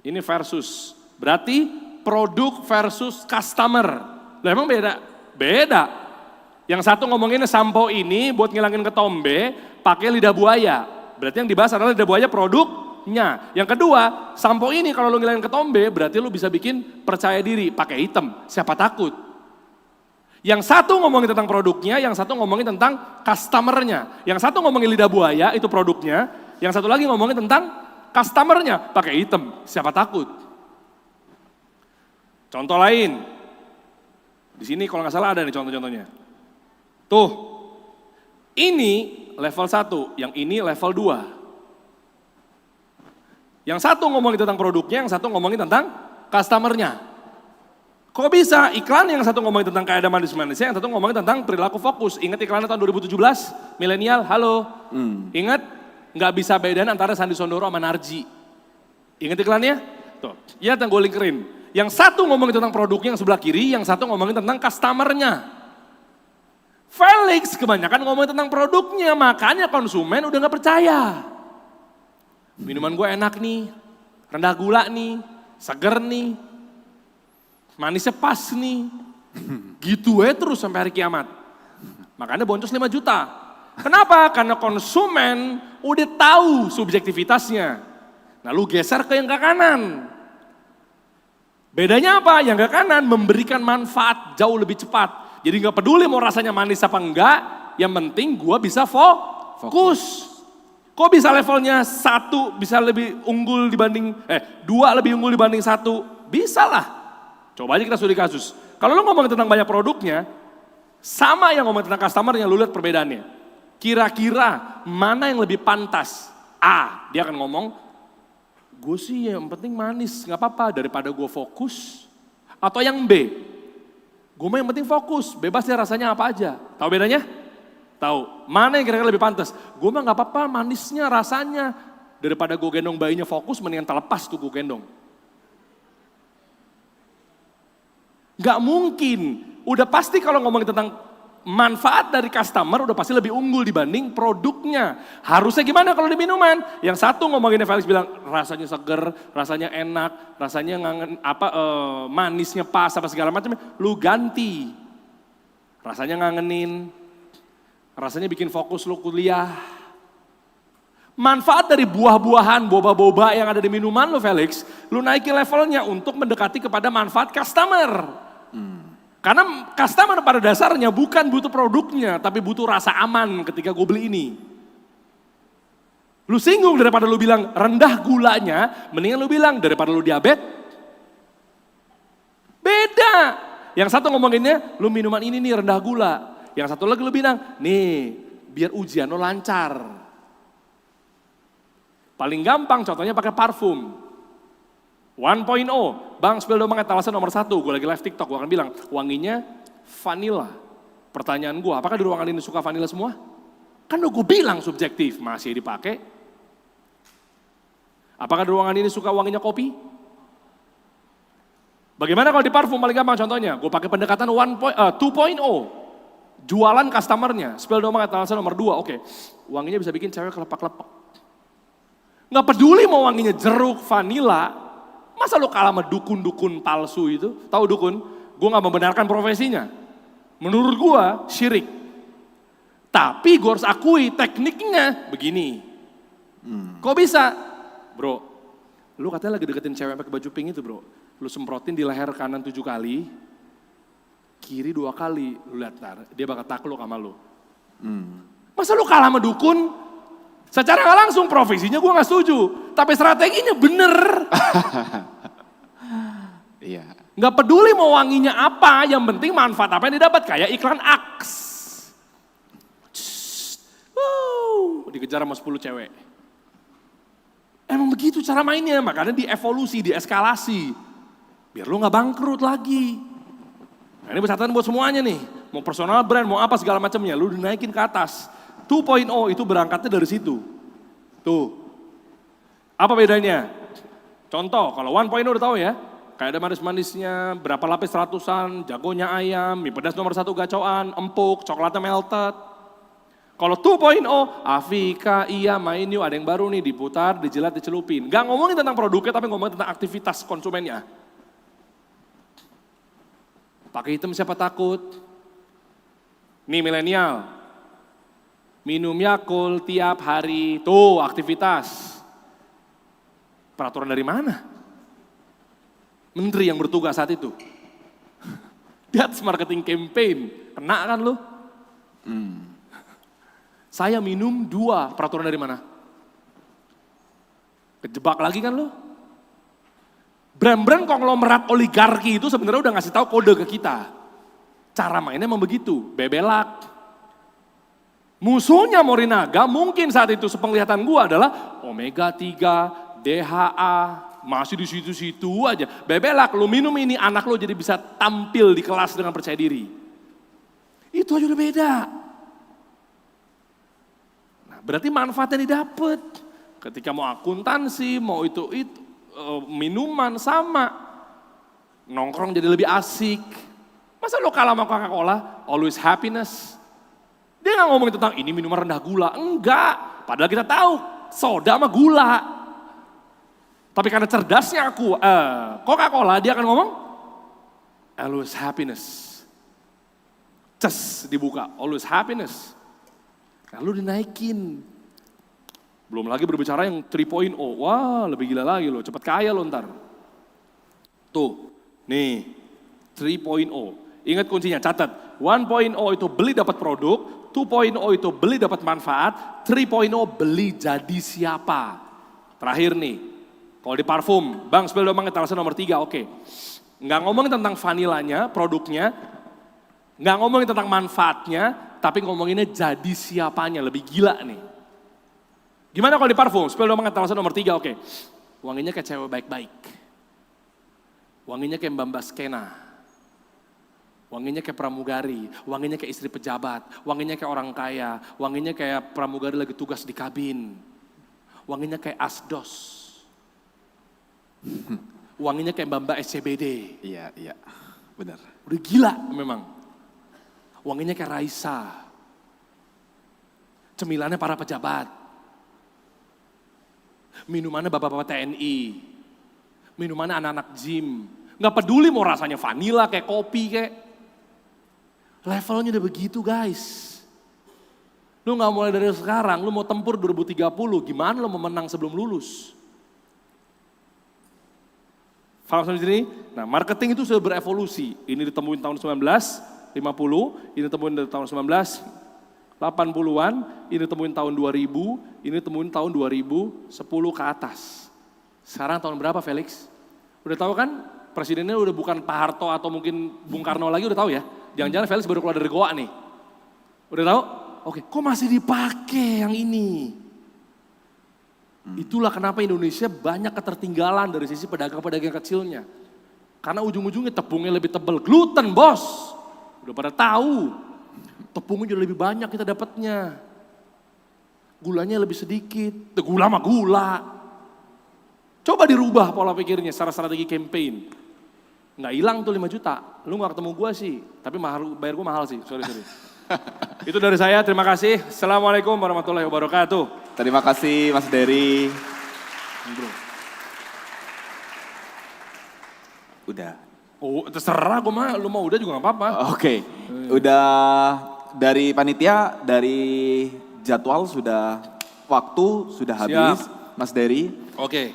Ini versus. Berarti produk versus customer. Lah emang beda? Beda. Yang satu ngomonginnya sampo ini buat ngilangin ketombe pakai lidah buaya. Berarti yang dibahas adalah lidah buaya produknya. Yang kedua, sampo ini kalau lu ngilangin ketombe berarti lu bisa bikin percaya diri pakai hitam. Siapa takut? Yang satu ngomongin tentang produknya, yang satu ngomongin tentang customernya. Yang satu ngomongin lidah buaya itu produknya, yang satu lagi ngomongin tentang customernya pakai hitam. Siapa takut? Contoh lain, di sini kalau nggak salah ada nih contoh-contohnya. Tuh, ini level 1, yang ini level 2. Yang satu ngomongin tentang produknya, yang satu ngomongin tentang customernya. Kok bisa iklan yang satu ngomongin tentang kayak ada manis-manisnya, yang satu ngomongin tentang perilaku fokus. Ingat iklannya tahun 2017, milenial, halo. Ingat, nggak bisa bedain antara Sandi Sondoro sama Narji. Ingat iklannya? Tuh, lihat yang gue linkerin. Yang satu ngomongin tentang produknya yang sebelah kiri, yang satu ngomongin tentang customernya. Felix kebanyakan ngomongin tentang produknya, makanya konsumen udah nggak percaya. Minuman gue enak nih, rendah gula nih, seger nih, manisnya pas nih. Gitu terus sampai hari kiamat. Makanya boncos 5 juta. Kenapa? Karena konsumen udah tahu subjektivitasnya. Nah lu geser ke yang ke kanan. Bedanya apa? Yang ke kanan memberikan manfaat jauh lebih cepat. Jadi gak peduli mau rasanya manis apa enggak, yang penting gua bisa fokus. Kok bisa levelnya 1 bisa lebih unggul dibanding, 2 lebih unggul dibanding 1? Bisa lah. Coba aja kita studi kasus. Kalau lu ngomong tentang banyak produknya, sama yang ngomong tentang customernya, lu lihat perbedaannya. Kira-kira mana yang lebih pantas? A, dia akan ngomong, gue sih yang penting manis, gak apa-apa daripada gue fokus. Atau yang B, gue mah yang penting fokus, bebas ya rasanya apa aja. Tahu bedanya? Tahu. Mana yang kira-kira lebih pantas? Gue mah gak apa-apa manisnya rasanya. Daripada gue gendong bayinya fokus, mendingan terlepas tuh gue gendong. Gak mungkin. Udah pasti kalau ngomongin tentang manfaat dari customer udah pasti lebih unggul dibanding produknya. Harusnya gimana kalau di minuman? Yang satu ngomonginnya Felix bilang rasanya seger, rasanya enak, rasanya manisnya pas apa segala macam. Lu ganti. Rasanya ngangenin. Rasanya bikin fokus lu kuliah. Manfaat dari buah-buahan, boba-boba yang ada di minuman lu Felix, lu naikin levelnya untuk mendekati kepada manfaat customer. Karena customer pada dasarnya bukan butuh produknya, tapi butuh rasa aman ketika gue beli ini. Lu singgung daripada lu bilang rendah gulanya, mendingan lu bilang daripada lu diabetes. Beda. Yang satu ngomonginnya, lu minuman ini nih rendah gula. Yang satu lagi lu bilang, nih biar ujian lu lancar. Paling gampang contohnya pakai parfum. 1.0, Bang spill dong etalase nomor 1, gue lagi live TikTok, gue akan bilang, wanginya vanilla. Pertanyaan gue, apakah di ruangan ini suka vanilla semua? Kan udah gue bilang subjektif, masih dipakai. Apakah di ruangan ini suka wanginya kopi? Bagaimana kalau di parfum paling gampang contohnya, gue pakai pendekatan 2.0, jualan customernya, spill dong etalase nomor 2, oke. Wanginya bisa bikin cewek kelepak-kelepak. Nggak peduli mau wanginya jeruk, vanilla, masa lu kalah sama dukun-dukun palsu itu? Tahu dukun? Gue gak membenarkan profesinya. Menurut gue syirik. Tapi gue harus akui tekniknya begini. Kok bisa? Bro, Lu katanya lagi deketin cewek pakai baju pink itu bro. Lu semprotin di leher kanan 7 kali, kiri 2 kali. Lu lihat ntar, dia bakal takluk sama lu. Masa lu kalah sama dukun? Secara gak langsung profesinya gue gak setuju. Tapi strateginya bener. Iya. Gak peduli mau wanginya apa, yang penting manfaat apa yang didapat. Kayak iklan Axe. Dikejar sama 10 cewek. Emang begitu cara mainnya, makanya dievolusi, dieskalasi. Biar lu gak bangkrut lagi. Nah ini pesan buat semuanya nih. Mau personal brand, mau apa segala macamnya, lu dinaikin ke atas. 2.0 itu berangkatnya dari situ. Tuh. Apa bedanya? Contoh, kalau 1.0 udah tahu ya. Kayak ada manis-manisnya, berapa lapis ratusan, jagonya ayam, mie pedas nomor 1 gacoan, empuk, coklatnya melted. Kalau 2.0, Afika, iya main yuk, ada yang baru nih, diputar, dijilat, dicelupin. Gak ngomongin tentang produknya, tapi ngomongin tentang aktivitas konsumennya. Pakai hitam siapa takut? Nih milenial, minum Yakult tiap hari, tuh aktivitas. Peraturan dari mana? Menteri yang bertugas saat itu. That's marketing campaign, kena kan lu? Saya minum 2, peraturan dari mana? Kejebak lagi kan lu? Brand-brand konglomerat oligarki itu sebenarnya udah ngasih tahu kode ke kita. Cara mainnya memang begitu, bebelak. Musuhnya Morinaga mungkin saat itu sepenglihatan gua adalah omega 3, DHA, masih di situ-situ aja. Bebelak, lu minum ini anak lu jadi bisa tampil di kelas dengan percaya diri. Itu aja udah beda. Nah, berarti manfaatnya didapat. Ketika mau akuntansi, mau itu minuman sama. Nongkrong jadi lebih asik. Masa lo kalah sama Coca-Cola? Always happiness. Dia nggak ngomongin tentang ini minuman rendah gula. Enggak. Padahal kita tahu soda sama gula. Tapi karena cerdasnya Coca-Cola, dia akan ngomong always happiness. Ces dibuka, always happiness. Lalu dinaikin. Belum lagi berbicara yang 3.0. Wah lebih gila lagi loh, cepet kaya lo ntar. Tuh, nih 3.0. Ingat kuncinya, catat. 1.0 itu beli dapat produk, 2.0 itu beli dapat manfaat, 3.0 beli jadi siapa. Terakhir nih, kalau di parfum, Bang spill dong etalase nomor 3, oke. Nggak ngomongin tentang vanilanya, produknya, nggak ngomongin tentang manfaatnya, tapi ngomonginnya jadi siapanya, lebih gila nih. Gimana kalau di parfum, spill dong etalase nomor 3, oke. Wanginya kayak cewek baik-baik. Wanginya kayak Mbak Baskena. Wanginya kayak pramugari, wanginya kayak istri pejabat, wanginya kayak orang kaya, wanginya kayak pramugari lagi tugas di kabin. Wanginya kayak asdos. Wanginya kayak Mbak SCBD. Iya, benar. Udah gila memang. Wanginya kayak Raisa. Cemilannya para pejabat. Minumannya bapak-bapak TNI. Minumannya anak-anak gym. Nggak peduli mau rasanya vanila kayak kopi kayak. Levelnya udah begitu guys. Lu nggak mulai dari sekarang, lu mau tempur 2030, gimana lu mau menang sebelum lulus? Paham sampai sini? Nah marketing itu sudah berevolusi. Ini ditemuin tahun 1950, ini ditemuin dari tahun 1980-an, ini ditemuin tahun 2000, ini ditemuin tahun 2010 ke atas. Sekarang tahun berapa Felix? Udah tahu kan? Presidennya udah bukan Pak Harto atau mungkin Bung Karno lagi, udah tahu ya? Jangan-jangan Felix baru keluar dari Goa nih. Udah tahu? Oke, kok masih dipakai yang ini? Itulah kenapa Indonesia banyak ketertinggalan dari sisi pedagang-pedagang kecilnya. Karena ujung-ujungnya tepungnya lebih tebal. Gluten bos, udah pada tahu. Tepungnya juga lebih banyak kita dapatnya. Gulanya lebih sedikit. Gula mah gula. Coba dirubah pola pikirnya secara strategi campaign. Nggak hilang tuh 5 juta. Lu nggak ketemu gue sih, tapi bayar gue mahal sih, sorry. Itu dari saya, terima kasih. Assalamualaikum warahmatullahi wabarakatuh. Terima kasih Mas Dery. Udah. Oh terserah gue mah, lu mau udah juga gak apa-apa. Oke, udah dari panitia, dari jadwal sudah, waktu sudah habis, Siap. Mas Dery. Oke.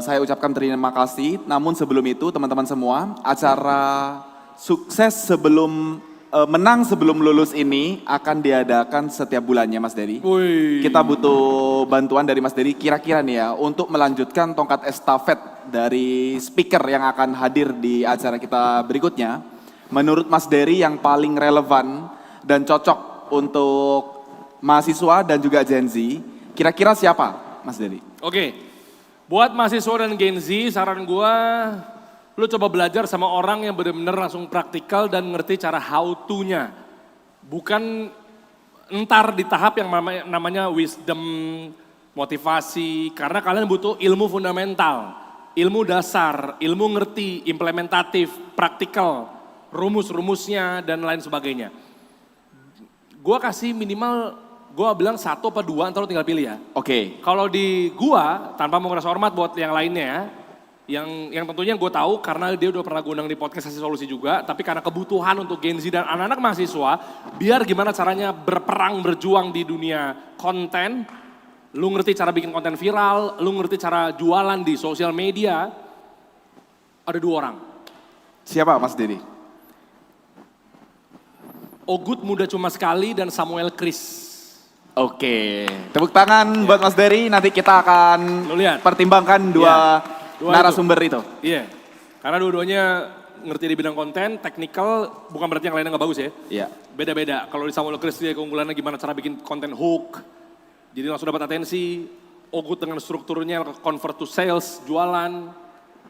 saya ucapkan terima kasih. Namun sebelum itu teman-teman semua, acara sukses sebelum menang sebelum lulus ini akan diadakan setiap bulannya Mas Dery. Wih. Kita butuh bantuan dari Mas Dery kira-kira nih ya untuk melanjutkan tongkat estafet dari speaker yang akan hadir di acara kita berikutnya. Menurut Mas Dery yang paling relevan dan cocok untuk mahasiswa dan juga Gen Z, kira-kira siapa Mas Dery? Oke, buat mahasiswa dan Gen Z, saran gua, lu coba belajar sama orang yang benar-benar langsung praktikal dan ngerti cara how to-nya. Bukan entar di tahap yang namanya wisdom, motivasi, karena kalian butuh ilmu fundamental, ilmu dasar, ilmu ngerti, implementatif, praktikal, rumus-rumusnya dan lain sebagainya. Gua kasih minimal, gua bilang 1 apa 2, ntar lu tinggal pilih ya. Oke. Kalau di gua, tanpa mau ngerasa hormat buat yang lainnya, yang tentunya gue tahu karena dia udah pernah undang di podcast Kasih Solusi juga, tapi karena kebutuhan untuk Gen Z dan anak-anak mahasiswa, biar gimana caranya berperang, berjuang di dunia konten, lu ngerti cara bikin konten viral, lu ngerti cara jualan di sosial media, ada 2 orang. Siapa Mas Dery? Ogut Muda Cuma Sekali dan Samuel Chris. Oke, tepuk tangan buat Mas Dery. Nanti kita akan Lu lihat. pertimbangkan dua Dua narasumber itu. Iya, karena dua-duanya ngerti di bidang konten, teknikal, bukan berarti yang lainnya nggak bagus ya. Iya. Beda-beda, kalau di Samuel Chris dia keunggulannya gimana cara bikin konten hook, jadi langsung dapat atensi. Ogut dengan strukturnya convert to sales, jualan,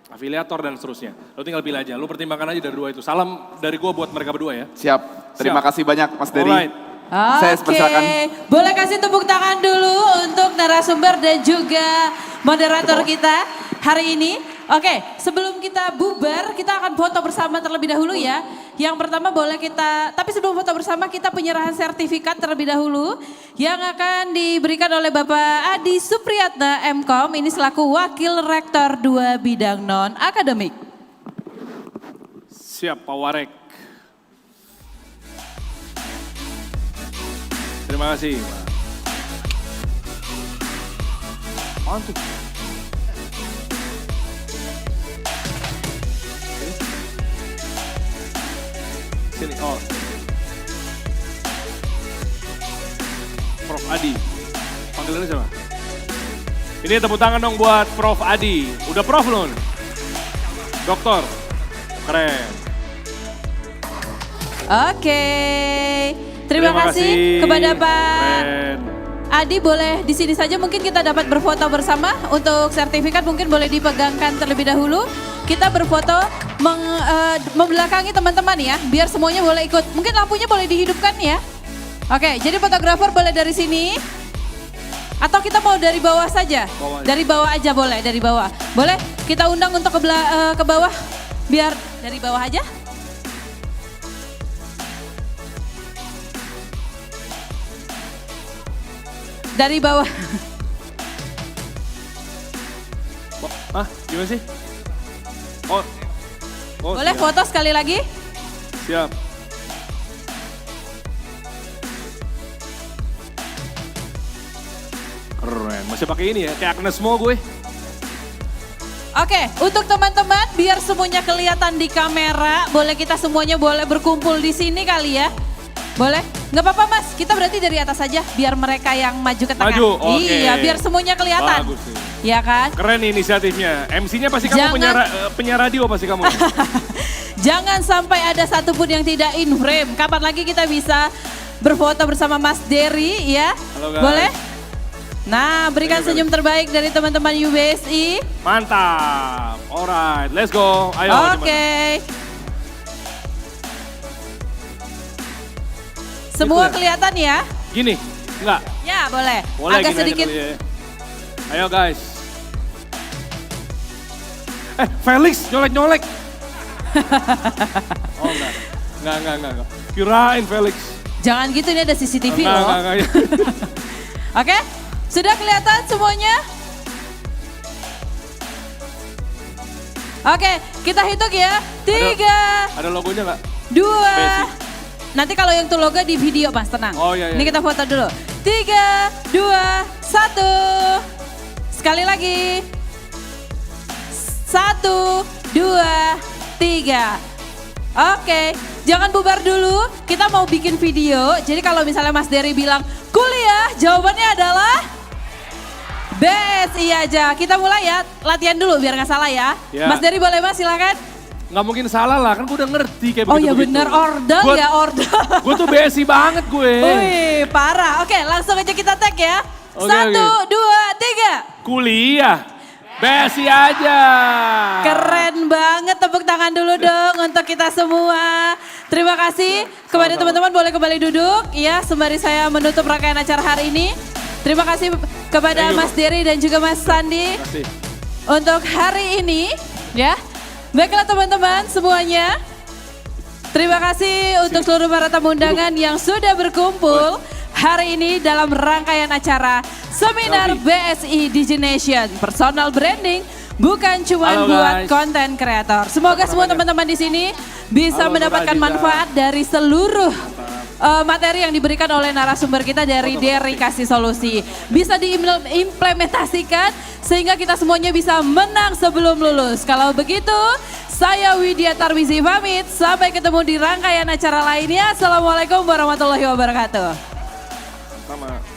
afiliator dan seterusnya. Lo tinggal pilih aja, lo pertimbangkan aja dari 2 itu. Salam dari gue buat mereka berdua ya. Siap, terima Siap. kasih banyak Mas Dery. Alright. Saya persilakan. Boleh kasih tepuk tangan dulu untuk narasumber dan juga moderator kita hari ini. Oke, sebelum kita bubar, kita akan foto bersama terlebih dahulu ya. Yang pertama boleh kita, tapi sebelum foto bersama kita penyerahan sertifikat terlebih dahulu. Yang akan diberikan oleh Bapak Adi Supriyatna MKOM, ini selaku Wakil Rektor 2 Bidang Non-Akademik. Siap Pak Warek. Terima kasih. Mantap. Sini, oh. Prof Adi. Panggilannya siapa? Ini tepuk tangan dong buat Prof Adi. Udah Prof loh. Doktor. Keren. Oke, terima kasih kepada Pak Keren. Adi. Boleh di sini saja mungkin kita dapat berfoto bersama. Untuk sertifikat mungkin boleh dipegangkan terlebih dahulu. Kita berfoto membelakangi teman-teman ya, biar semuanya boleh ikut. Mungkin lampunya boleh dihidupkan ya. Oke, jadi fotografer boleh dari sini. Atau kita mau dari bawah saja? Dari bawah aja boleh, dari bawah. Boleh kita undang untuk ke bawah, biar dari bawah aja. Dari bawah. Hah, gimana sih? Oh, Boleh siap. foto sekali lagi? Siap. Keren, masih pakai ini ya, kayak Agnes Mo gue. Oke, untuk teman-teman biar semuanya kelihatan di kamera, boleh kita semuanya boleh berkumpul di sini kali ya. Boleh? Nggak apa-apa Mas, kita berarti dari atas saja biar mereka yang maju ke tengah. Maju, oke. Iya, biar semuanya kelihatan. Bagus nih. Iya kan? Keren nih inisiatifnya. MC-nya pasti kamu penyiar radio pasti kamu. Jangan sampai ada satupun yang tidak in frame. Kapan lagi kita bisa berfoto bersama Mas Dery ya? Halo, guys. Boleh? Nah, berikan senyum terbaik dari teman-teman UBSI. Mantap. Alright, let's go. Ayo. Oke. Semua Gitu ya? kelihatan ya? Gini, enggak? Ya, boleh. Boleh Agak gini aja sedikit. kali ya. Ayo guys. Felix nyolek-nyolek. Oh enggak. Kirain Felix. Jangan gitu, ini ada CCTV loh. Enggak. Oke, sudah kelihatan semuanya? Oke, kita hitung ya. 3, Ada logonya enggak? 2. Basic. Nanti kalau yang tuh logo di video Mas, tenang. Oh, iya. Ini kita foto dulu. 3, 2, 1. Sekali lagi. 1, 2, 3. Oke, jangan bubar dulu. Kita mau bikin video. Jadi kalau misalnya Mas Dery bilang kuliah, jawabannya adalah BSI aja. Kita mulai ya, latihan dulu biar nggak salah ya. Ya. Mas Dery boleh Mas, silakan. Nggak mungkin salah lah, kan gue udah ngerti kayak Oh iya begitu-begitu. bener, ordal Gua- ya ordal. Gue tuh BSI banget gue. Wih, parah. Oke, langsung aja kita tag ya. Oke, 1, oke. 2, 3. Kuliah, BSI aja. Keren banget, tepuk tangan dulu dong untuk kita semua. Terima kasih kepada teman-teman, boleh kembali duduk ya sembari saya menutup rangkaian acara hari ini. Terima kasih kepada Thank you, Mas Dery dan juga Mas Sandi Makasih. untuk hari ini ya. Baiklah teman-teman semuanya. Terima kasih untuk seluruh para tamu undangan yang sudah berkumpul hari ini dalam rangkaian acara Seminar BSI Digination Personal Branding bukan cuma Halo, buat guys. konten kreator. Semoga semua teman-teman di sini bisa Halo, mendapatkan Sobat Aziza. manfaat dari seluruh materi yang diberikan oleh narasumber kita dari Dery Kasih Solusi. Bisa diimplementasikan sehingga kita semuanya bisa menang sebelum lulus. Kalau begitu, saya Widya Tarmizi pamit. Sampai ketemu di rangkaian acara lainnya. Assalamualaikum warahmatullahi wabarakatuh. Sama.